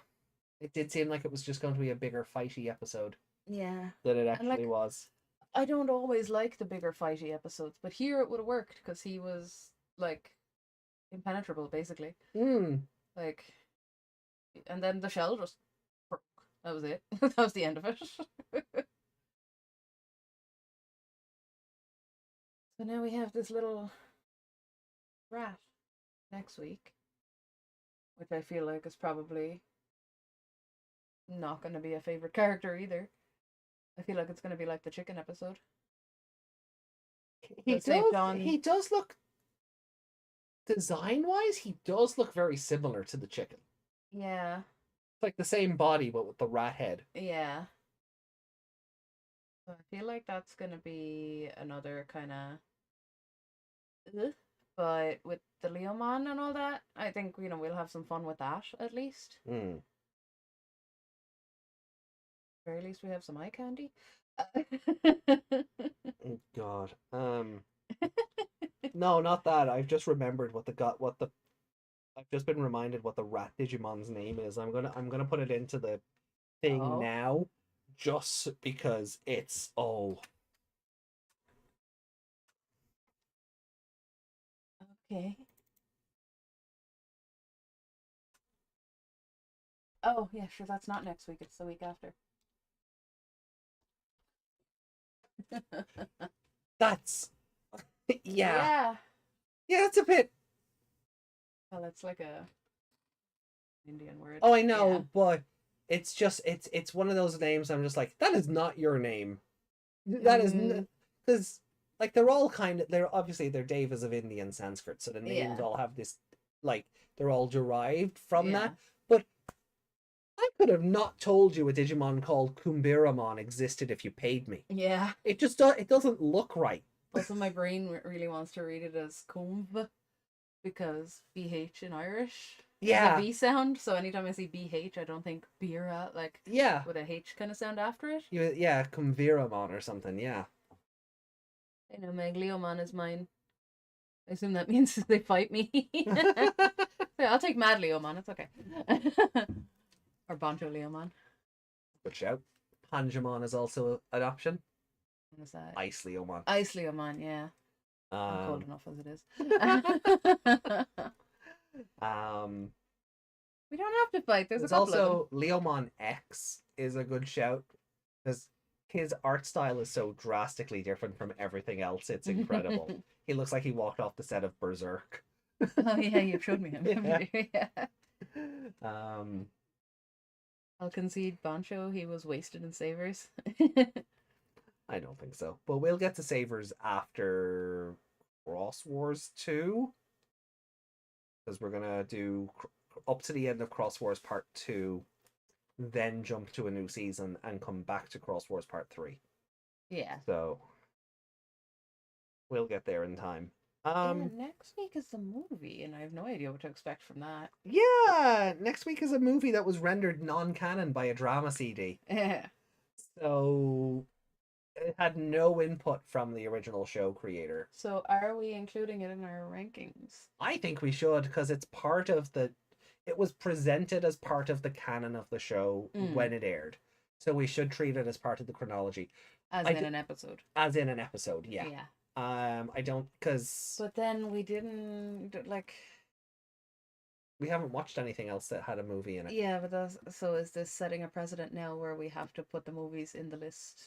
it did seem like it was just going to be a bigger fighty episode Yeah. than it And actually like, was. I don't always like the bigger fighty episodes, but here it would have worked because he was like impenetrable, basically. Hmm. Like, and then the shell just broke. That was it. That was the end of it. So now we have this little rat next week, which I feel like is probably not going to be a favorite character either. I feel like it's going to be like the chicken episode. He Because they've does. done, He does look design wise. He does look very similar to the chicken. yeah, It's like the same body, but with the rat head. yeah. So I feel like that's going to be another kind of. But with the Leomon and all that, I think we'll have some fun with that at least. Hmm. Very least we have some eye candy. Oh, God. No, not that. I've just remembered what the I've just been reminded what the rat Digimon's name is. I'm gonna put it into the thing Oh, now, just because it's okay. Oh, yeah, sure. That's not next week. It's the week after. that's yeah, Yeah. yeah, it's a bit. Well, it's like a Indian word. Oh, I Yeah. know, but it's just it's one of those names. I'm just like, that is not your name. That is Mm, because like they're all kind of they're obviously they're Devas of Indian Sanskrit, so the names yeah. all have this like they're all derived from Yeah. that. But I could have not told you a Digimon called Kumbiramon existed if you paid me. Yeah. It doesn't look right. Also, my brain really wants to read it as Kumb because BH in Irish is a Yeah, V sound. So anytime I see BH, I don't think Bira, like yeah, with a H kind of sound after it. yeah, Kumbiramon or something. Yeah. I know Megliomon is mine. I assume that means they fight me. Yeah, I'll take Mad Leomon. It's okay. Or Boncho Leomon. Good shout. Panjamon is also an option. What is that? Ice Leomon. Ice Leomon, yeah. I'm cold Um, enough as it is. um, We don't have to fight. There's a there's couple of them. also Leomon X is a good shout because his art style is so drastically different from everything else. It's incredible. He looks like he walked off the set of Berserk. Oh yeah, you showed me him. Yeah. Yeah. Um, I'll concede Bancho, he was wasted in Savers. I don't think so. But we'll get to Savers after Cross Wars 2. Because we're going to do up to the end of Cross Wars Part 2, then jump to a new season and come back to Cross Wars Part 3. Yeah. So we'll get there in time. Next week is the movie, and I have no idea what to expect from that. Yeah, next week is a movie that was rendered non-canon by a drama CD. Yeah. So it had no input from the original show creator. So are we including it in our rankings? I think we should, because it's part of the... It was presented as part of the canon of the show when it aired. So we should treat it as part of the chronology. As in an episode. As in an episode, yeah. Yeah. I don't, because... But then we didn't, like... We haven't watched anything else that had a movie in it. Yeah, but so is this setting a precedent now where we have to put the movies in the list?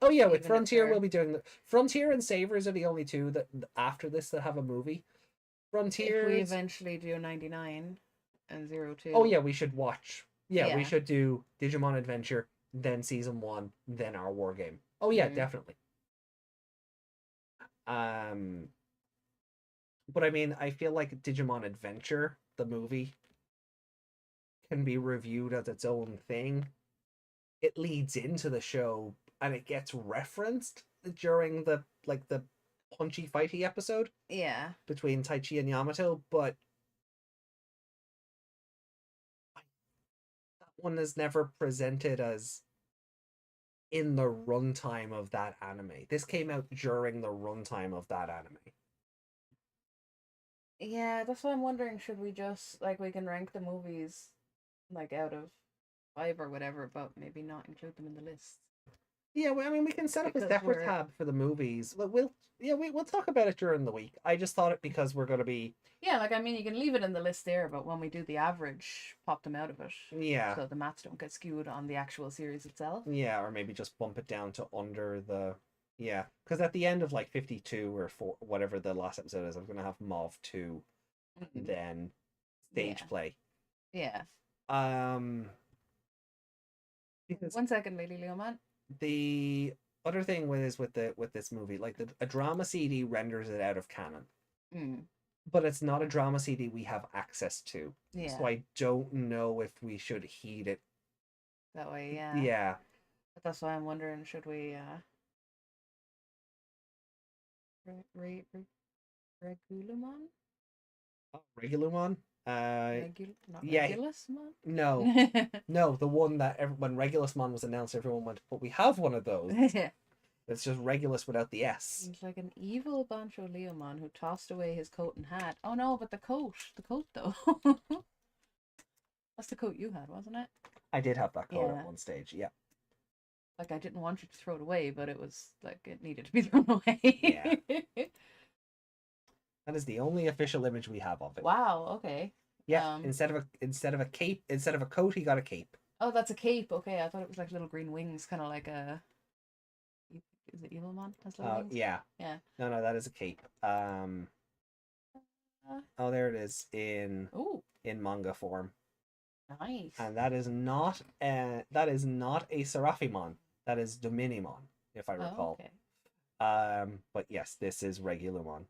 Oh yeah, with Frontier we'll be doing the... Frontier and Savers are the only two that after this that have a movie. Frontier... If we eventually do 99 and 02... Oh yeah, we should watch. Yeah, we should do Digimon Adventure, then Season 1, then our War Game. Oh yeah, definitely. But I mean, I feel like Digimon Adventure, the movie, can be reviewed as its own thing. It leads into the show and it gets referenced during the punchy fighty episode. Yeah. Between Taichi and Yamato, but that one is never presented as in the runtime of that anime. This came out during the runtime of that anime. Yeah, that's what I'm wondering. Should we just, we can rank the movies, out of 5 or whatever, but maybe not include them in the list? Yeah, I mean, we can set up a separate tab for the movies. We'll talk about it during the week. I just thought it because we're going to be... Yeah, I mean, you can leave it in the list there, but when we do the average, pop them out of it. Yeah. So the maths don't get skewed on the actual series itself. Yeah, or maybe just bump it down to under the... Yeah, because at the end of 52 or 4, whatever the last episode is, I'm going to have Mauve 2, and then stage play. Yeah. Because 1 second, Lady Leoman. The other thing with this movie, a drama CD renders it out of canon. But it's not a drama CD we have access to. Yeah. So I don't know if we should heed it. That way, yeah. Yeah. But that's why I'm wondering, should we Regulamon? Regulamon? Regulusmon? No. No, the one that when Regulusmon was announced, everyone went, but we have one of those. It's just Regulus without the S. It's like an evil Bancho Leomon who tossed away his coat and hat. Oh no, but the coat though. That's the coat you had, wasn't it? I did have that coat at one stage, yeah. I didn't want you to throw it away, but it was it needed to be thrown away. Yeah. That is the only official image we have of it. Wow, okay. Yeah, instead of a coat, he got a cape. Oh, that's a cape. Okay, I thought it was little green wings, kind of like a... Is it Evilmon has little wings? Yeah. Yeah. No, that is a cape. Oh, there it is in manga form. Nice. And that is not a Seraphimon. That is Dominimon, if I recall. Okay. But yes, this is Regulamon.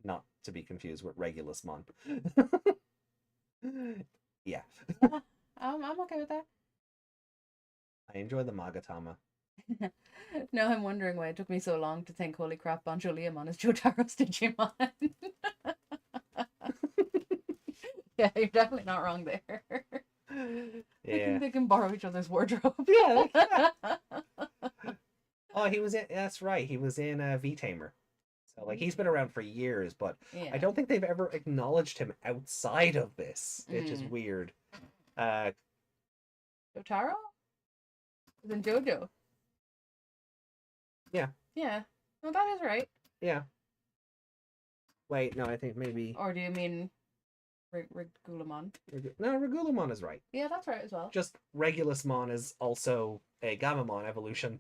Not to be confused with Regulusmon. Yeah. I'm okay with that. I enjoy the Magatama. Now I'm wondering why it took me so long to think, holy crap, Bancho Leomon is Jotaro's Digimon. Yeah, you're definitely not wrong there. Yeah. They can borrow each other's wardrobe. Yeah. Oh, he was in... That's right. He was in V-Tamer. So, he's been around for years, but I don't think they've ever acknowledged him outside of this, which is weird. Jotaro? Then Jojo. Yeah. Yeah. No, that is right. Yeah. Wait, no, I think maybe... Or do you mean Regulamon? No, Regulamon is right. Yeah, that's right as well. Just Regulusmon is also a Gamamon evolution.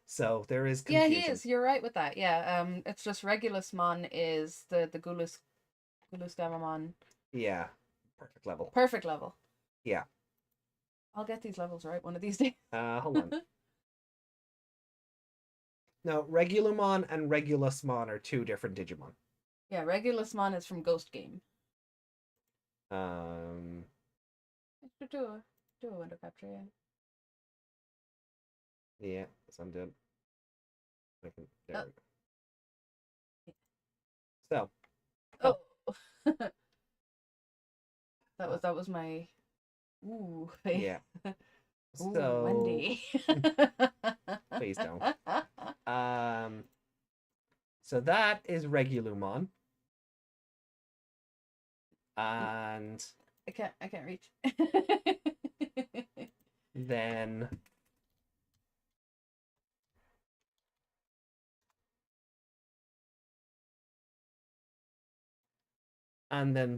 So there is confusion. Yeah, he is. You're right with that. Yeah. It's just Regulusmon is the Gulus Gamamon. Yeah. Perfect level. Perfect level. Yeah. I'll get these levels right one of these days. Hold on. No, Regulamon and Regulusmon are two different Digimon. Yeah, Regulusmon is from Ghost Game. Um, Do a window capture, yeah. yeah, so I'm doing. There we go. So, Oh, that was my. Ooh, yeah. Ooh, So, Wendy. please don't. So that is Regulumon, and I can't reach. then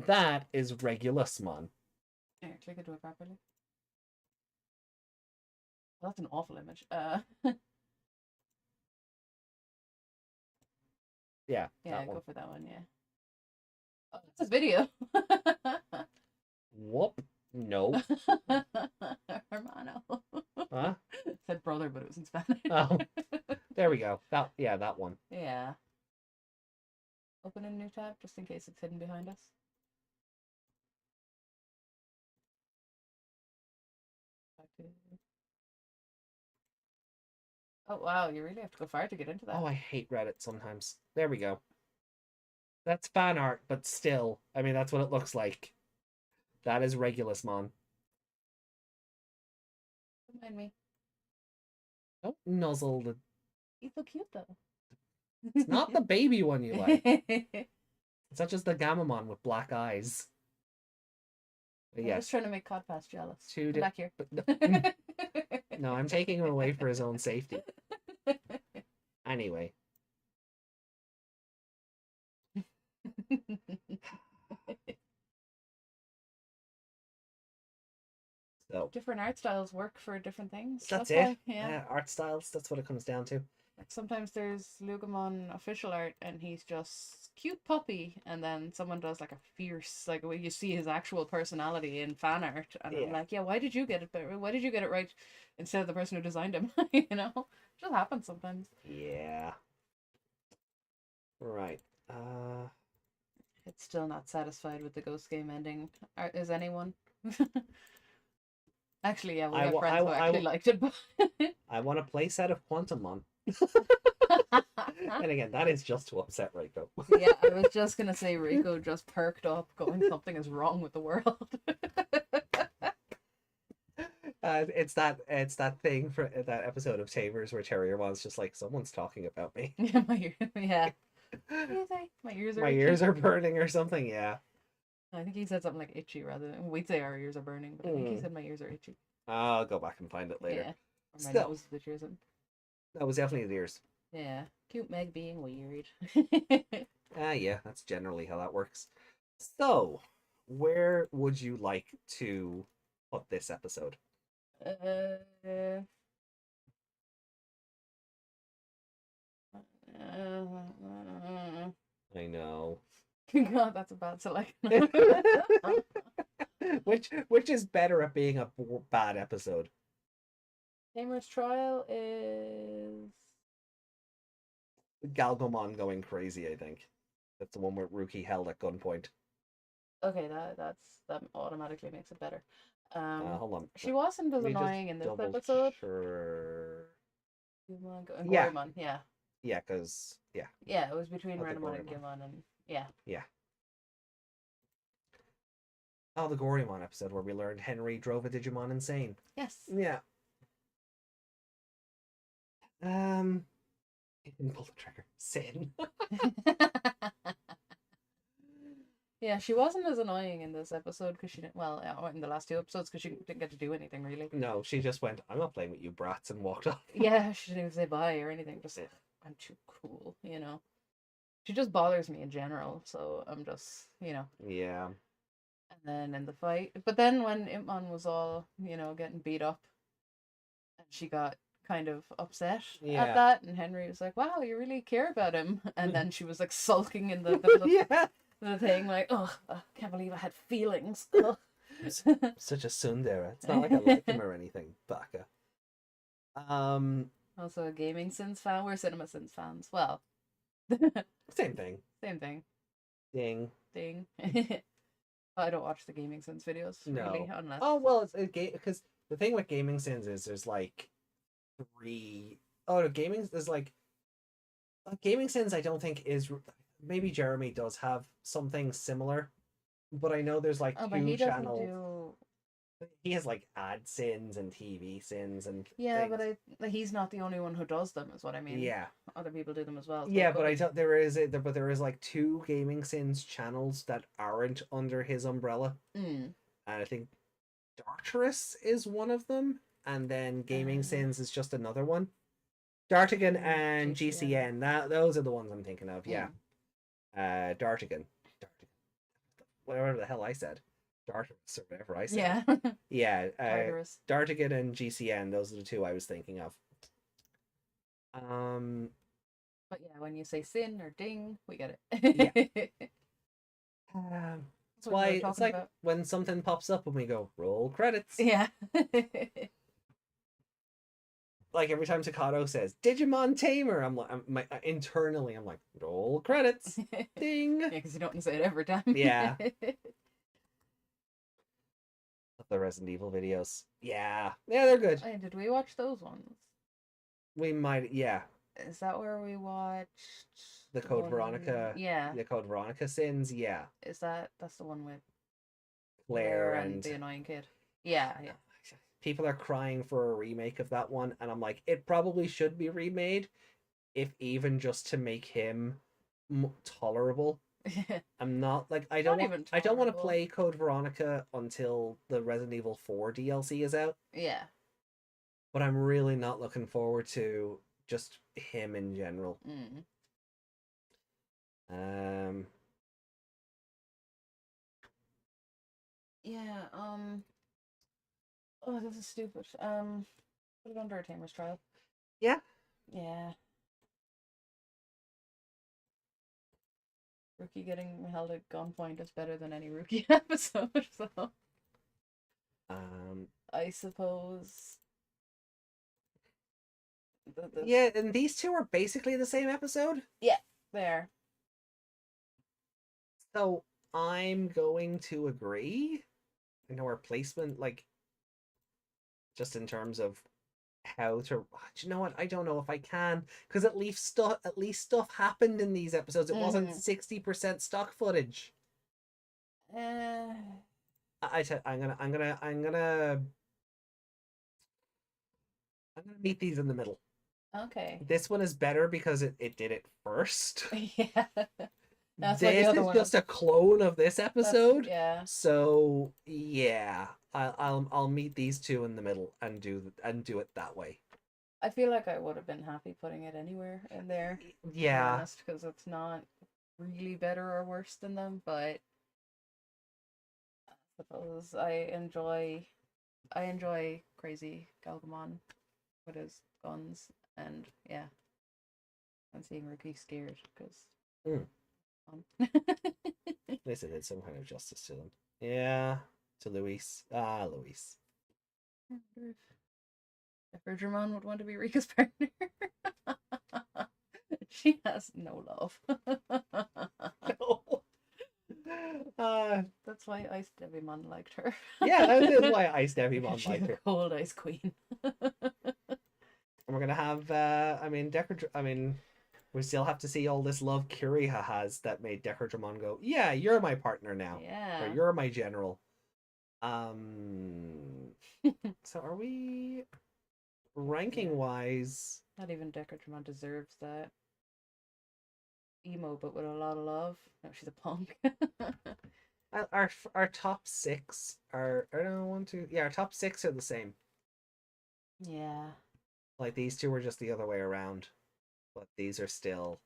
that is Regulusmon. Here, click into it properly. Well, that's an awful image. Yeah, yeah, that one. go for that one. Yeah. Oh, that's a video. Whoop. No. Hermano. Huh? Said brother, but it was in Spanish. Oh, there we go. That one. Yeah. Open a new tab just in case it's hidden behind us. Oh wow, you really have to go far to get into that. Oh, I hate Reddit sometimes. There we go. That's fan art, but still, I mean, that's what it looks like. That is Regulusmon. Don't mind me. Don't nuzzle the. He's so cute though. It's not the baby one you like. It's not just the Gamamon with black eyes. I'm yes. just trying to make Codpass jealous. Come back here. No, I'm taking him away for his own safety. Anyway. So different art styles work for different things. That's it. Why, yeah. Art styles, that's what it comes down to. Like sometimes there's Lugamon official art and he's just cute puppy, and then someone does like a fierce, like you see his actual personality in fan art, and I'm like, yeah, why did you get it better? Why did you get it right instead of the person who designed him? You know, it just happens sometimes. Yeah. Right. It's still not satisfied with the Ghost Game ending. Is anyone? Actually, yeah, we have friends who actually liked it. But I want a playset of Quantumon. And again, that is just to upset Reiko. Yeah, I was just gonna say Reiko just perked up, going, something is wrong with the world. It's that thing for that episode of Tamers where Terriermon's just like, someone's talking about me. Yeah, my ears are burning or something. Yeah. I think he said something like itchy rather than, we'd say our ears are burning, but I think he said my ears are itchy. I'll go back and find it later. Yeah. Or my nose is itchy. That was definitely the ears. Yeah. Cute Meg being weird. Yeah, that's generally how that works. So, where would you like to put this episode? I know. God, that's a bad selection. Which is better at being a bad episode? Tamers Trial is Galgomon going crazy, I think. That's the one where Ruki held at gunpoint. Okay, that automatically makes it better. Hold on. She wasn't as annoying in this episode. Sure. Yeah. Goemon, yeah. Yeah, because yeah. Yeah, it was between Renamon and Goemon, and yeah. Yeah. Oh, the Gorymon episode where we learned Henry drove a Digimon insane. Yes. Yeah. He didn't pull the trigger. Sin. Yeah, she wasn't as annoying in this episode because she didn't. Well, in the last two episodes because she didn't get to do anything really. No, she just went, "I'm not playing with you brats," and walked off. Yeah, she didn't even say bye or anything. Just, I'm too cool, you know. She just bothers me in general, so I'm just, you know. Yeah. And then in the fight, but then when Impmon was all, you know, getting beat up, and she got kind of upset at that, and Henry was like, "Wow, you really care about him," and then she was like sulking in the yeah. The thing, like, oh, I can't believe I had feelings. Such a tsundere. It's not like I like him or anything. Baka. Also a gaming Sins fan. We're Cinema Sins fans. Well, Same thing. same thing. Ding. Ding. I don't watch the gaming Sins videos really, No. unless. Oh well, it's a game because the thing with gaming sins is there's like three. Oh, no, gaming is like gaming sins. I don't think is maybe Jeremy does have something similar, but I know there's like Oh, but two he doesn't channels. do. He has like ad sins and TV sins and Yeah, things. but he's not the only one who does them. Is what I mean. Yeah, Other people do them as well. yeah, but I don't. There is like two gaming sins channels that aren't under his umbrella, Mm. and I think Dartress is one of them, and then Gaming Sins is just another one. Dartigan and GCN, those are the ones I'm thinking of. Yeah, Dartigan, whatever the hell I said, Dartress or whatever I said. Yeah. Yeah, Tartarus. Dartigan and GCN, those are the two I was thinking of. But yeah, when you say sin or ding, we get it. it. That's why it's like about. When something pops up and we go roll credits. Yeah. Like every time Staccato says Digimon Tamer, I'm like, internally I'm like roll credits, ding. Yeah, because you don't say it every time. Yeah. The Resident Evil videos. Yeah, they're good. Hey, did we watch those ones? We might, yeah. Is that where we watched the Code Veronica? Yeah. The Code Veronica sins, yeah. Is that's the one with Claire and the annoying kid? Yeah, yeah. People are crying for a remake of that one, and I'm like, it probably should be remade, if even just to make him tolerable. I'm not like I don't want to play Code Veronica until the Resident Evil 4 DLC is out. Yeah. But I'm really not looking forward to just him in general. Yeah, oh, this is stupid. Put it under a Tamers trial. Yeah. Yeah. Rookie getting held at gunpoint is better than any Rookie episode, so I suppose. Yeah, and these two are basically the same episode. Yeah, they are. So I'm going to agree. I know our placement, like, just in terms of how to. Do you know what? I don't know if I can, because at least stuff happened in these episodes. It wasn't 60% stock footage. I'm gonna meet these in the middle. Okay. This one is better because it did it first. Yeah. This is just a clone of this episode. Yeah. So yeah, I'll meet these two in the middle and do it that way. I feel like I would have been happy putting it anywhere in there. Yeah. Because it's not really better or worse than them, but I suppose I enjoy crazy Galgamon with his guns, and yeah, and seeing Rookie scared because. At least it did some kind of justice to them. Yeah, to Luis. Luis. If Digimon would want to be Rika's partner. She has no love. No. That's why Ice Devimon liked her. Yeah, that is why Ice Devimon liked her. Cold Ice Queen. And we're gonna have we still have to see all this love Kiriha has that made Decordramon go, yeah, you're my partner now. Yeah. Or you're my general. So are we ranking wise? Not even Decordramon deserves that. Emo, but with a lot of love. No, she's a punk. Our top six are our top six are the same. Yeah. Like these two were just the other way around. But these are still,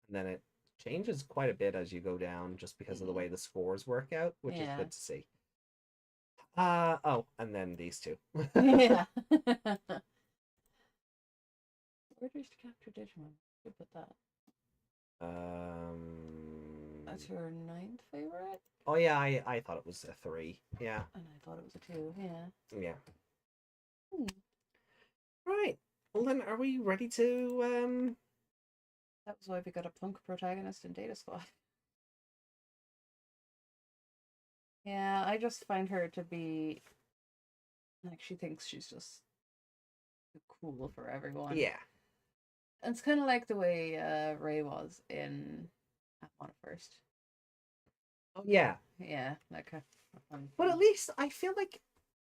and then it changes quite a bit as you go down just because of the way the scores work out, which is good to see. And then these two. Yeah. Where does capture Digimon? Who put that? That's your ninth favorite? Oh yeah, I thought it was a 3. Yeah. And I thought it was a 2, yeah. Yeah. Hmm. Right. Well then, are we ready to That was why we got a punk protagonist in Data Squad. Yeah, I just find her to be like, she thinks she's just too cool for everyone. Yeah. And it's kind of like the way Ray was in On First. Oh yeah. Yeah, like But at least I feel like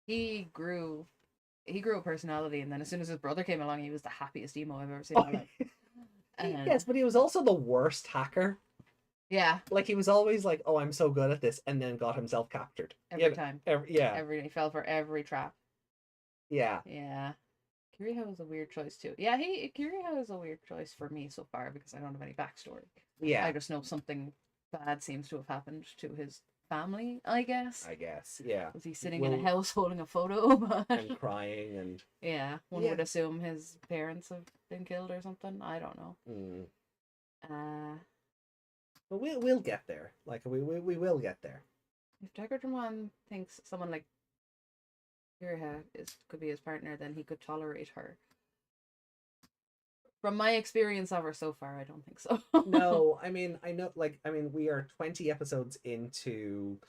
he grew a personality, and then as soon as his brother came along, he was the happiest emo I've ever seen in my life. yes, but he was also the worst hacker. Yeah. Like, he was always like, "Oh, I'm so good at this," and then got himself captured Every time. Yeah. He fell for every trap. Yeah. Yeah. Kiriha was a weird choice too. Yeah, Kiriha is a weird choice for me so far because I don't have any backstory. Yeah. I just know something bad seems to have happened to his family, I guess. Yeah. Was he sitting in a house holding a photo? And crying and... Yeah, one would assume his parents have been killed or something. I don't know. But we'll get there. Like, we will get there. If Digimon thinks someone like Kiriha could be his partner, then he could tolerate her. From my experience of her so far, I don't think so. No, I mean, we are 20 episodes into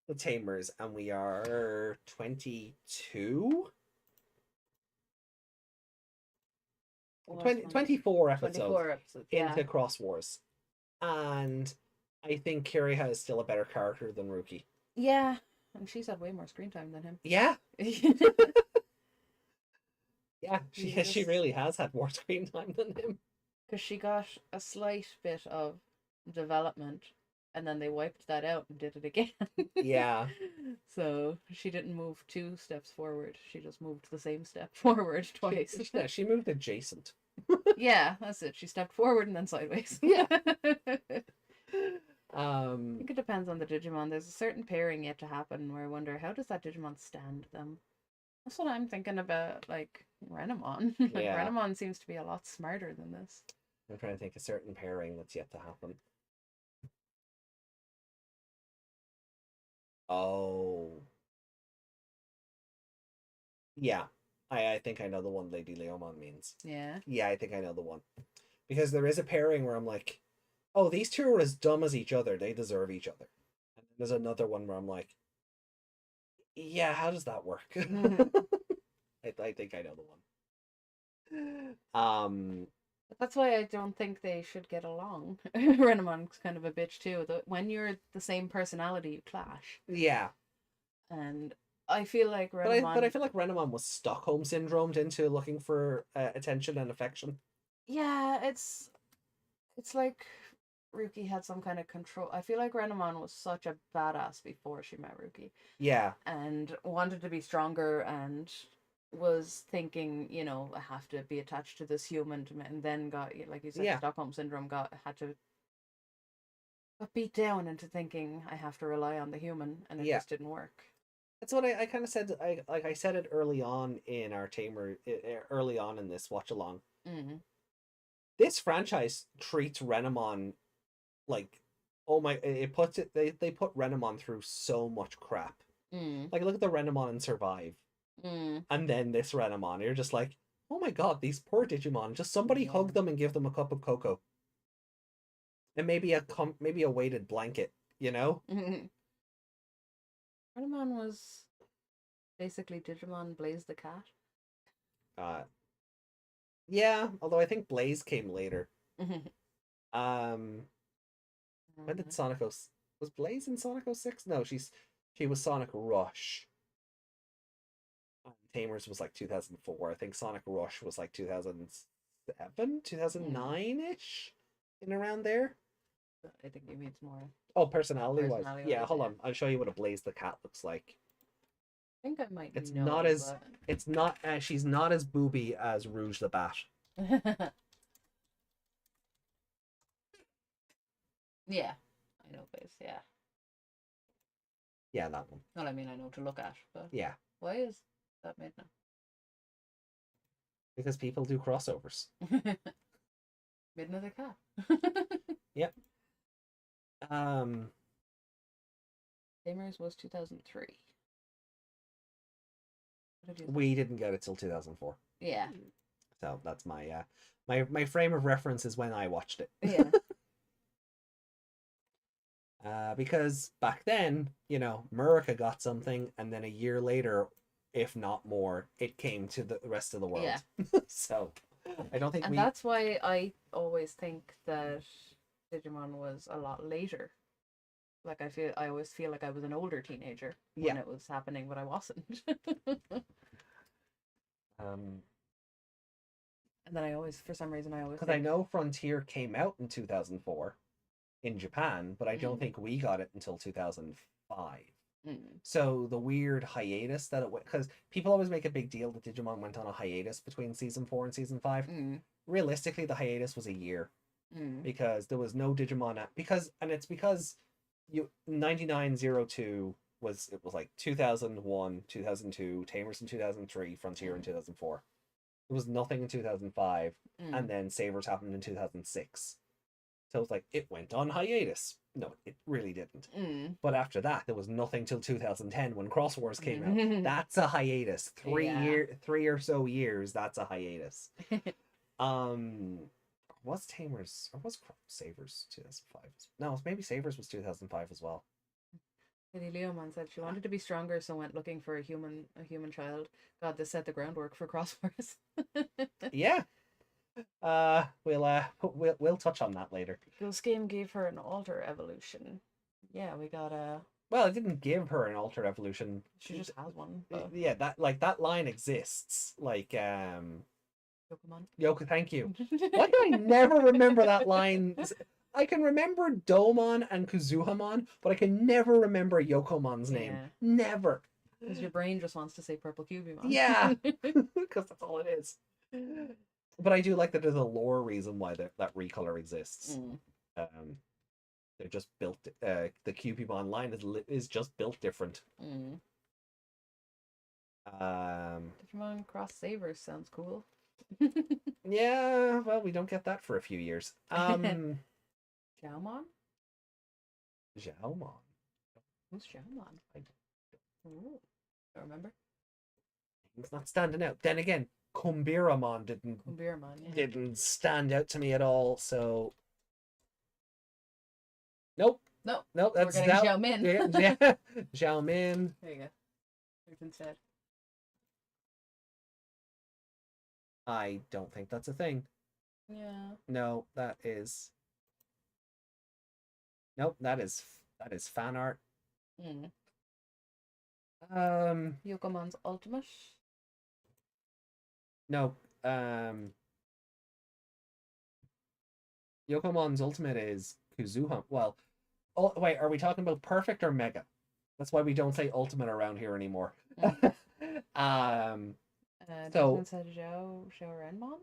the Tamers, and we are 22? 24 episodes, 24 episodes into Cross Wars. And I think Kiriha is still a better character than Ruki. Yeah, and she's had way more screen time than him. Yeah. Yeah, she really has had more screen time than him. Because she got a slight bit of development, and then they wiped that out and did it again. Yeah. So she didn't move 2 steps forward. She just moved the same step forward twice. She moved adjacent. Yeah, that's it. She stepped forward and then sideways. Yeah. I think it depends on the Digimon. There's a certain pairing yet to happen where I wonder, how does that Digimon stand them? That's what I'm thinking about, like, Renamon. Renamon seems to be a lot smarter than this. I'm trying to think a certain pairing that's yet to happen. Oh. Yeah. I think I know the one Lady Leomon means. Yeah? Yeah, I think I know the one. Because there is a pairing where I'm like, oh, these two are as dumb as each other. They deserve each other. And there's another one where I'm like, yeah, how does that work? I think I know the one. That's why I don't think they should get along. Renamon's kind of a bitch too. When you're the same personality, you clash. Yeah. And I feel like Renamon... But I feel like Renamon was Stockholm syndromed into looking for attention and affection. Yeah, it's like Ruki had some kind of control. I feel like Renamon was such a badass before she met Ruki. Yeah. And wanted to be stronger and was thinking, you know, I have to be attached to this human, and then got, like you said, Stockholm syndrome, got beat down into thinking I have to rely on the human, and it just didn't work. That's what I kind of said. I said it early on in our Tamer, early on in this watch along. Mm-hmm. This franchise treats Renamon like, oh my! They put Renamon through so much crap. Like, look at the Renamon in Survive, and then this Renamon. You're just like, oh my god, these poor Digimon. Just somebody hug them and give them a cup of cocoa, and maybe a weighted blanket. You know. Renamon was basically Digimon Blaze the cat. Yeah, although I think Blaze came later. When did Sonic was Blaze in Sonic 06? No, she was Sonic Rush. Tamers was like 2004. I think Sonic Rush was like 2007, 2009-ish, in around there. I think it means more. Oh, personality-wise. Yeah, hold on. I'll show you what a Blaze the cat looks like. I think I might It's know, not as but... it's not she's not as booby as Rouge the Bat. Yeah, I know Blaze. Yeah. Yeah, that one. Well, I mean, I know to look at, but yeah. Why is that made now? Because people do crossovers. Midnight the cat. Yep. Tamers was 2003. What did you We didn't get it till 2004. Yeah. So that's my frame of reference is when I watched it. Yeah. Because back then, Murica got something, and then a year later, if not more, it came to the rest of the world. Yeah. So I don't think And that's why I always think that Digimon was a lot later. Like I always feel like I was an older teenager when it was happening, but I wasn't. Um, And then for some reason, I always because I know Frontier came out in 2004 in Japan, but I don't think we got it until 2005. So the weird hiatus that it went, because people always make a big deal that Digimon went on a hiatus between season 4 and season 5. Realistically, the hiatus was a year because there was no Digimon it's because 9902 was like 2001, 2002, Tamers in 2003, Frontier in 2004. There was nothing in 2005, and then Sabers happened in 2006. So it's like it went on hiatus. No, it really didn't. But after that, there was nothing till 2010 when Cross Wars came out. That's a hiatus. 3 or so years. That's a hiatus. Was Tamers or was Sabers 2005? No, maybe Sabers was 2005 as well. Lady Leomon said she wanted to be stronger, so went looking for a human child. God, this set the groundwork for Cross Wars. Yeah. We'll touch on that later. Ghost Game gave her an alter evolution. Yeah, we got a. Well, it didn't give her an alter evolution. She just has one. But... Yeah, that line exists. Like Yokomon. Yoko, thank you. Why do I never remember that line? I can remember Domon and Kuzuhamon, but I can never remember Yokomon's name. Never. Because your brain just wants to say Purple Cubimon. Yeah, because that's all it is. But I do like that there's a lore reason why that recolor exists. They're just built. The Cubimon line is just built different. Digimon Cross Savers sounds cool. Yeah, well, we don't get that for a few years. Xiaomon? Xiaomon. Who's Xiaomon? I don't remember. It's not standing out. Then again, Kumbiramon didn't stand out to me at all. So nope. Nope. That's Xiao Min. Yeah. Xiao Min. There you go. There's instead. I don't think that's a thing. Yeah. No, that is. Nope, that is fan art. Yokomon's Ultimate. No. Yokomon's Ultimate is Kuzuha. Well, wait, are we talking about Perfect or Mega? That's why we don't say Ultimate around here anymore. Desmond said Zhao Renmon?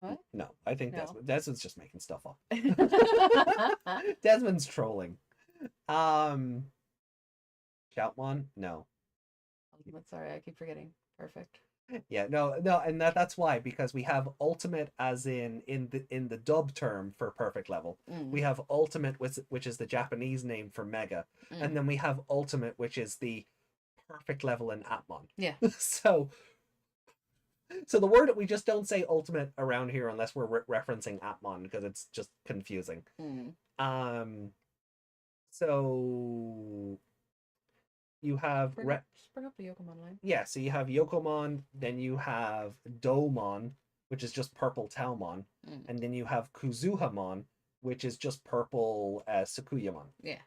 What? No, I think No. Desmond's just making stuff up. Desmond's trolling. Shoutmon? No. Ultimate, sorry, I keep forgetting. Perfect. Yeah, no, and that's why, because we have Ultimate as in the dub term for perfect level. We have Ultimate, which is the Japanese name for Mega, and then we have Ultimate, which is the perfect level in Atmon. Yeah. So the word that we just don't say Ultimate around here unless we're referencing Atmon because it's just confusing. So you have bring up the Yokomon line. Yeah, so you have Yokomon, then you have Domon, which is just purple Taumon, and then you have Kuzuhamon, which is just purple Sukuyamon. Yeah.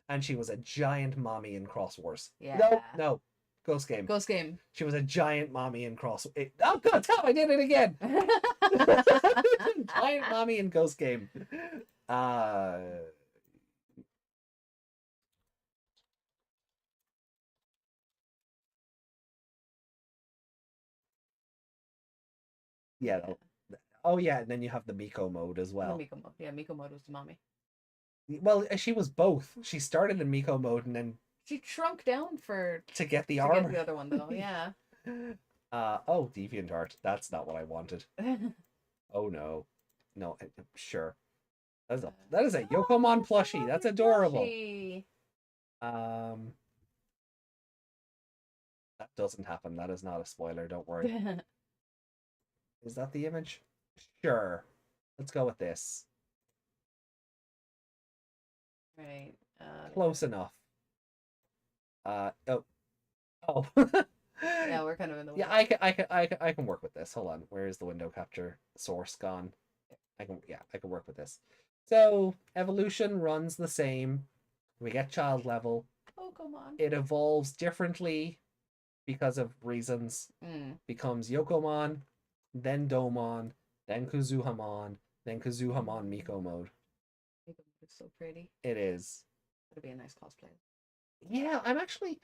And she was a giant mommy in Cross Wars. Yeah. No. Ghost Game. She was a giant mommy in Cross. Oh god, I did it again. Giant mommy in Ghost Game. Yeah. Oh yeah, and then you have the Miko mode as well. The Miko mode. Yeah, Miko mode was the mommy. Well, she was both. She started in Miko mode and then she shrunk down to get the armor. Get the other one though, yeah. Oh, DeviantArt. That's not what I wanted. Oh no. No, sure. That is a Yokomon plushie. That's adorable. Plushie. That doesn't happen. That is not a spoiler. Don't worry. Is that the image? Sure. Let's go with this. Right. Close enough. Oh. Yeah, we're kind of in the way. Yeah, I can work with this. Hold on. Where is the window capture source gone? I can work with this. So evolution runs the same. We get child level. Pokemon. It evolves differently because of reasons. Becomes Yokomon, then Domon, then Kuzuhamon, then Kuzuhamon Miko mode. Miko is so pretty. It is. It'd be a nice cosplay. Yeah, I'm actually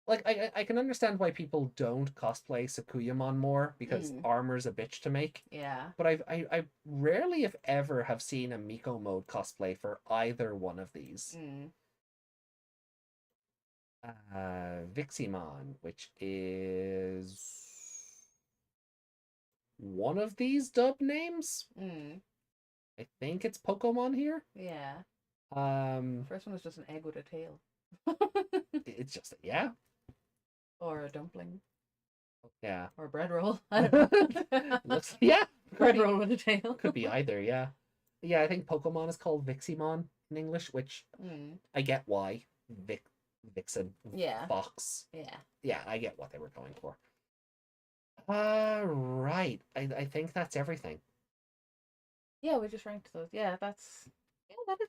like I can understand why people don't cosplay Sakuyamon more because armor's a bitch to make. Yeah. But I rarely, if ever, have seen a Miko mode cosplay for either one of these. Viximon, which is one of these dub names. I think it's Pokemon here. Yeah. First one was just an egg with a tail. It's just yeah. Or a dumpling. Yeah. Or a bread roll. I don't know. Looks yeah. Bread roll with a tail. Could be either, yeah. Yeah, I think Pokemon is called Viximon in English, which I get why. Vixen. Yeah. Fox. Yeah. Yeah, I get what they were going for. Right. I think that's everything. Yeah, we just ranked those. Yeah, that is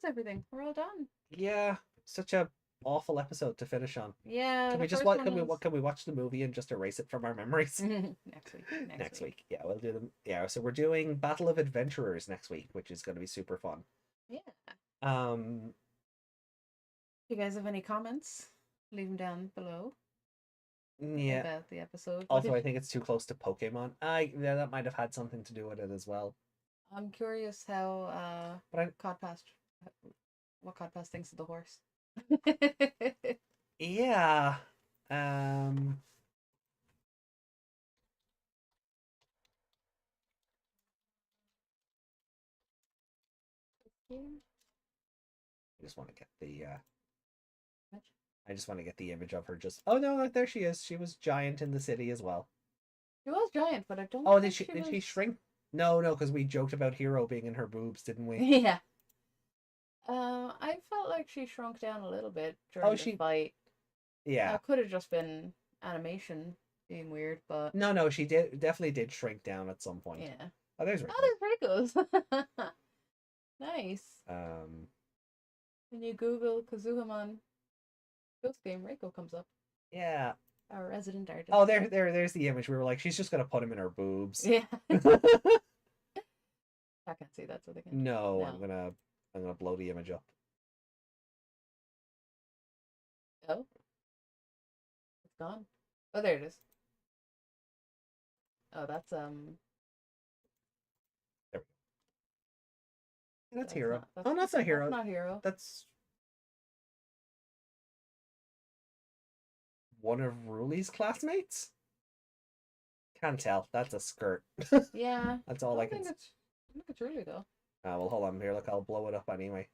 everything. We're all done. Yeah, such a awful episode to finish on. Yeah. Can we just watch? Can we watch the movie and just erase it from our memories? Next week. Next week. Yeah, we'll do them. Yeah, so we're doing Battle of Adventurers next week, which is going to be super fun. Yeah. If you guys have any comments, leave them down below. Yeah. About the episode. Also, I think it's too close to Pokemon. Yeah, that might have had something to do with it as well. I'm curious how Codpast, what Codpast thinks of the horse. Yeah. I just want to get the I just want to get the image of her just oh no, there she is. She was giant in the city as well. She was giant, but I don't Oh, did she shrink? No, because we joked about Hero being in her boobs, didn't we? Yeah. I felt like she shrunk down a little bit during the fight. Yeah. It could have just been animation being weird, but no, she definitely did shrink down at some point. Yeah. Oh, there's Rico. Oh, there's Rico's. Nice. When you Google Kazuhamon Ghost Game, Rico comes up. Yeah. Our resident artist. Oh, there's the image. We were like, she's just gonna put him in her boobs. Yeah. I can't see that, so they can. No, I'm gonna blow the image up. Oh. It's gone. Oh, there it is. Oh, that's There we go. That's Hero. Oh, that's not Hero. That's not Hero. That's one of Ruli's classmates? Can't tell. That's a skirt. Yeah. That's all I can see. I think it's Ruli though. Well, hold on here. Look, I'll blow it up anyway.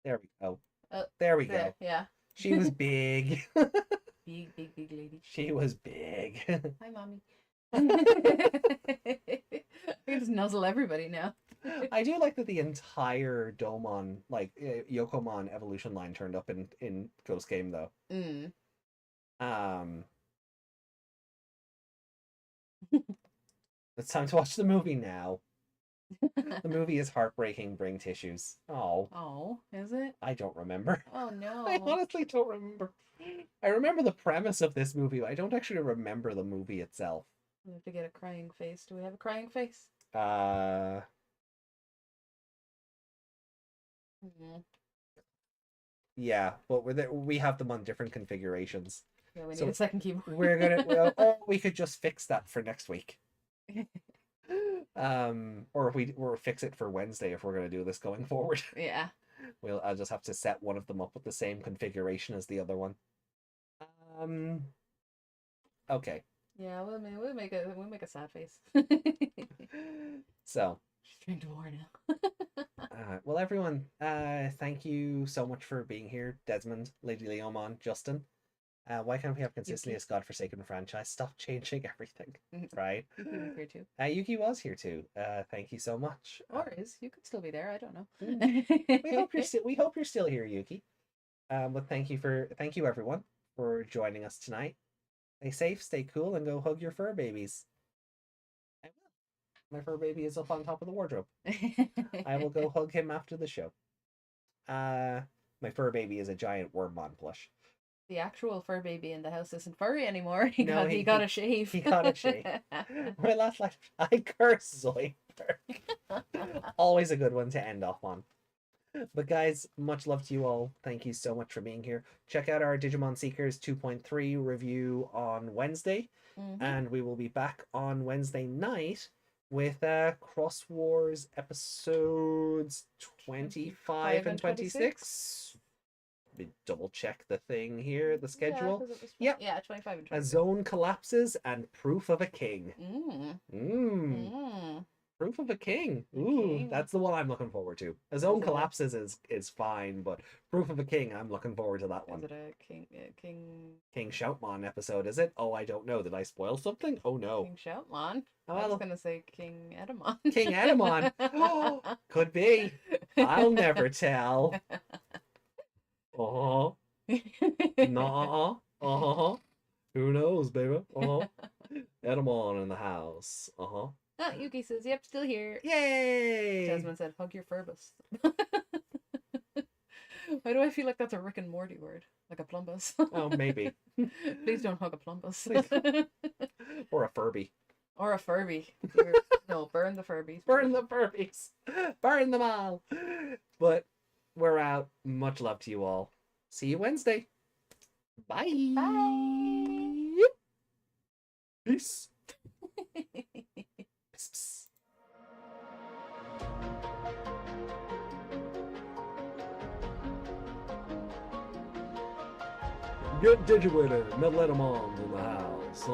There we go. Oh, there we go. Yeah. She was big. big lady. She was big. Hi, mommy. I can just nuzzle everybody now. I do like that the entire Domon, like Yokomon evolution line turned up in Ghost Game though. It's time to watch the movie now. The movie is heartbreaking. Bring tissues. Oh, is it? I don't remember. Oh no. I honestly don't remember. I remember the premise of this movie, but I don't actually remember the movie itself. We have to get a crying face. Do we have a crying face? Yeah, but we have them on different configurations. Yeah, we need a second keyboard. We're gonna we could just fix that for next week. Or we'll fix it for Wednesday if we're gonna do this going forward. Yeah. I'll just have to set one of them up with the same configuration as the other one. Okay. Yeah, we'll make a sad face. So She's drink to war now. Well, everyone, thank you so much for being here. Desmond, Lady Leomon, Justin. Why can't we have consistently Yuki. this godforsaken franchise? Stop changing everything, right? Yuki was here too. Yuki was here too. Thank you so much. Or is. You could still be there. I don't know. We hope you're still here, Yuki. But thank you everyone for joining us tonight. Stay safe, stay cool, and go hug your fur babies. I will. My fur baby is up on top of the wardrobe. I will go hug him after the show. My fur baby is a giant Wormmon plush. The actual fur baby in the house isn't furry anymore. He No, got a shave. He got a shave. My last life, I curse Zoidberg. Always a good one to end off on. But guys, much love to you all. Thank you so much for being here. Check out our Digimon Seekers 2.3 review on Wednesday. And we will be back on Wednesday night with Cross Wars episodes 25 and 26. Let me double check the thing here, the schedule. Yeah, yeah, 25 and 26. A zone collapses and proof of a king. Proof of a king. Ooh, that's the one I'm looking forward to. A zone collapses is fine, but proof of a king, I'm looking forward to that one. Is it a King Shoutmon episode, is it? Oh, I don't know. Did I spoil something? Oh no. King Shoutmon? Oh, I was gonna say King Edamon. King Edamon. Oh, could be. I'll never tell. Uh-huh. Nuh-uh. Uh-huh. Who knows, baby? Uh-huh. Edamon in the house. Uh-huh. Oh, Yuki says, yep, still here. Yay! Jasmine said, hug your furbus. Why do I feel like that's a Rick and Morty word? Like a plumbus. Oh, maybe. Please don't hug a plumbus. Or a Furby. Or a Furby. No, burn the Furbies. Burn the Furbies. Burn them all. But we're out. Much love to you all. See you Wednesday. Bye. Bye. Peace. Psst, psst. Get Digivolution, Metal Edamon in the house.